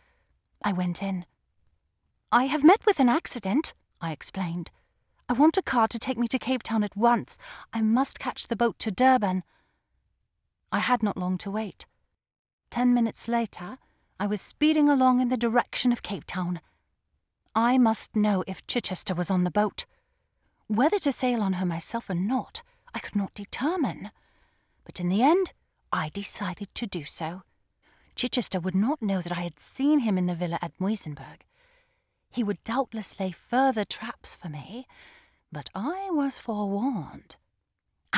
I went in. "I have met with an accident," I explained. "I want a car to take me to Cape Town at once. I must catch the boat to Durban." I had not long to wait. 10 minutes later, I was speeding along in the direction of Cape Town. I must know if Chichester was on the boat. Whether to sail on her myself or not, I could not determine. But in the end, I decided to do so. Chichester would not know that I had seen him in the villa at Muizenberg. He would doubtless lay further traps for me, but I was forewarned.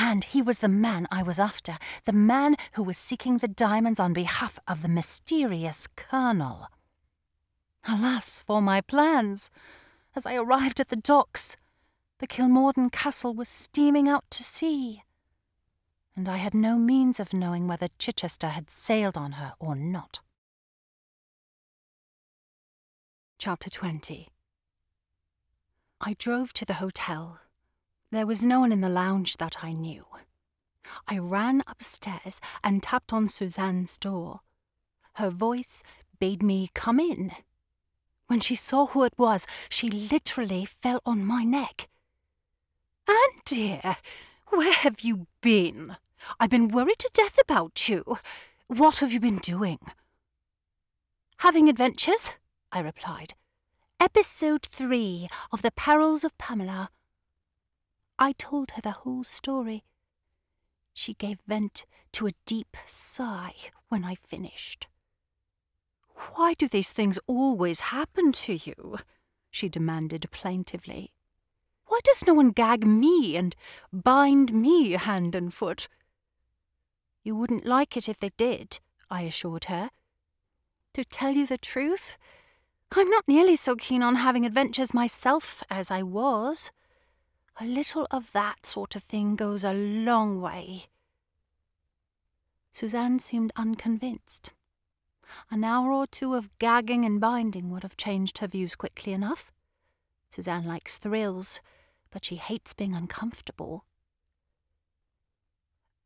And he was the man I was after, the man who was seeking the diamonds on behalf of the mysterious Colonel. Alas for my plans! As I arrived at the docks, the Kilmorden Castle was steaming out to sea, and I had no means of knowing whether Chichester had sailed on her or not. Chapter 20. I drove to the hotel. There was no one in the lounge that I knew. I ran upstairs and tapped on Suzanne's door. Her voice bade me come in. When she saw who it was, she literally fell on my neck. "Anne, dear, where have you been? I've been worried to death about you. What have you been doing?" "Having adventures," I replied. "Episode 3 of The Perils of Pamela." I told her the whole story. She gave vent to a deep sigh when I finished. "Why do these things always happen to you?" she demanded plaintively. "Why does no one gag me and bind me hand and foot?" "You wouldn't like it if they did," I assured her. "To tell you the truth, I'm not nearly so keen on having adventures myself as I was. A little of that sort of thing goes a long way." Suzanne seemed unconvinced. An hour or two of gagging and binding would have changed her views quickly enough. Suzanne likes thrills, but she hates being uncomfortable.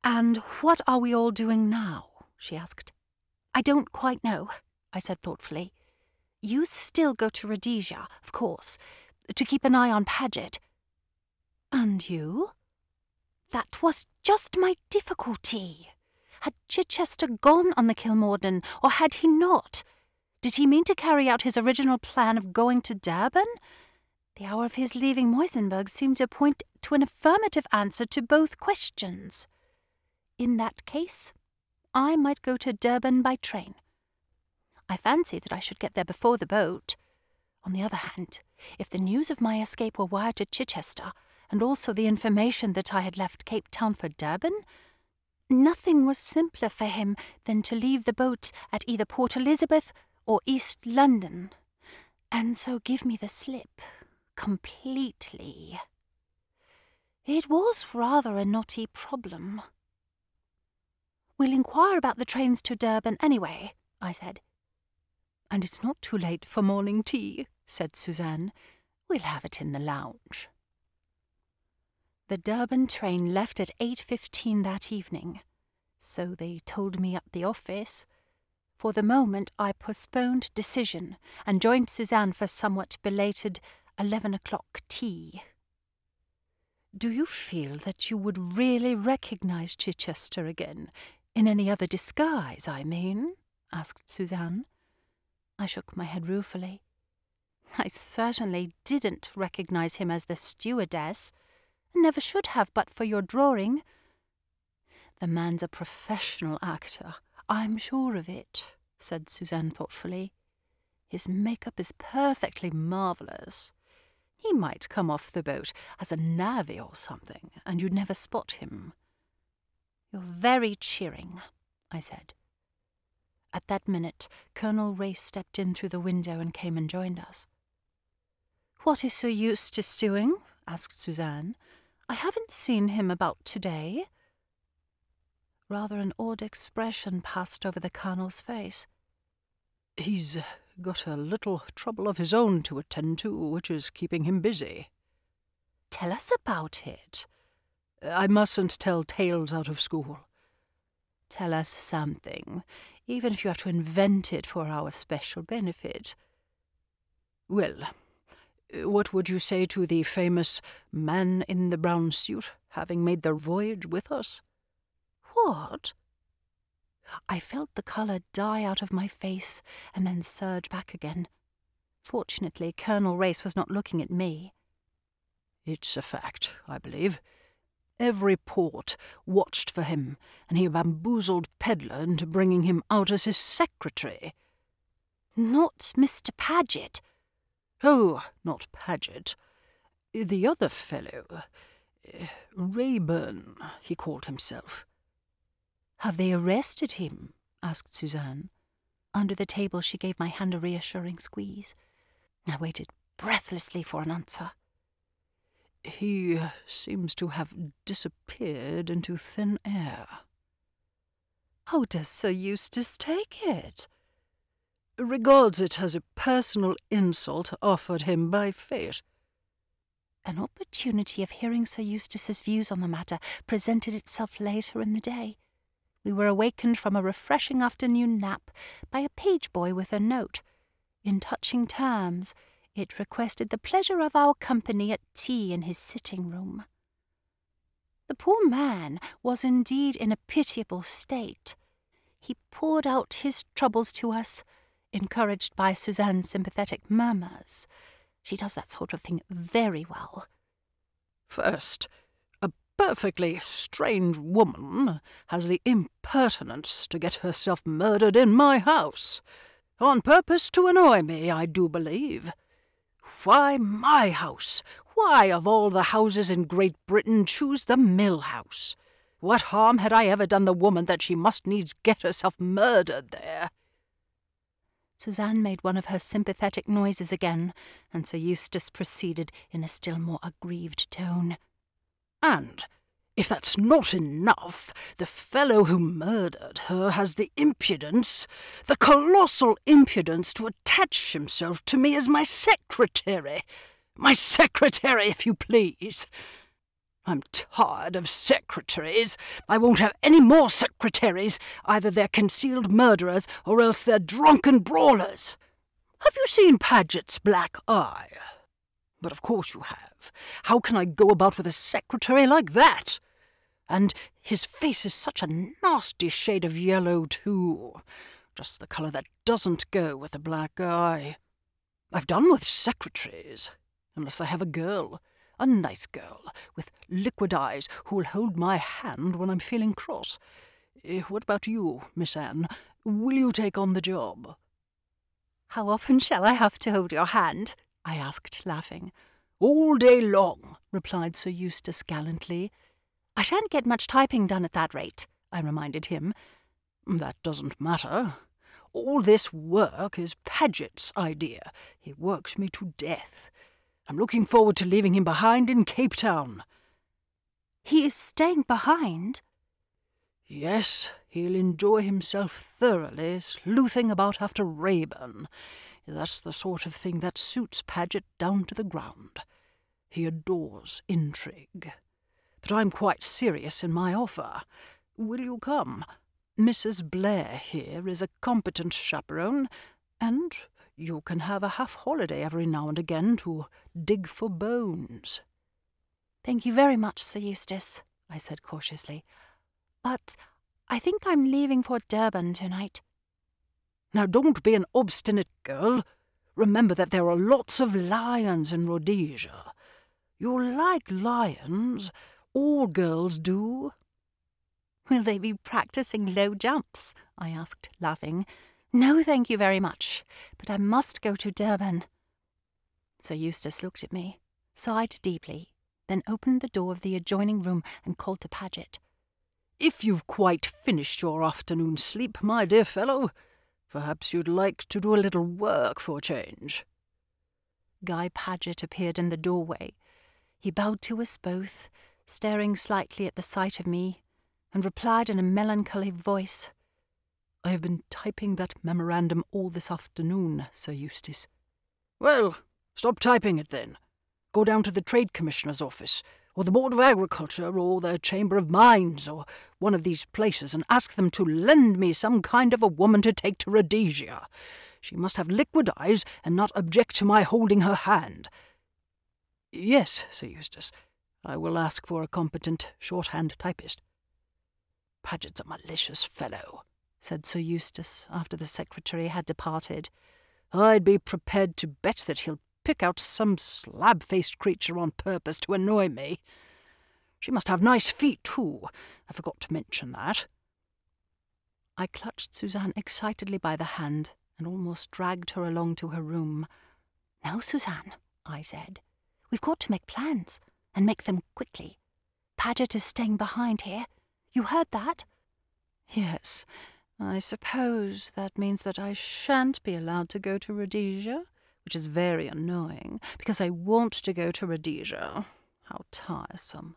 "And what are we all doing now?" she asked. "I don't quite know," I said thoughtfully. "You still go to Rhodesia, of course, to keep an eye on Paget." "And you?" "That was just my difficulty. Had Chichester gone on the Kilmorden, or had he not? Did he mean to carry out his original plan of going to Durban? The hour of his leaving Moisenberg seemed to point to an affirmative answer to both questions. In that case, I might go to Durban by train. I fancy that I should get there before the boat. On the other hand, if the news of my escape were wired to Chichester, and also the information that I had left Cape Town for Durban, nothing was simpler for him than to leave the boat at either Port Elizabeth or East London, and so give me the slip completely. It was rather a knotty problem. "We'll inquire about the trains to Durban anyway," I said. "And it's not too late for morning tea," said Suzanne. "We'll have it in the lounge." The Durban train left at 8:15 that evening, so they told me at the office. For the moment I postponed decision and joined Suzanne for somewhat belated 11 o'clock tea. "Do you feel that you would really recognize Chichester again? In any other disguise, I mean?" asked Suzanne. I shook my head ruefully. "I certainly didn't recognize him as the stewardess. Never should have but for your drawing. The man's a professional actor, I'm sure of it," said Suzanne thoughtfully. "His makeup is perfectly marvellous. He might come off the boat as a navvy or something, and you'd never spot him." "You're very cheering," I said. At that minute, Colonel Ray stepped in through the window and came and joined us. "What is so used to stewing?" asked Suzanne. "I haven't seen him about today." Rather an odd expression passed over the Colonel's face. "He's got a little trouble of his own to attend to, which is keeping him busy." "Tell us about it." "I mustn't tell tales out of school." "Tell us something, even if you have to invent it for our special benefit." "Well, what would you say to the famous man in the brown suit having made the voyage with us?" "What?" I felt the colour die out of my face and then surge back again. Fortunately, Colonel Race was not looking at me. "It's a fact, I believe. Every port watched for him, and he bamboozled Pedler into bringing him out as his secretary." "Not Mr. Paget?" "Oh, not Paget. The other fellow. Rayburn, he called himself. Have they arrested him? Asked Suzanne. Under the table she gave my hand a reassuring squeeze. I waited breathlessly for an answer. He seems to have disappeared into thin air. How does Sir Eustace take it? Regards it as a personal insult offered him by fate. An opportunity of hearing Sir Eustace's views on the matter presented itself later in the day. We were awakened from a refreshing afternoon nap by a page boy with a note. In touching terms, it requested the pleasure of our company at tea in his sitting-room. The poor man was indeed in a pitiable state. He poured out his troubles to us, encouraged by Suzanne's sympathetic murmurs. She does that sort of thing very well. First, a perfectly strange woman has the impertinence to get herself murdered in my house. On purpose to annoy me, I do believe. Why my house? Why, of all the houses in Great Britain, choose the Mill House? What harm had I ever done the woman that she must needs get herself murdered there? Suzanne made one of her sympathetic noises again, and Sir Eustace proceeded in a still more aggrieved tone. And, if that's not enough, the fellow who murdered her has the impudence, the colossal impudence, to attach himself to me as my secretary. My secretary, if you please. I'm tired of secretaries. I won't have any more secretaries. Either they're concealed murderers or else they're drunken brawlers. Have you seen Paget's black eye? But of course you have. How can I go about with a secretary like that? And his face is such a nasty shade of yellow, too. Just the colour that doesn't go with a black eye. I've done with secretaries, unless I have a girl. A nice girl, with liquid eyes, who'll hold my hand when I'm feeling cross. What about you, Miss Anne? Will you take on the job? How often shall I have to hold your hand? I asked, laughing. All day long, replied Sir Eustace gallantly. I shan't get much typing done at that rate, I reminded him. That doesn't matter. All this work is Paget's idea. He works me to death. I'm looking forward to leaving him behind in Cape Town. He is staying behind? Yes, he'll enjoy himself thoroughly, sleuthing about after Rayburn. That's the sort of thing that suits Paget down to the ground. He adores intrigue. But I'm quite serious in my offer. Will you come? Mrs. Blair here is a competent chaperone, and you can have a half-holiday every now and again to dig for bones. Thank you very much, Sir Eustace, I said cautiously. But I think I'm leaving for Durban tonight. Now don't be an obstinate girl. Remember that there are lots of lions in Rhodesia. You'll like lions. All girls do. Will they be practicing low jumps? I asked, laughing. No, thank you very much, but I must go to Durban. Sir Eustace looked at me, sighed deeply, then opened the door of the adjoining room and called to Paget. If you've quite finished your afternoon sleep, my dear fellow, perhaps you'd like to do a little work for a change. Guy Paget appeared in the doorway. He bowed to us both, staring slightly at the sight of me, and replied in a melancholy voice, I have been typing that memorandum all this afternoon, Sir Eustace. Well, stop typing it then. Go down to the Trade Commissioner's office, or the Board of Agriculture, or the Chamber of Mines, or one of these places, and ask them to lend me some kind of a woman to take to Rhodesia. She must have liquid eyes and not object to my holding her hand. Yes, Sir Eustace, I will ask for a competent shorthand typist. Paget's a malicious fellow, said Sir Eustace after the secretary had departed. I'd be prepared to bet that he'll pick out some slab-faced creature on purpose to annoy me. She must have nice feet, too. I forgot to mention that. I clutched Suzanne excitedly by the hand and almost dragged her along to her room. Now, Suzanne, I said, we've got to make plans, and make them quickly. Paget is staying behind here. You heard that? Yes, I suppose that means that I shan't be allowed to go to Rhodesia, which is very annoying, because I want to go to Rhodesia. How tiresome.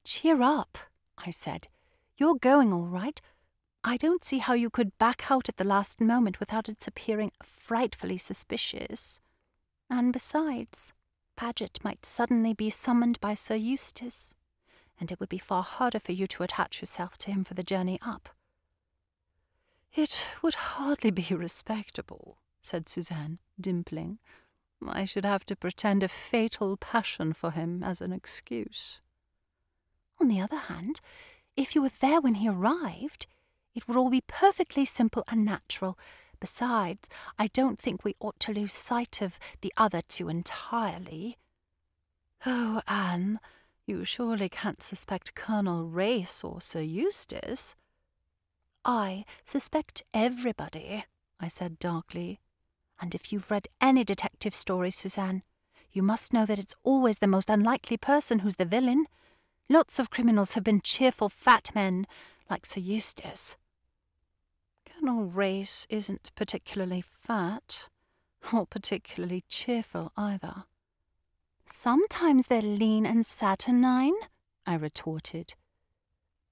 Cheer up, I said. You're going all right. I don't see how you could back out at the last moment without its appearing frightfully suspicious. And besides, Paget might suddenly be summoned by Sir Eustace, and it would be far harder for you to attach yourself to him for the journey up. It would hardly be respectable, said Suzanne, dimpling. I should have to pretend a fatal passion for him as an excuse. On the other hand, if you were there when he arrived, it would all be perfectly simple and natural. Besides, I don't think we ought to lose sight of the other two entirely. Oh, Anne, you surely can't suspect Colonel Race or Sir Eustace? I suspect everybody, I said darkly. And if you've read any detective stories, Suzanne, you must know that it's always the most unlikely person who's the villain. Lots of criminals have been cheerful fat men, like Sir Eustace. Colonel Race isn't particularly fat, or particularly cheerful either. Sometimes they're lean and saturnine, I retorted.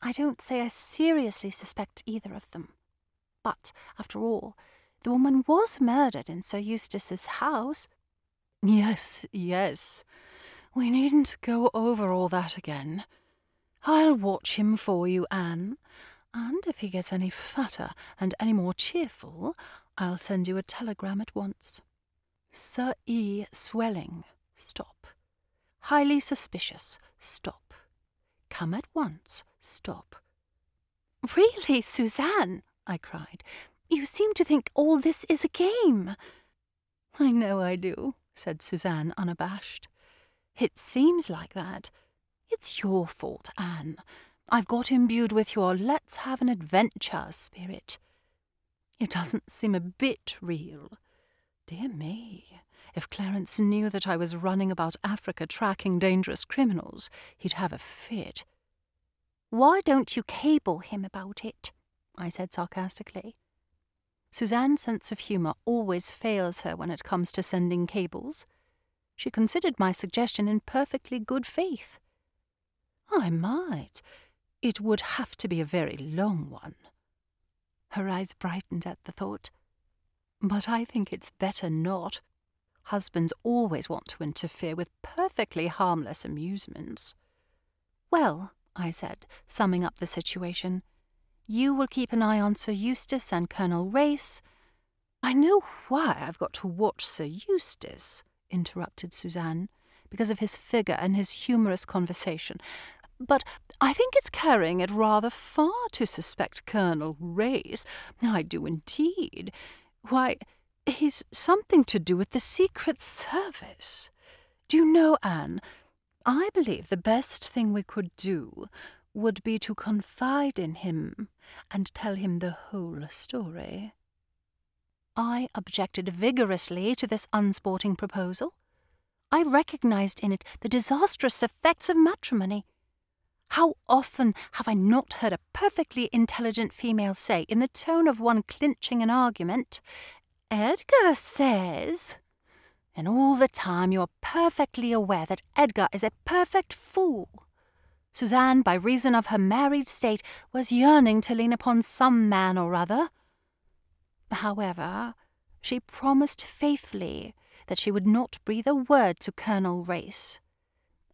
I don't say I seriously suspect either of them. But, after all, the woman was murdered in Sir Eustace's house. Yes, yes. We needn't go over all that again. I'll watch him for you, Anne, and if he gets any fatter and any more cheerful, I'll send you a telegram at once. Sir E. swelling, stop. Highly suspicious, stop. Come at once, stop. Really, Suzanne, I cried, you seem to think all this is a game. I know I do, said Suzanne, unabashed. It seems like that. It's your fault, Anne. I've got imbued with your let's have an adventure spirit. It doesn't seem a bit real. Dear me, if Clarence knew that I was running about Africa tracking dangerous criminals, he'd have a fit. Why don't you cable him about it? I said sarcastically. Suzanne's sense of humour always fails her when it comes to sending cables. She considered my suggestion in perfectly good faith. I might. It would have to be a very long one. Her eyes brightened at the thought. But I think it's better not. Husbands always want to interfere with perfectly harmless amusements. Well, I said, summing up the situation, you will keep an eye on Sir Eustace and Colonel Race. I know why I've got to watch Sir Eustace, interrupted Suzanne, because of his figure and his humorous conversation. But I think it's carrying it rather far to suspect Colonel Race. I do indeed. Why, he's something to do with the Secret Service. Do you know, Anne, I believe the best thing we could do would be to confide in him and tell him the whole story. I objected vigorously to this unsporting proposal. I recognized in it the disastrous effects of matrimony. How often have I not heard a perfectly intelligent female say, in the tone of one clinching an argument, "Edgar says," and all the time you're perfectly aware that Edgar is a perfect fool. Suzanne, by reason of her married state, was yearning to lean upon some man or other. However, she promised faithfully that she would not breathe a word to Colonel Race,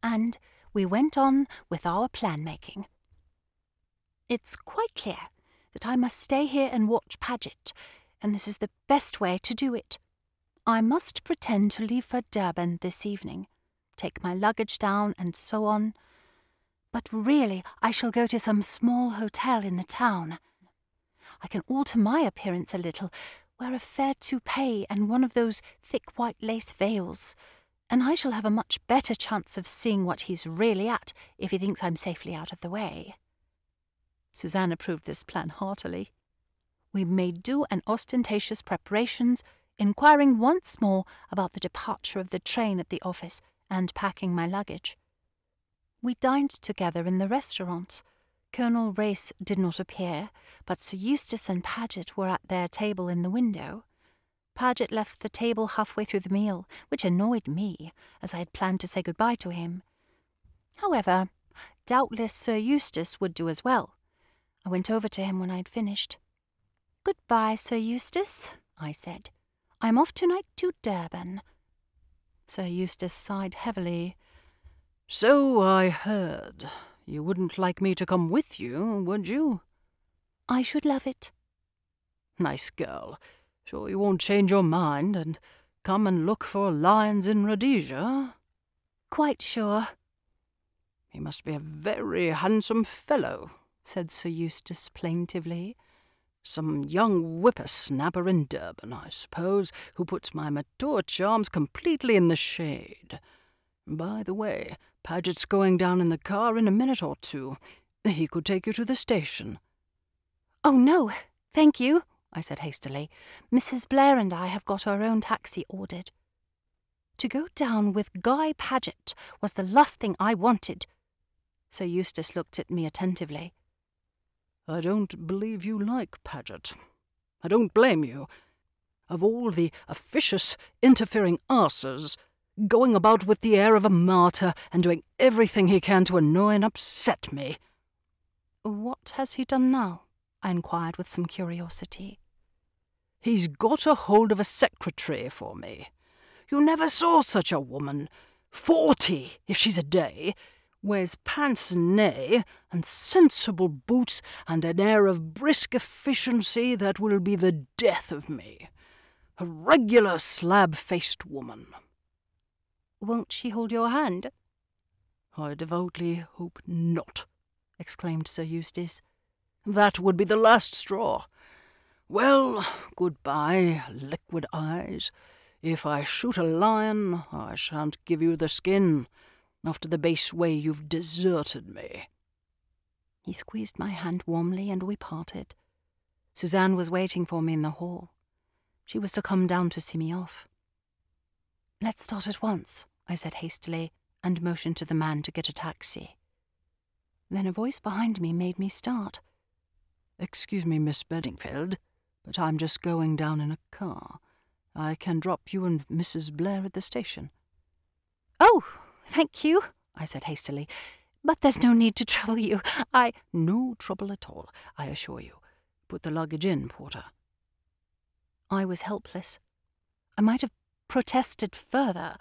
and we went on with our plan-making. It's quite clear that I must stay here and watch Paget, and this is the best way to do it. I must pretend to leave for Durban this evening, take my luggage down and so on, but really I shall go to some small hotel in the town. I can alter my appearance a little, wear a fair toupee and one of those thick white lace veils, and I shall have a much better chance of seeing what he's really at if he thinks I'm safely out of the way. Suzanne approved this plan heartily. We made due and ostentatious preparations, inquiring once more about the departure of the train at the office and packing my luggage. We dined together in the restaurant. Colonel Race did not appear, but Sir Eustace and Paget were at their table in the window. Paget left the table halfway through the meal, which annoyed me, as I had planned to say goodbye to him. However, doubtless Sir Eustace would do as well. I went over to him when I had finished. "Goodbye, Sir Eustace," I said. "I am off tonight to Durban." Sir Eustace sighed heavily. "So I heard. You wouldn't like me to come with you, would you?" "I should love it." "Nice girl. Sure you won't change your mind and come and look for lions in Rhodesia?" "Quite sure." "He must be a very handsome fellow," said Sir Eustace plaintively. "Some young whippersnapper in Durban, I suppose, who puts my mature charms completely in the shade. By the way, Paget's going down in the car in a minute or two. He could take you to the station." "Oh, no, thank you," I said hastily. "Mrs. Blair and I have got our own taxi ordered." To go down with Guy Paget was the last thing I wanted. Sir Eustace looked at me attentively. "I don't believe you like Paget. I don't blame you. Of all the officious, interfering arses, going about with the air of a martyr and doing everything he can to annoy and upset me." "What has he done now?" I inquired with some curiosity. "He's got a hold of a secretary for me. You never saw such a woman. 40, if she's a day. Wears pince-nez and sensible boots and an air of brisk efficiency that will be the death of me. A regular slab-faced woman." "Won't she hold your hand?" "I devoutly hope not," exclaimed Sir Eustace. "That would be the last straw. Well, goodbye, liquid eyes. If I shoot a lion, I shan't give you the skin, after the base way you've deserted me." He squeezed my hand warmly and we parted. Suzanne was waiting for me in the hall. She was to come down to see me off. "Let's start at once," I said hastily, and motioned to the man to get a taxi. Then a voice behind me made me start. "Excuse me, Miss Bedingfield, but I'm just going down in a car. I can drop you and Mrs. Blair at the station." "Oh, thank you," I said hastily. "But there's no need to trouble you. No trouble at all, I assure you. Put the luggage in, porter." I was helpless. I might have protested further,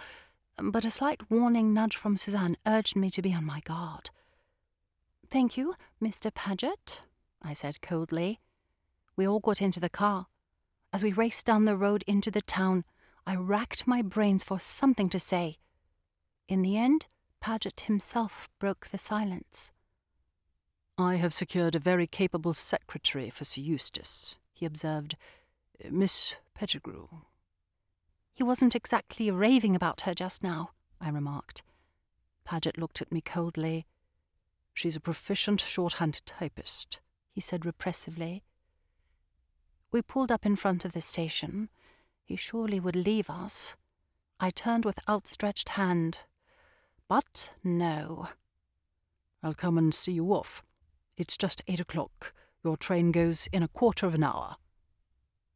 but a slight warning nudge from Suzanne urged me to be on my guard. "Thank you, Mr. Paget," I said coldly. We all got into the car. As we raced down the road into the town, I racked my brains for something to say. In the end, Paget himself broke the silence. "I have secured a very capable secretary for Sir Eustace," he observed. "Miss Pettigrew." "He wasn't exactly raving about her just now," I remarked. Paget looked at me coldly. "She's a proficient shorthand typist," he said repressively. We pulled up in front of the station. He surely would leave us. I turned with outstretched hand. But no. "I'll come and see you off. It's just 8 o'clock. Your train goes in a quarter of an hour."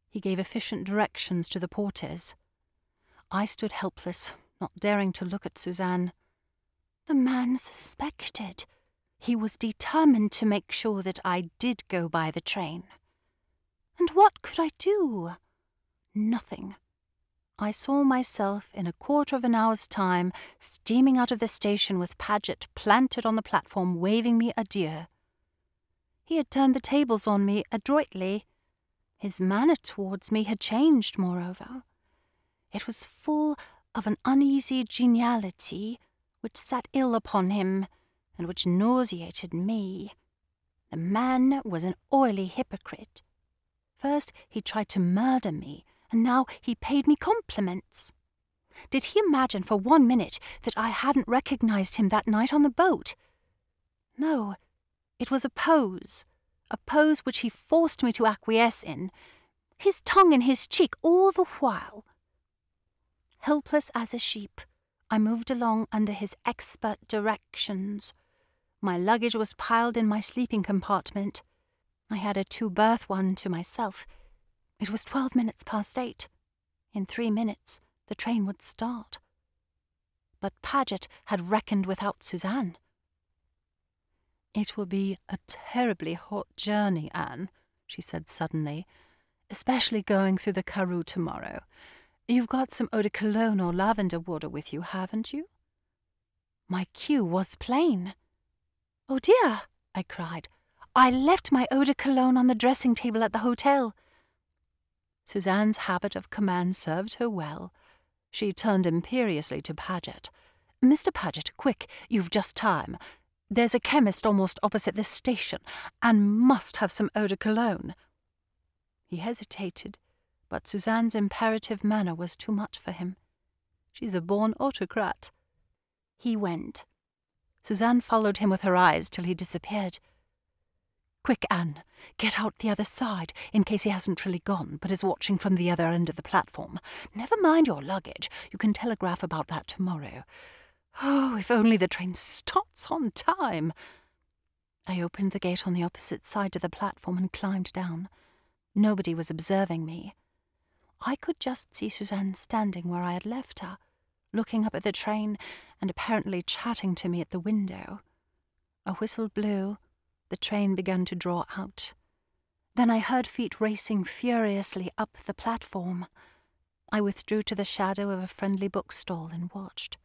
He gave efficient directions to the porters. I stood helpless, not daring to look at Suzanne. The man suspected. He was determined to make sure that I did go by the train. And what could I do? Nothing. I saw myself in a quarter of an hour's time steaming out of the station with Paget planted on the platform waving me adieu. He had turned the tables on me adroitly. His manner towards me had changed, moreover. It was full of an uneasy geniality which sat ill upon him and which nauseated me. The man was an oily hypocrite. First he tried to murder me, and now he paid me compliments. Did he imagine for 1 minute that I hadn't recognized him that night on the boat? No, it was a pose which he forced me to acquiesce in, his tongue in his cheek all the while. Helpless as a sheep, I moved along under his expert directions. My luggage was piled in my sleeping compartment. I had a 2-berth one to myself. It was 12 minutes past 8. In 3 minutes, the train would start. But Paget had reckoned without Suzanne. "It will be a terribly hot journey, Anne," she said suddenly, "especially going through the Karoo tomorrow. You've got some eau de cologne or lavender water with you, haven't you?" My cue was plain. "Oh dear," I cried. "I left my eau de cologne on the dressing table at the hotel." Suzanne's habit of command served her well. She turned imperiously to Paget. "Mr. Paget, quick, you've just time. There's a chemist almost opposite this station, and must have some eau de cologne." He hesitated, but Suzanne's imperative manner was too much for him. She's a born autocrat. He went. Suzanne followed him with her eyes till he disappeared. "Quick, Anne, get out the other side, in case he hasn't really gone, but is watching from the other end of the platform. Never mind your luggage. You can telegraph about that tomorrow. Oh, if only the train starts on time." I opened the gate on the opposite side to the platform and climbed down. Nobody was observing me. I could just see Suzanne standing where I had left her, looking up at the train and apparently chatting to me at the window. A whistle blew. The train began to draw out. Then I heard feet racing furiously up the platform. I withdrew to the shadow of a friendly bookstall and watched.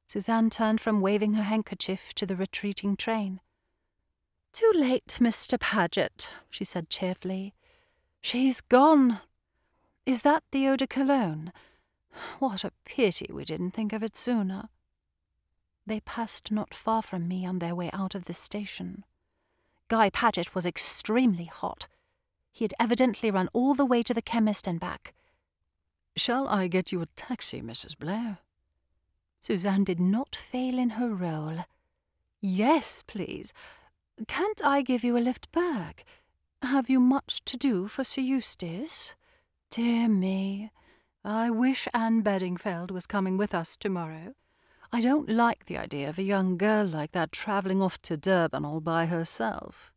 Suzanne turned from waving her handkerchief to the retreating train. "Too late, Mr. Paget," she said cheerfully. "She's gone. Is that the eau de cologne? What a pity we didn't think of it sooner." They passed not far from me on their way out of the station. Guy Paget was extremely hot. He had evidently run all the way to the chemist and back. "Shall I get you a taxi, Mrs. Blair?" Suzanne did not fail in her role. "Yes, please. Can't I give you a lift back? Have you much to do for Sir Eustace? Dear me, I wish Anne Bedingfeld was coming with us tomorrow. I don't like the idea of a young girl like that travelling off to Durban all by herself.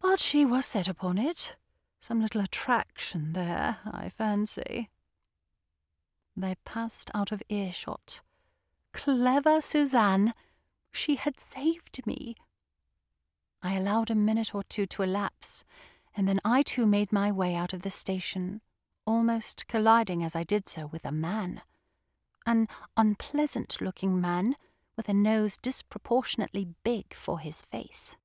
But she was set upon it. Some little attraction there, I fancy." They passed out of earshot. Clever Suzanne! She had saved me. I allowed a minute or two to elapse, and then I too made my way out of the station, almost colliding as I did so with a man. An unpleasant-looking man with a nose disproportionately big for his face.